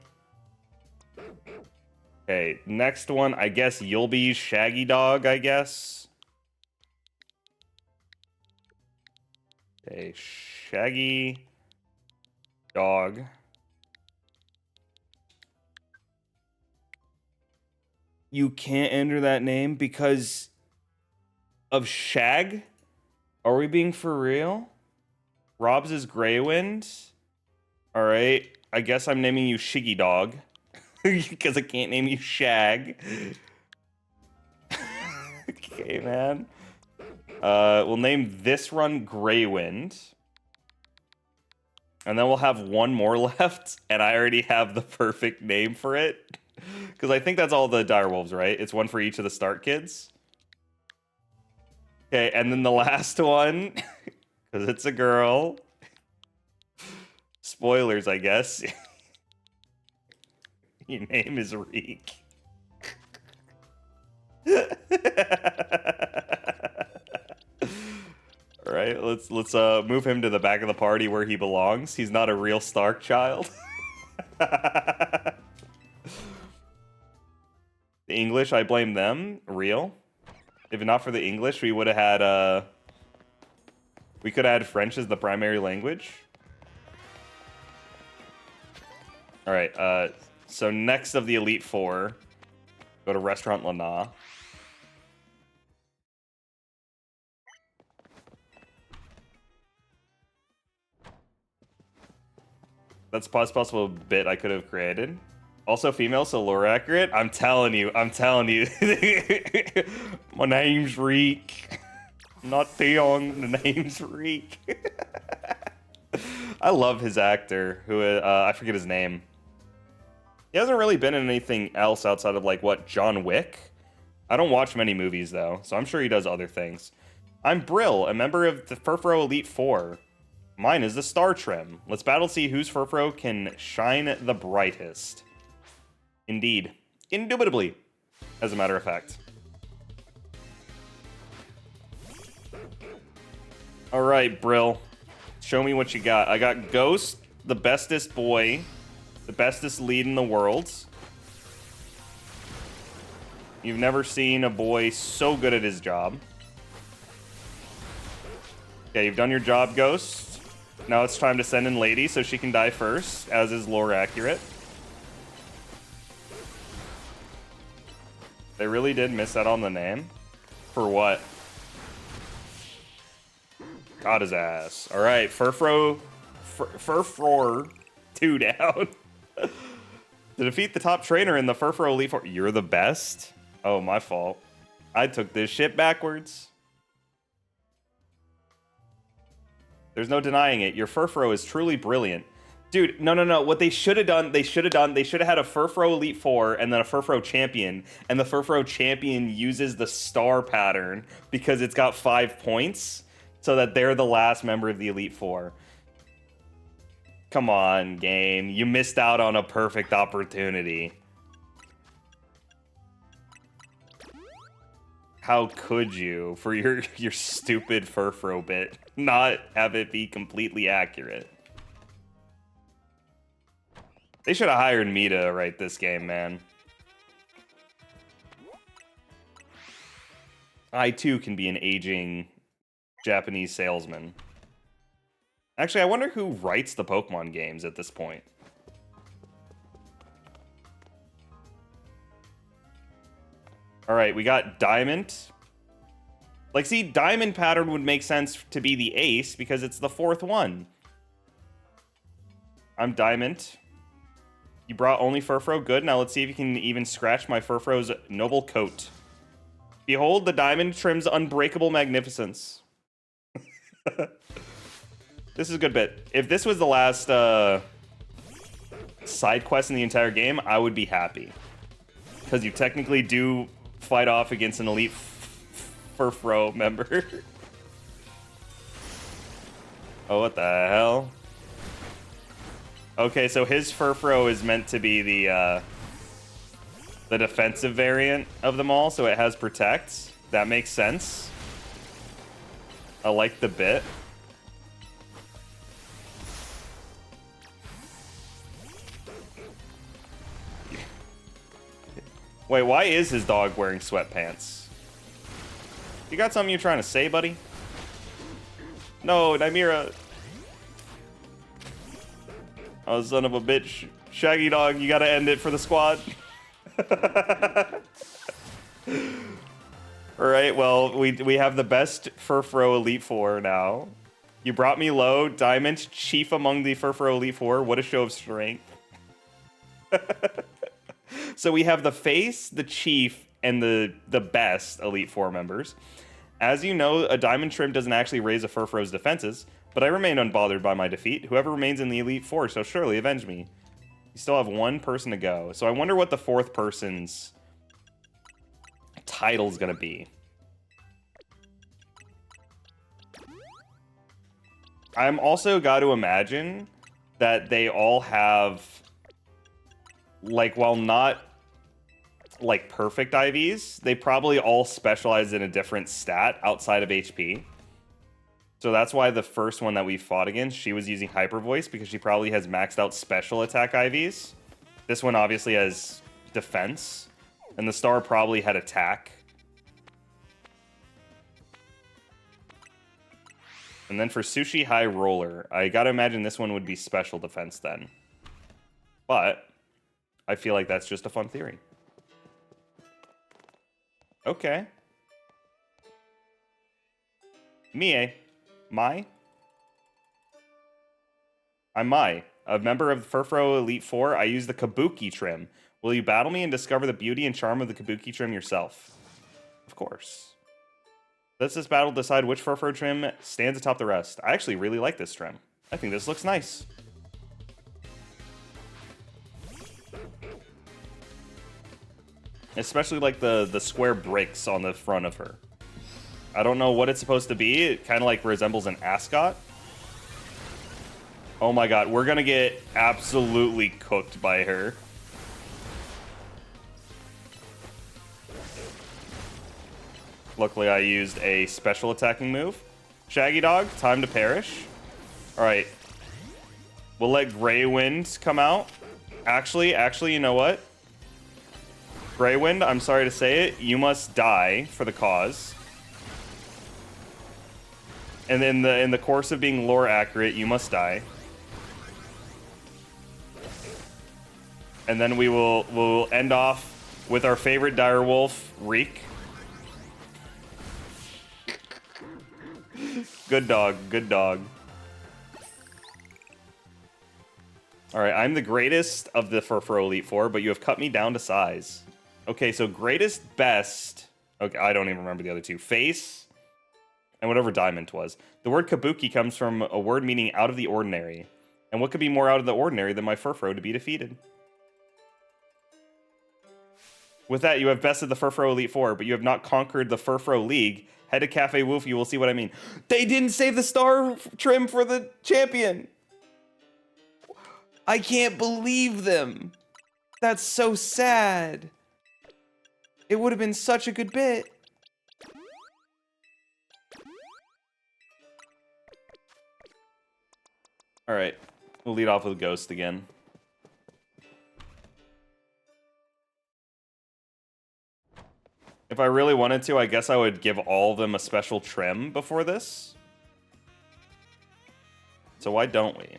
Okay, next one, I guess you'll be Shaggy Dog, I guess. Okay, Shaggy Dog. You can't enter that name because of Shag? Are we being for real? Rob's is Greywind. All right, I guess I'm naming you Shiggy Dog because I can't name you Shag. Okay, man. We'll name this run Greywind. And then we'll have one more left, and I already have the perfect name for it. Because I think that's all the direwolves, right? It's one for each of the start kids. Okay, and then the last one, because it's a girl. Spoilers, I guess. Your name is Reek. All right, let's move him to the back of the party where he belongs. He's not a real Stark child. The English, I blame them. Real. If not for the English, we would have had we could have had French as the primary language. All right, so next of the Elite Four, go to Restaurant Lana. That's possible bit I could have created. Also female, so lore accurate. I'm telling you. My name's Reek. Not Theon, the name's Reek. I love his actor, who, I forget his name. He hasn't really been in anything else outside of, like, what, John Wick? I don't watch many movies, though, so I'm sure he does other things. I'm Brill, a member of the Furfro Elite Four. Mine is the Star Trim. Let's battle see whose Furfro can shine the brightest. Indeed. Indubitably, as a matter of fact. Alright, Brill. Show me what you got. I got Ghost, the bestest boy, the bestest lead in the world. You've never seen a boy so good at his job. Okay, you've done your job, Ghost. Now it's time to send in Lady so she can die first, as is lore accurate. They really did miss out on the name? For what? Got his ass. Alright, Furfro 2 down. To defeat the top trainer in the Furfro Elite Four. You're the best? Oh, my fault. I took this shit backwards. There's no denying it. Your Furfro is truly brilliant. Dude, no. What they should have done, they should have had a Furfro Elite Four and then a Furfro Champion. And the Furfro Champion uses the star pattern because it's got 5 points so that they're the last member of the Elite Four. Come on, game. You missed out on a perfect opportunity. How could you, for your stupid Furfro bit, not have it be completely accurate? They should have hired me to write this game, man. I, too, can be an aging Japanese salesman. Actually, I wonder who writes the Pokemon games at this point. Alright, we got Diamond. Like, see, Diamond pattern would make sense to be the ace because it's the 4th one. I'm Diamond. You brought only Furfro. Good. Now let's see if you can even scratch my Furfro's noble coat. Behold the Diamond Trim's unbreakable magnificence. This is a good bit. If this was the last side quest in the entire game, I would be happy. Because you technically do fight off against an elite Furfro member. Oh, what the hell? Okay, so his Furfro is meant to be the defensive variant of them all, so it has Protect. That makes sense. I like the bit. Wait, why is his dog wearing sweatpants? You got something you're trying to say, buddy? No, Nymera. Oh, son of a bitch. Shaggy Dog, you gotta end it for the squad. Alright, well, we have the best Furfro Elite Four now. You brought me low. Diamond, chief among the Furfro Elite Four. What a show of strength. So we have the face, the chief, and the best Elite Four members. As you know, a Diamond Trim doesn't actually raise a Furfro's defenses, but I remain unbothered by my defeat. Whoever remains in the Elite Four shall surely avenge me. You still have one person to go. So I wonder what the 4th person's title's gonna be. I'm also got to imagine that they all have, like, while not like perfect IVs, they probably all specialize in a different stat outside of HP. So that's why the first one that we fought against, she was using Hyper Voice because she probably has maxed out special attack IVs. This one obviously has defense, and the star probably had attack. And then for Sushi High Roller, I gotta imagine this one would be special defense then. But I feel like that's just a fun theory. Okay. Mie. Mai? I'm Mai. A member of Furfro Elite Four, I use the Kabuki trim. Will you battle me and discover the beauty and charm of the Kabuki trim yourself? Of course. Let's this battle decide which Furfro trim stands atop the rest. I actually really like this trim. I think this looks nice. Especially like the square bricks on the front of her. I don't know what it's supposed to be. It kind of like resembles an ascot. Oh my god, we're gonna get absolutely cooked by her. Luckily, I used a special attacking move. Shaggy Dog, time to perish. Alright. We'll let Grey Wind come out. Actually, you know what? Grey Wind, I'm sorry to say it, you must die for the cause. And then in the course of being lore accurate, you must die. And then we'll end off with our favorite direwolf, Reek. Good dog, good dog. Alright, I'm the greatest of the Furfro Elite Four, but you have cut me down to size. Okay, so greatest, best. Okay, I don't even remember the other two. Face, and whatever Diamond was. The word Kabuki comes from a word meaning out of the ordinary. And what could be more out of the ordinary than my Furfro to be defeated? With that, you have bested the Furfro Elite Four, but you have not conquered the Furfro League. Head to Cafe Wolf, you will see what I mean. They didn't save the star trim for the champion! I can't believe them! That's so sad! It would have been such a good bit. Alright, we'll lead off with Ghost again. If I really wanted to, I guess I would give all of them a special trim before this. So why don't we?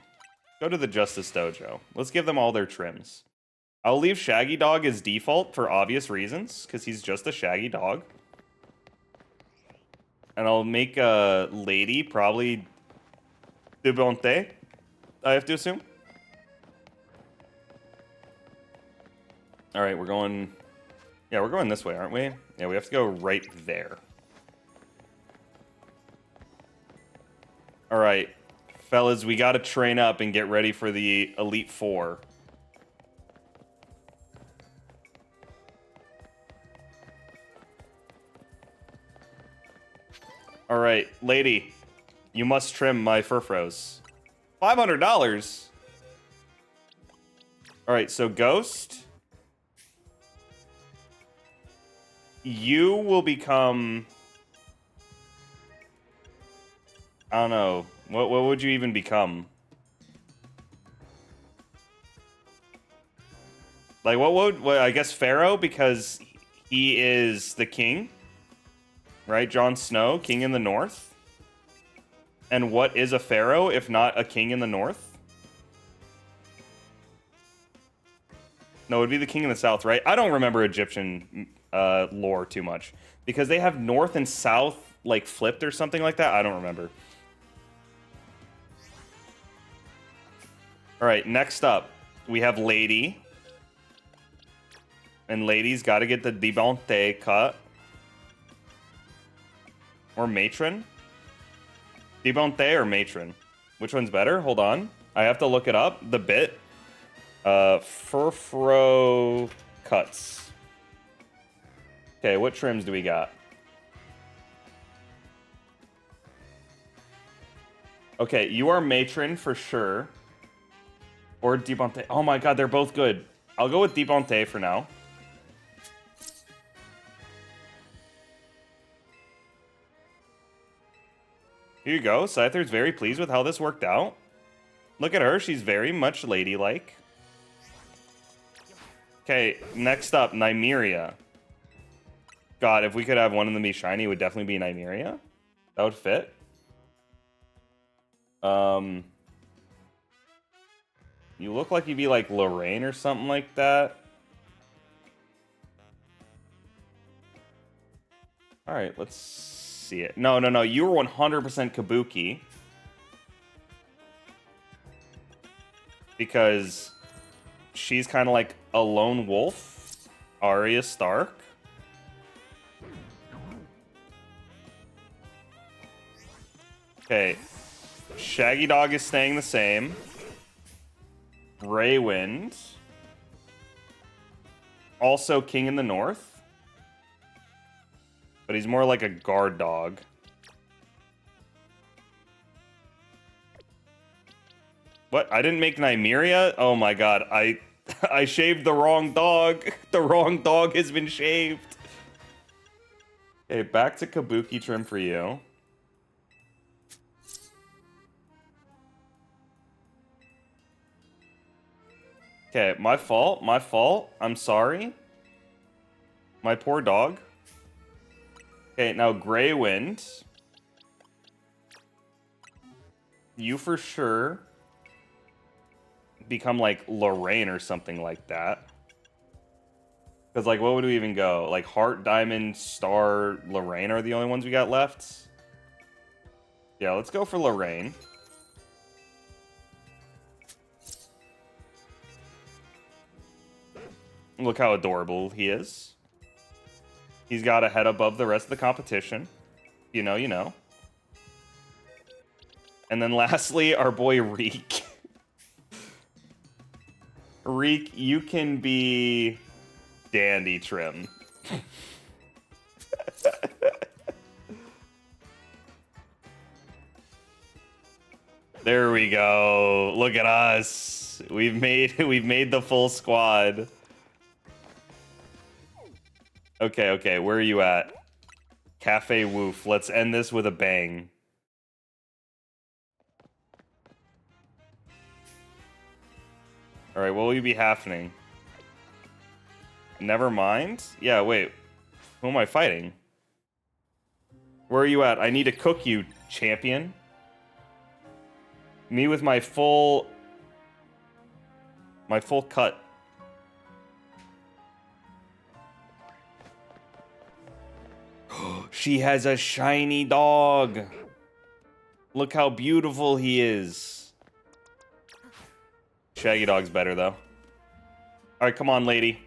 Go to the Justice Dojo. Let's give them all their trims. I'll leave Shaggy Dog as default for obvious reasons, because he's just a shaggy dog. And I'll make a lady probably de bonté, I have to assume. Alright, we're going... Yeah, we're going this way, aren't we? Yeah, we have to go right there. Alright, fellas, we gotta train up and get ready for the Elite Four. Alright, lady, you must trim my Furfros. $500? Alright, so Ghost... You will become... I don't know. What would you even become? Like, what I guess Pharaoh, because he is the king. Right? Jon Snow, king in the north. And what is a Pharaoh if not a king in the north? No, it would be the king in the south, right? I don't remember Egyptian lore too much. Because they have north and south, like, flipped or something like that. I don't remember. Alright, next up, we have Lady. And Lady's got to get the debonté cut. Or Matron? Debonté or Matron? Which one's better? Hold on. I have to look it up. The bit. Furfro cuts. Okay, what trims do we got? Okay, you are Matron for sure. Or debonté. Oh my god, they're both good. I'll go with debonté for now. Here you go. Scyther's very pleased with how this worked out. Look at her. She's very much ladylike. Okay, next up, Nymeria. God, if we could have one of them be shiny, it would definitely be Nymeria. That would fit. You look like you'd be like Lorraine or something like that. Alright, let's see it. No, you were 100% Kabuki. because she's kind of like a lone wolf. Arya Stark. Okay. Shaggy Dog is staying the same. Raywind. Also King in the North. But he's more like a guard dog. What? I didn't make Nymeria? Oh my god. I shaved the wrong dog. The wrong dog has been shaved. Okay, back to Kabuki trim for you. Okay, my fault. My fault. I'm sorry. My poor dog. Okay, now Grey Wind. You for sure become like Lorraine or something like that. Because, like, what would we even go? Like, Heart, Diamond, Star, Lorraine are the only ones we got left? Yeah, let's go for Lorraine. Look how adorable he is. He's got a head above the rest of the competition. You know, you know. And then lastly, our boy Reek. Reek, you can be Dandy Trim. There we go. Look at us. We've made the full squad. Okay, okay, where are you at? Cafe Woof. Let's end this with a bang. Alright, what will you be happening? Never mind? Yeah, wait. Who am I fighting? Where are you at? I need to cook you, champion. Me with my full cut. She has a shiny dog. Look how beautiful he is. Shaggy Dog's better, though. Alright, come on, lady.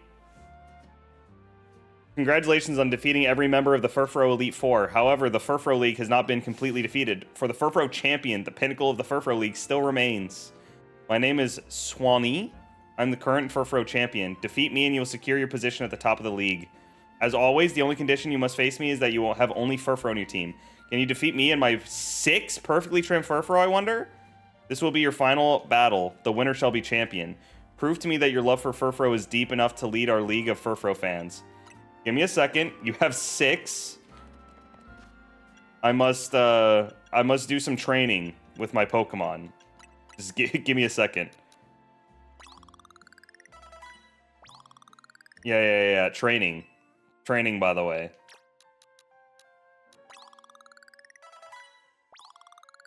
Congratulations on defeating every member of the Furfro Elite Four. However, the Furfro League has not been completely defeated. For the Furfro Champion, the pinnacle of the Furfro League still remains. My name is Swanee. I'm the current Furfro Champion. Defeat me and you will secure your position at the top of the league. As always, the only condition you must face me is that you will have only Furfro on your team. Can you defeat me and my 6 perfectly trimmed Furfro, I wonder? This will be your final battle. The winner shall be champion. Prove to me that your love for Furfro is deep enough to lead our league of Furfro fans. Give me a second. You have 6. I must do some training with my Pokemon. Just give me a second. Yeah. Training. Training, by the way.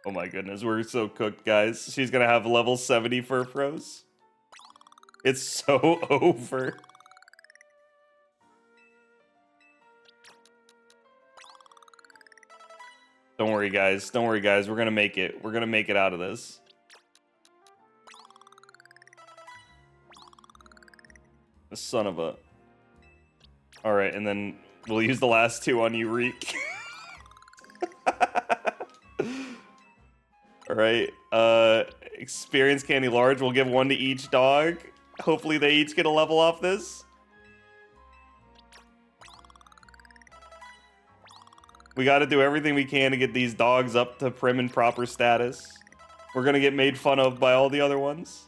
Oh my goodness, we're so cooked, guys. She's gonna have level 70 Furfros. It's so over. Don't worry, guys. Don't worry, guys. We're gonna make it. We're gonna make it out of this. The son of a... Alright, and then we'll use the last 2 on you, Reek. Alright, experience candy large. We'll give 1 to each dog. Hopefully they each get a level off this. We gotta do everything we can to get these dogs up to prim and proper status. We're gonna get made fun of by all the other ones.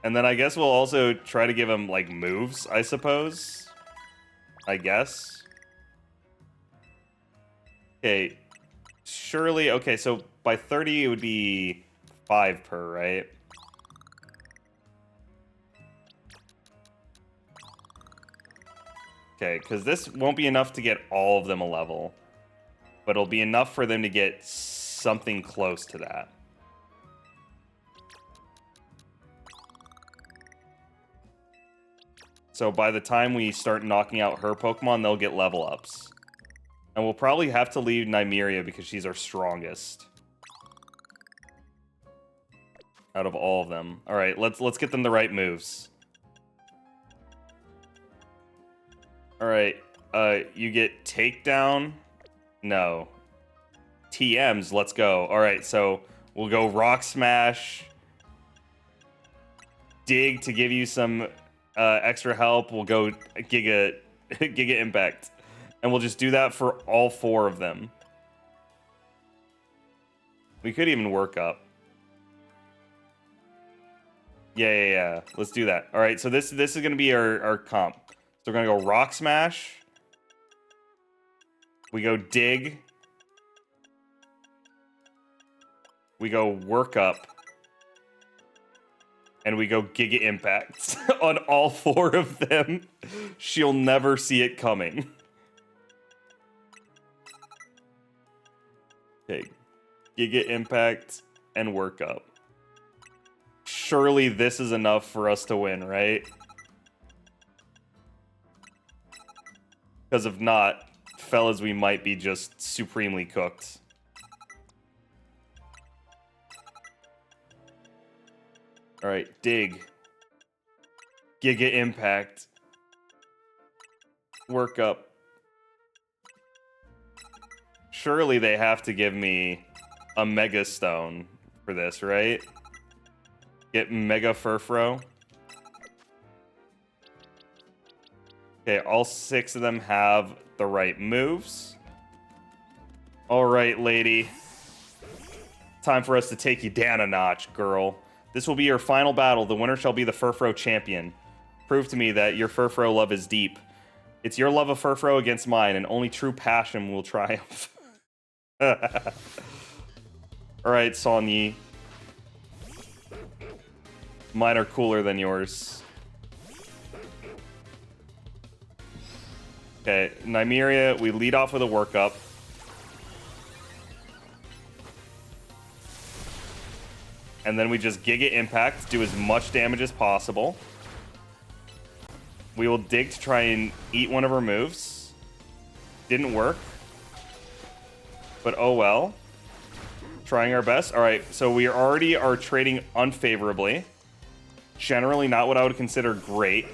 And then I guess we'll also try to give him, like, moves, I suppose. I guess. Okay. Surely, okay, so by 30 it would be 5 per, right? Okay, because this won't be enough to get all of them a level. But it'll be enough for them to get something close to that. So by the time we start knocking out her Pokemon, they'll get level ups. And we'll probably have to leave Nymeria because she's our strongest out of all of them. All right, let's get them the right moves. All right, you get takedown. No. TMs, let's go. All right, so we'll go Rock Smash. Dig to give you some extra help. We'll go Giga Impact. And we'll just do that for all 4 of them. We could even work up. Yeah. Let's do that. All right, so this is going to be our comp. So we're going to go Rock Smash. We go Dig. We go Work Up. And we go Giga Impact on all 4 of them. She'll never see it coming. Okay, Giga Impact and Work Up. Surely this is enough for us to win, right? Because if not, fellas, we might be just supremely cooked. Alright, Dig. Giga Impact. Work Up. Surely they have to give me a Mega Stone for this, right? Get Mega Furfro. Okay, all 6 of them have the right moves. Alright, lady. Time for us to take you down a notch, girl. This will be your final battle. The winner shall be the Furfro champion. Prove to me that your Furfro love is deep. It's your love of Furfro against mine, and only true passion will triumph. Alright, Sonyi. Mine are cooler than yours. Okay, Nymeria, we lead off with a workup. And then we just Giga Impact, do as much damage as possible. We will Dig to try and eat one of her moves. Didn't work. But oh well. Trying our best. Alright, so we already are trading unfavorably. Generally not what I would consider great.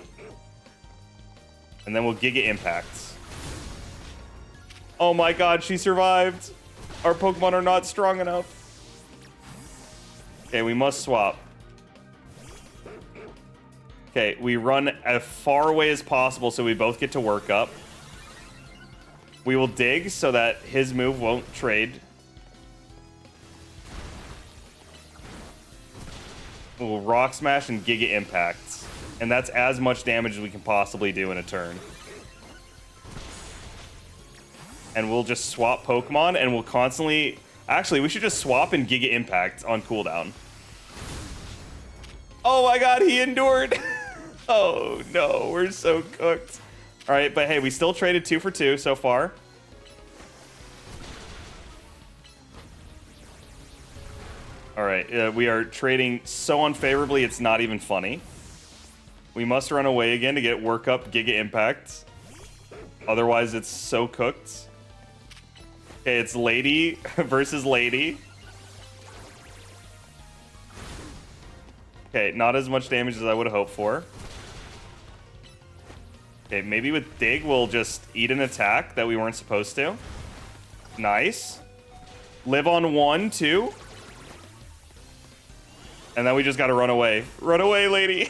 And then we'll Giga Impact. Oh my god, she survived! Our Pokemon are not strong enough. Okay, we must swap. Okay, we run as far away as possible so we both get to work up. We will Dig so that his move won't trade. We'll Rock Smash and Giga Impact. And that's as much damage as we can possibly do in a turn. And we'll just swap Pokemon and we'll constantly... Actually, we should just swap and Giga Impact on cooldown. Oh my god, he endured! Oh no, we're so cooked. Alright, but hey, we still traded 2 for 2 so far. Alright, we are trading so unfavorably, it's not even funny. We must run away again to get Work Up Giga Impact. Otherwise, it's so cooked. Okay, it's Lady versus Lady. Okay, not as much damage as I would hope for. Okay, maybe with Dig, we'll just eat an attack that we weren't supposed to. Nice. Live on 1, 2. And then we just gotta run away. Run away, lady!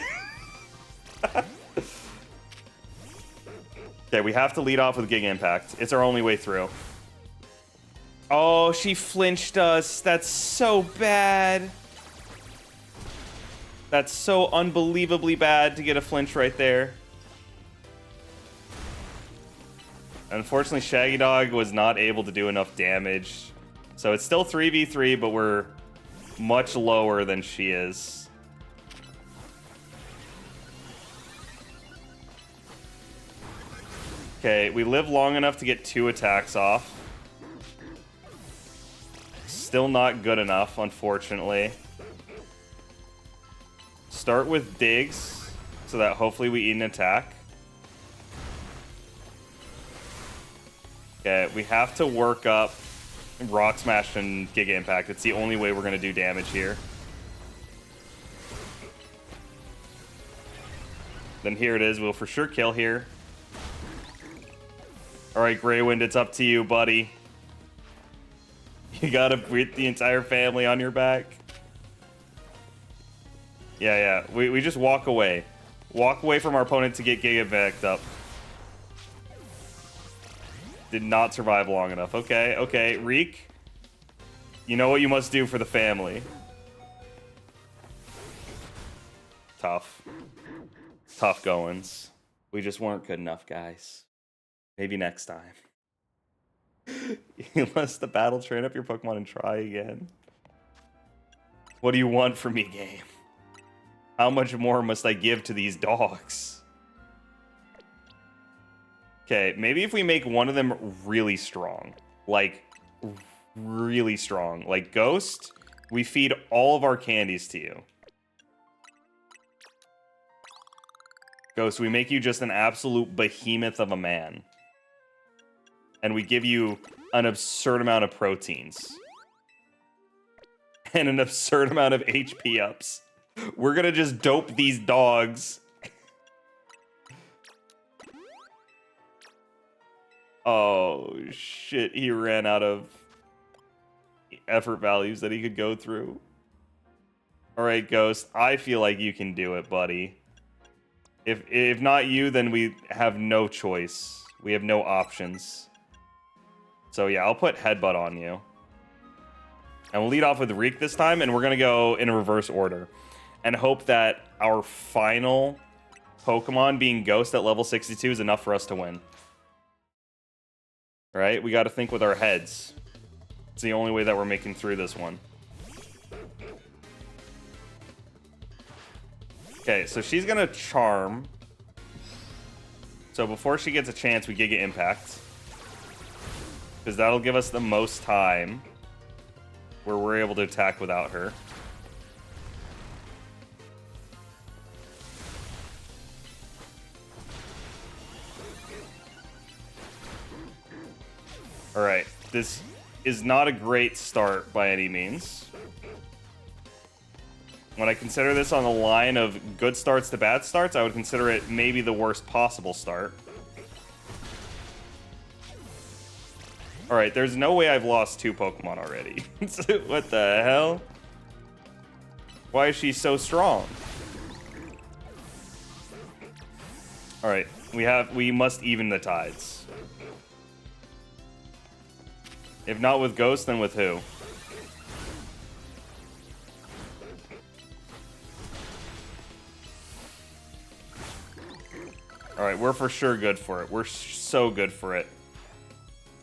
Okay, we have to lead off with Giga Impact. It's our only way through. Oh, she flinched us. That's so bad. That's so unbelievably bad to get a flinch right there. Unfortunately, Shaggy Dog was not able to do enough damage. So it's still 3v3, but we're much lower than she is. Okay, we live long enough to get 2 attacks off. Still not good enough, unfortunately. Start with Digs, so that hopefully we eat an attack. Okay, we have to work up Rock Smash and Giga Impact. It's the only way we're going to do damage here. Then here it is. We'll for sure kill here. All right, Greywind, it's up to you, buddy. You got to put the entire family on your back. Yeah. We just walk away. Walk away from our opponent to get Giga backed up. Did not survive long enough. Okay. Reek, you know what you must do for the family. Tough goings. We just weren't good enough, guys. Maybe next time. You must the battle, train up your Pokemon, and try again. What do you want from me, game? How much more must I give to these dogs? Okay, maybe if we make one of them really strong. Like, really strong. Like Ghost, we feed all of our candies to you. Ghost, we make you just an absolute behemoth of a man. And we give you an absurd amount of proteins. And an absurd amount of HP ups. We're gonna just dope these dogs. Oh, shit. He ran out of effort values that he could go through. All right, Ghost. I feel like you can do it, buddy. If not you, then we have no choice. We have no options. So, yeah, I'll put Headbutt on you. And we'll lead off with Reek this time, and we're going to go in a reverse order. And hope that our final Pokemon being Ghost at level 62 is enough for us to win. Right? We got to think with our heads. It's the only way that we're making through this one. Okay, so she's going to Charm. So before she gets a chance, we Giga Impact. Because that'll give us the most time where we're able to attack without her. Alright, this is not a great start by any means. When I consider this on the line of good starts to bad starts, I would consider it maybe the worst possible start. Alright, there's no way I've lost 2 Pokemon already. What the hell? Why is she so strong? Alright, we must even the tides. If not with Ghost, then with who? Alright, we're for sure good for it. We're so good for it.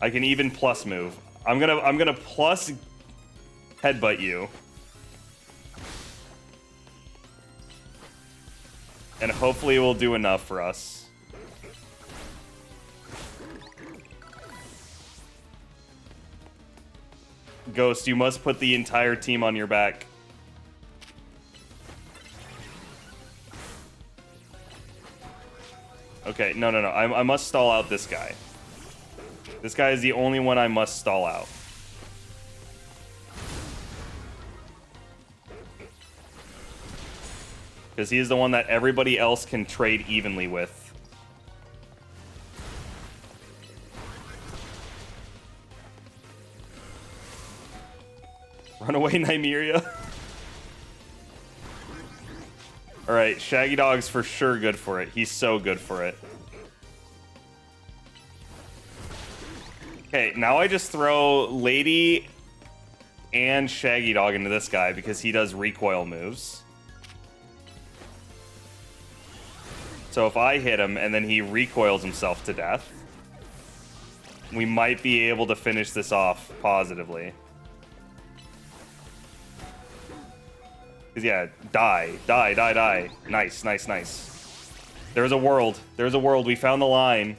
I can even plus move. I'm gonna plus Headbutt you. And hopefully it will do enough for us. Ghost, you must put the entire team on your back. Okay, no. I must stall out this guy. This guy is the only one I must stall out. Because he is the one that everybody else can trade evenly with. Runaway Nymeria. Alright, Shaggy Dog's for sure good for it. He's so good for it. Okay, now I just throw Lady and Shaggy Dog into this guy because he does recoil moves. So if I hit him and then he recoils himself to death, we might be able to finish this off positively. Because, yeah, die. Nice. There's a world. We found the line.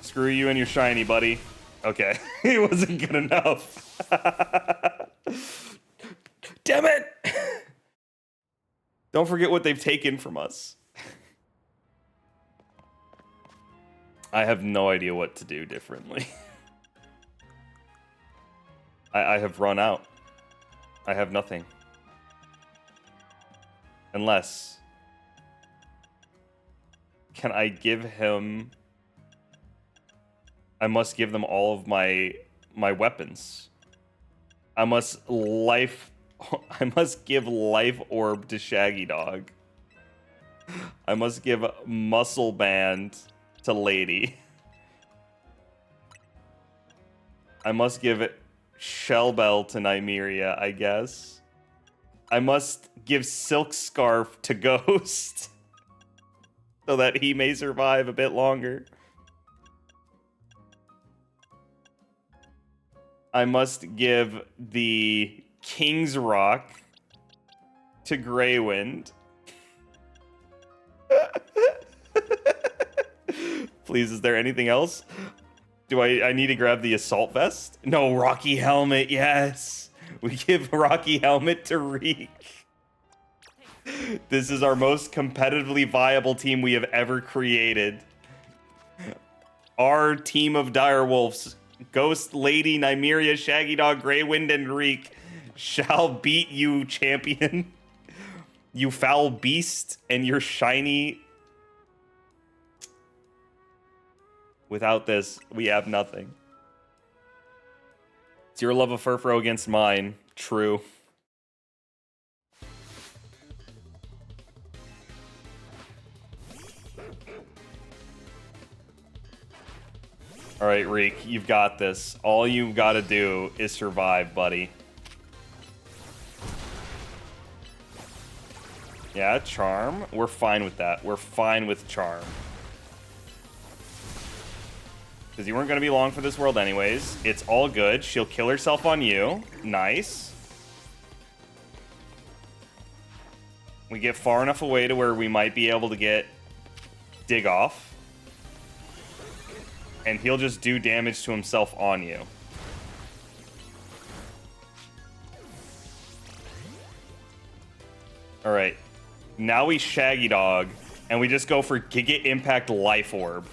Screw you and your shiny, buddy. Okay. It wasn't good enough. Damn it! Don't forget what they've taken from us. I have no idea what to do differently. I have run out. I have nothing. Unless... Can I give him... I must give them all of my weapons. I must give life orb to Shaggy Dog. I must give muscle band to Lady. I must give shell bell to Nymeria, I guess. I must give silk scarf to Ghost so that he may survive a bit longer. I must give the King's Rock to Greywind. Please, is there anything else? Do I need to grab the assault vest? No, Rocky Helmet, yes. We give Rocky Helmet to Reek. This is our most competitively viable team we have ever created. Our team of direwolves, Ghost, Lady, Nymeria, Shaggy Dog, Greywind, and Reek, shall beat you, champion. You foul beast and your shiny... Without this, we have nothing. It's your love of Furfro against mine. True. Alright, Reek, you've got this. All you've got to do is survive, buddy. Yeah, Charm. We're fine with that. We're fine with Charm. Because you weren't going to be long for this world anyways. It's all good. She'll kill herself on you. Nice. We get far enough away to where we might be able to get Dig Off. And he'll just do damage to himself on you. Alright. Now we Shaggy Dog, and we just go for Giga Impact Life Orb.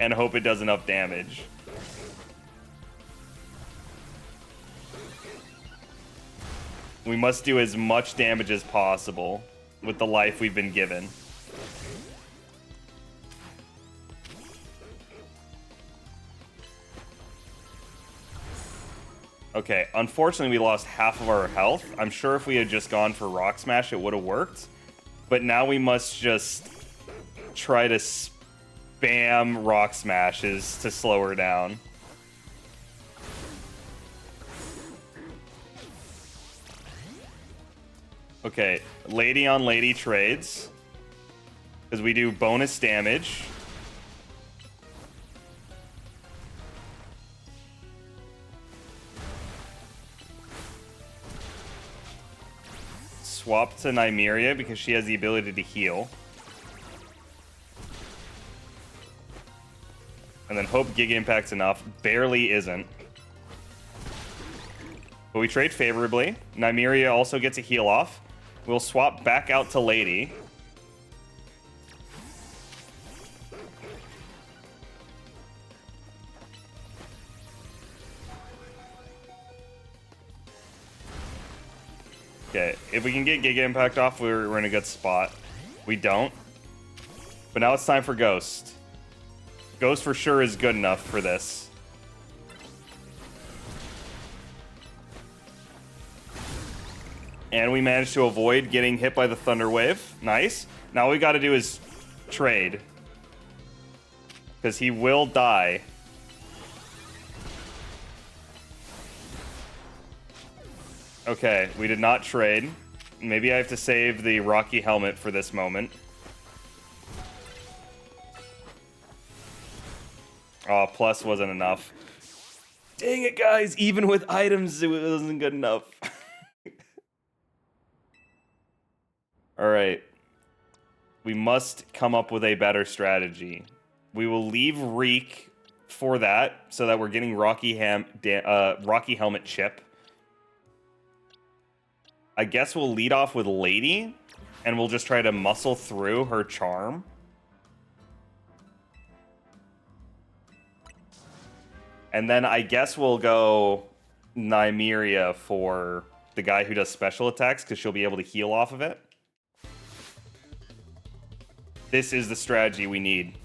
And hope it does enough damage. We must do as much damage as possible with the life we've been given. Okay, unfortunately we lost half of our health. I'm sure if we had just gone for Rock Smash it would have worked. But now we must just try to spam Rock Smashes to slow her down. Okay, Lady on Lady trades. Because we do bonus damage. Swap to Nymeria because she has the ability to heal. And then hope Giga Impact's enough. Barely isn't. But we trade favorably. Nymeria also gets a heal off. We'll swap back out to Lady. Okay, if we can get Giga Impact off, we're in a good spot. We don't. But now it's time for Ghost. Ghost for sure is good enough for this. And we managed to avoid getting hit by the Thunder Wave. Nice. Now all we got to do is trade. Because he will die. Okay, we did not trade. Maybe I have to save the Rocky Helmet for this moment. Oh, plus wasn't enough. Dang it, guys. Even with items, it wasn't good enough. Alright. We must come up with a better strategy. We will leave Reek for that, so that we're getting Rocky Helmet chip. I guess we'll lead off with Lady, and we'll just try to muscle through her charm. And then I guess we'll go Nymeria for the guy who does special attacks, because she'll be able to heal off of it. This is the strategy we need.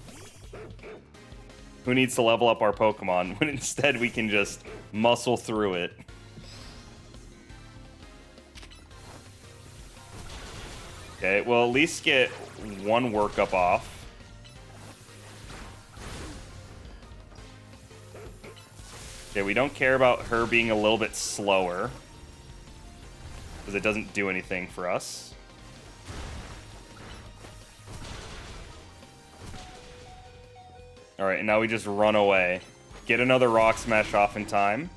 Who needs to level up our Pokemon when instead we can just muscle through it? Okay, well, at least get one workup off. Okay, we don't care about her being a little bit slower, because it doesn't do anything for us. Alright, and now we just run away. Get another Rock Smash off in time.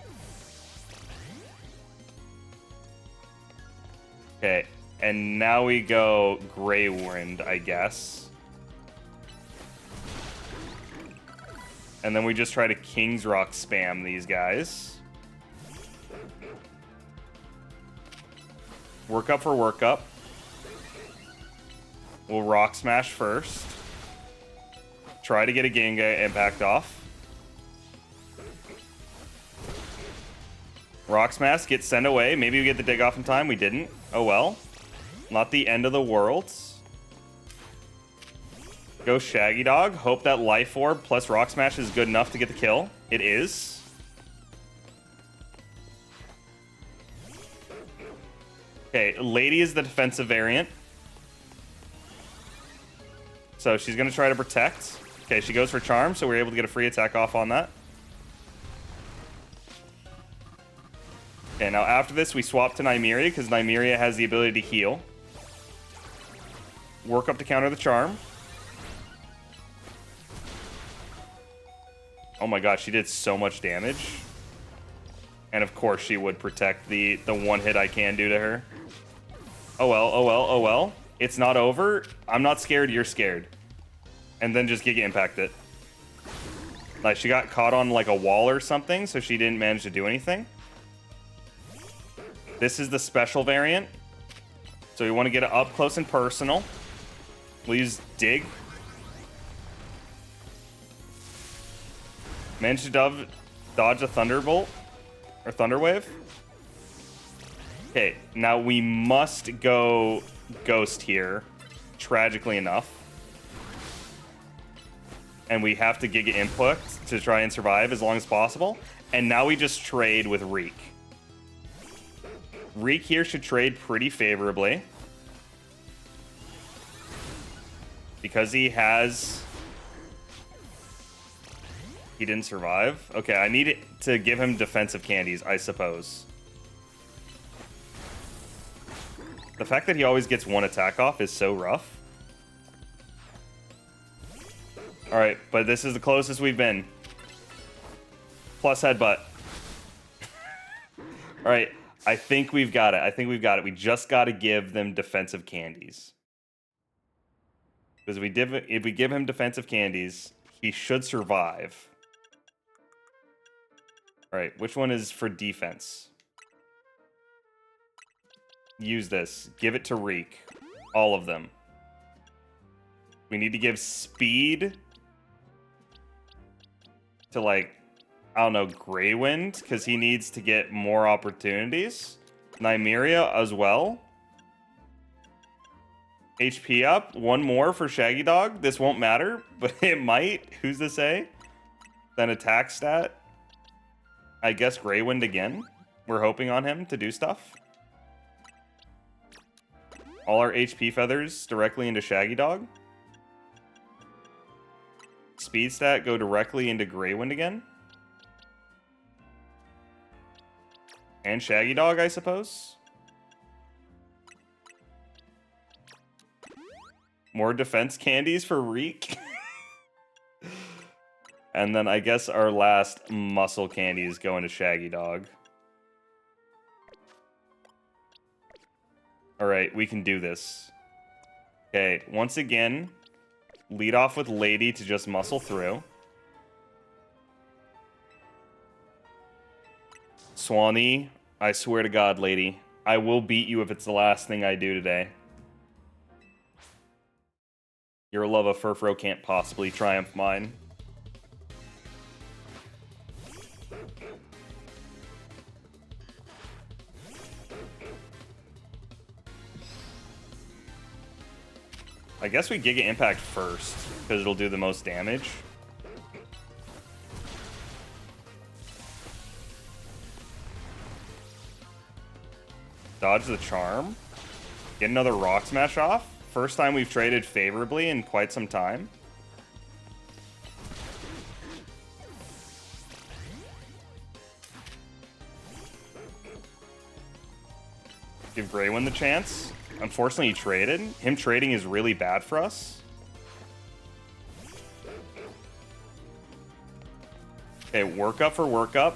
Okay, and now we go Grey Wind, I guess. And then we just try to King's Rock spam these guys. Workup for workup. We'll Rock Smash first. Try to get a Gengar impact off. Rock Smash, get sent away. Maybe we get the dig off in time. We didn't. Oh well. Not the end of the world. Go Shaggy Dog. Hope that Life Orb plus Rock Smash is good enough to get the kill. It is. Okay, Lady is the defensive variant. So she's going to try to protect. Okay, she goes for Charm, so we're able to get a free attack off on that. Okay, now after this, we swap to Nymeria, because Nymeria has the ability to heal. Work up to counter the Charm. Oh my god, she did so much damage. And of course she would protect the one hit I can do to her. Oh well, oh well, oh well. It's not over. I'm not scared, you're scared. And then just Giga Impact it. Like, she got caught on like a wall or something, so she didn't manage to do anything. This is the special variant. So we want to get it up close and personal. We'll use Dig. Manage to dodge a Thunderbolt. Or Thunderwave. Okay, now we must go Ghost here. Tragically enough. And we have to Giga Input to try and survive as long as possible. And now we just trade with Reek. Reek here should trade pretty favorably. Because he has... He didn't survive. Okay, I need to give him defensive candies, I suppose. The fact that he always gets one attack off is so rough. Alright, but this is the closest we've been. Plus headbutt. Alright, I think we've got it. I think we've got it. We just got to give them defensive candies. Because if we give him defensive candies, he should survive. Alright, which one is for defense? Use this. Give it to Reek. All of them. We need to give speed to, like, I don't know, Grey Wind, because he needs to get more opportunities. Nymeria as well. HP up. One more for Shaggy Dog. This won't matter, but it might. Who's to say? Then attack stat. I guess Grey Wind again. We're hoping on him to do stuff. All our HP feathers directly into Shaggy Dog. Speed stat go directly into Grey Wind again. And Shaggy Dog, I suppose. More defense candies for Reek. And then I guess our last muscle candies go into Shaggy Dog. Alright, we can do this. Okay, once again, lead off with Lady to just muscle through. Swanee, I swear to God, Lady, I will beat you if it's the last thing I do today. Your love of Furfro can't possibly triumph mine. I guess we Giga Impact first, because it'll do the most damage. Dodge the Charm. Get another Rock Smash off. First time we've traded favorably in quite some time. Give Greywin the chance. Unfortunately, he traded. Him trading is really bad for us. Okay, work up for work up.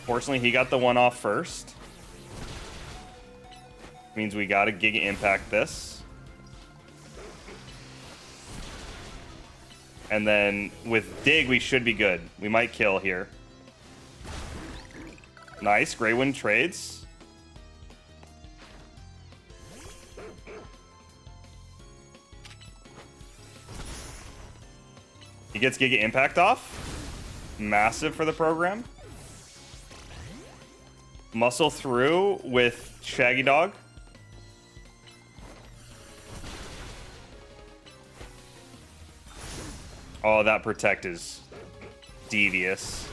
Fortunately, he got the one off first. Means we gotta Giga Impact this. And then with Dig, we should be good. We might kill here. Nice, Greywin trades. He gets Giga Impact off. Massive for the program. Muscle through with Shaggy Dog. Oh, that Protect is devious.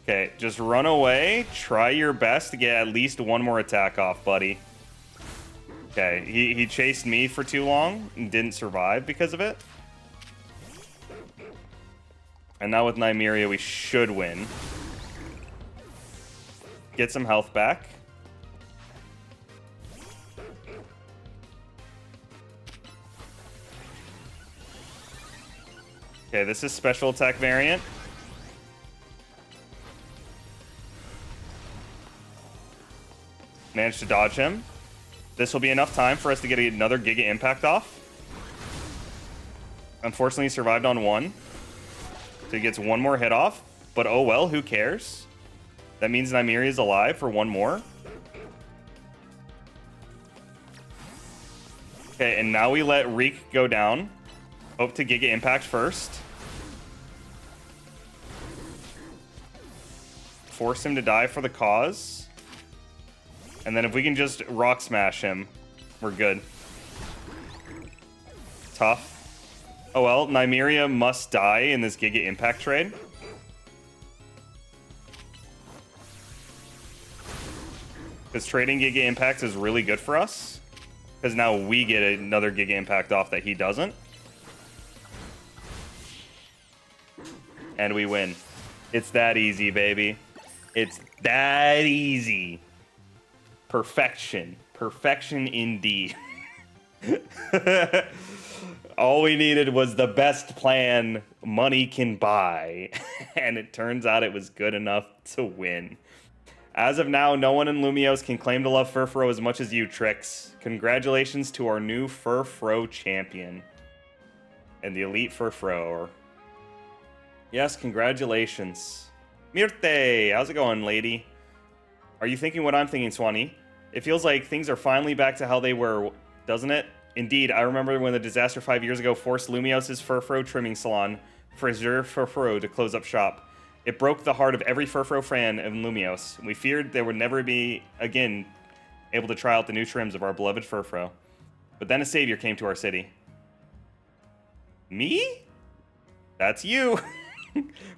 Okay, just run away. Try your best to get at least one more attack off, buddy. Okay, he chased me for too long and didn't survive because of it. And now with Nymeria, we should win. Get some health back. Okay, this is special attack variant. Managed to dodge him. This will be enough time for us to get another Giga Impact off. Unfortunately, he survived on one. So he gets one more hit off. But oh well, who cares? That means Nymeria is alive for one more. Okay, and now we let Reek go down. Hope to Giga Impact first. Force him to die for the cause. And then if we can just Rock Smash him, we're good. Tough. Oh well, Nymeria must die in this Giga Impact trade. Because trading Giga Impacts is really good for us. Because now we get another Giga Impact off that he doesn't. And we win. It's that easy, baby. It's that easy. Perfection. Perfection indeed. All we needed was the best plan money can buy. And it turns out it was good enough to win. As of now, no one in Lumiose can claim to love Furfro as much as you, Trix. Congratulations to our new Furfro champion. And the elite Furfro. Yes, congratulations. Mirte! How's it going, lady? Are you thinking what I'm thinking, Swanee? It feels like things are finally back to how they were, doesn't it? Indeed, I remember when the disaster 5 years ago forced Lumiose's Furfro trimming salon, Friseur Furfro, to close up shop. It broke the heart of every Furfro fan in Lumiose. We feared there would never be, again, able to try out the new trims of our beloved Furfro. But then a savior came to our city. Me? That's you!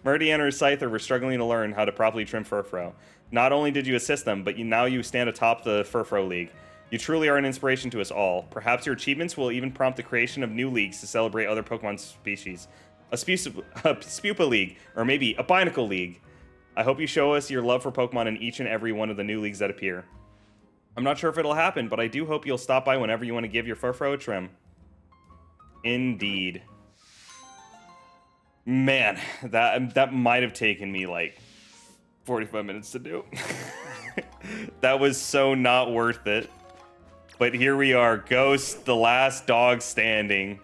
Murdy and her Scyther were struggling to learn how to properly trim Furfro. Not only did you assist them, but now you stand atop the Furfro League. You truly are an inspiration to us all. Perhaps your achievements will even prompt the creation of new leagues to celebrate other Pokemon species. A Spupa League, or maybe a Binacle League. I hope you show us your love for Pokemon in each and every one of the new leagues that appear. I'm not sure if it'll happen, but I do hope you'll stop by whenever you want to give your Furfro a trim. Indeed. Man, that might have taken me like 45 minutes to do. That was so not worth it. But here we are, Ghost, the last dog standing.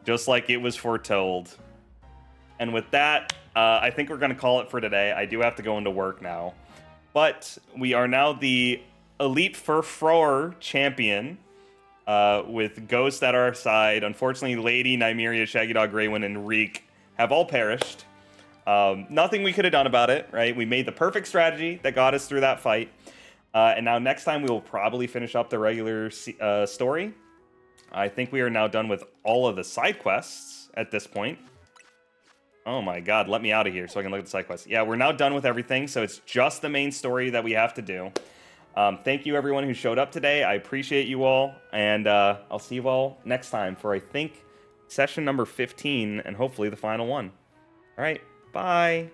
Just like it was foretold. And with that, I think we're going to call it for today. I do have to go into work now. But we are now the Elite Furfrower champion. With Ghost at our side. Unfortunately, Lady, Nymeria, Shaggy Dog, Greywin, and Reek have all perished. Nothing we could have done about it, right? We made the perfect strategy that got us through that fight. And now next time we will probably finish up the regular story. I think we are now done with all of the side quests at this point. Oh my god, let me out of here so I can look at the side quests. Yeah, we're now done with everything, so it's just the main story that we have to do. Thank you everyone who showed up today. I appreciate you all, and I'll see you all next time for, I think, session number 15, and hopefully the final one. All right, bye.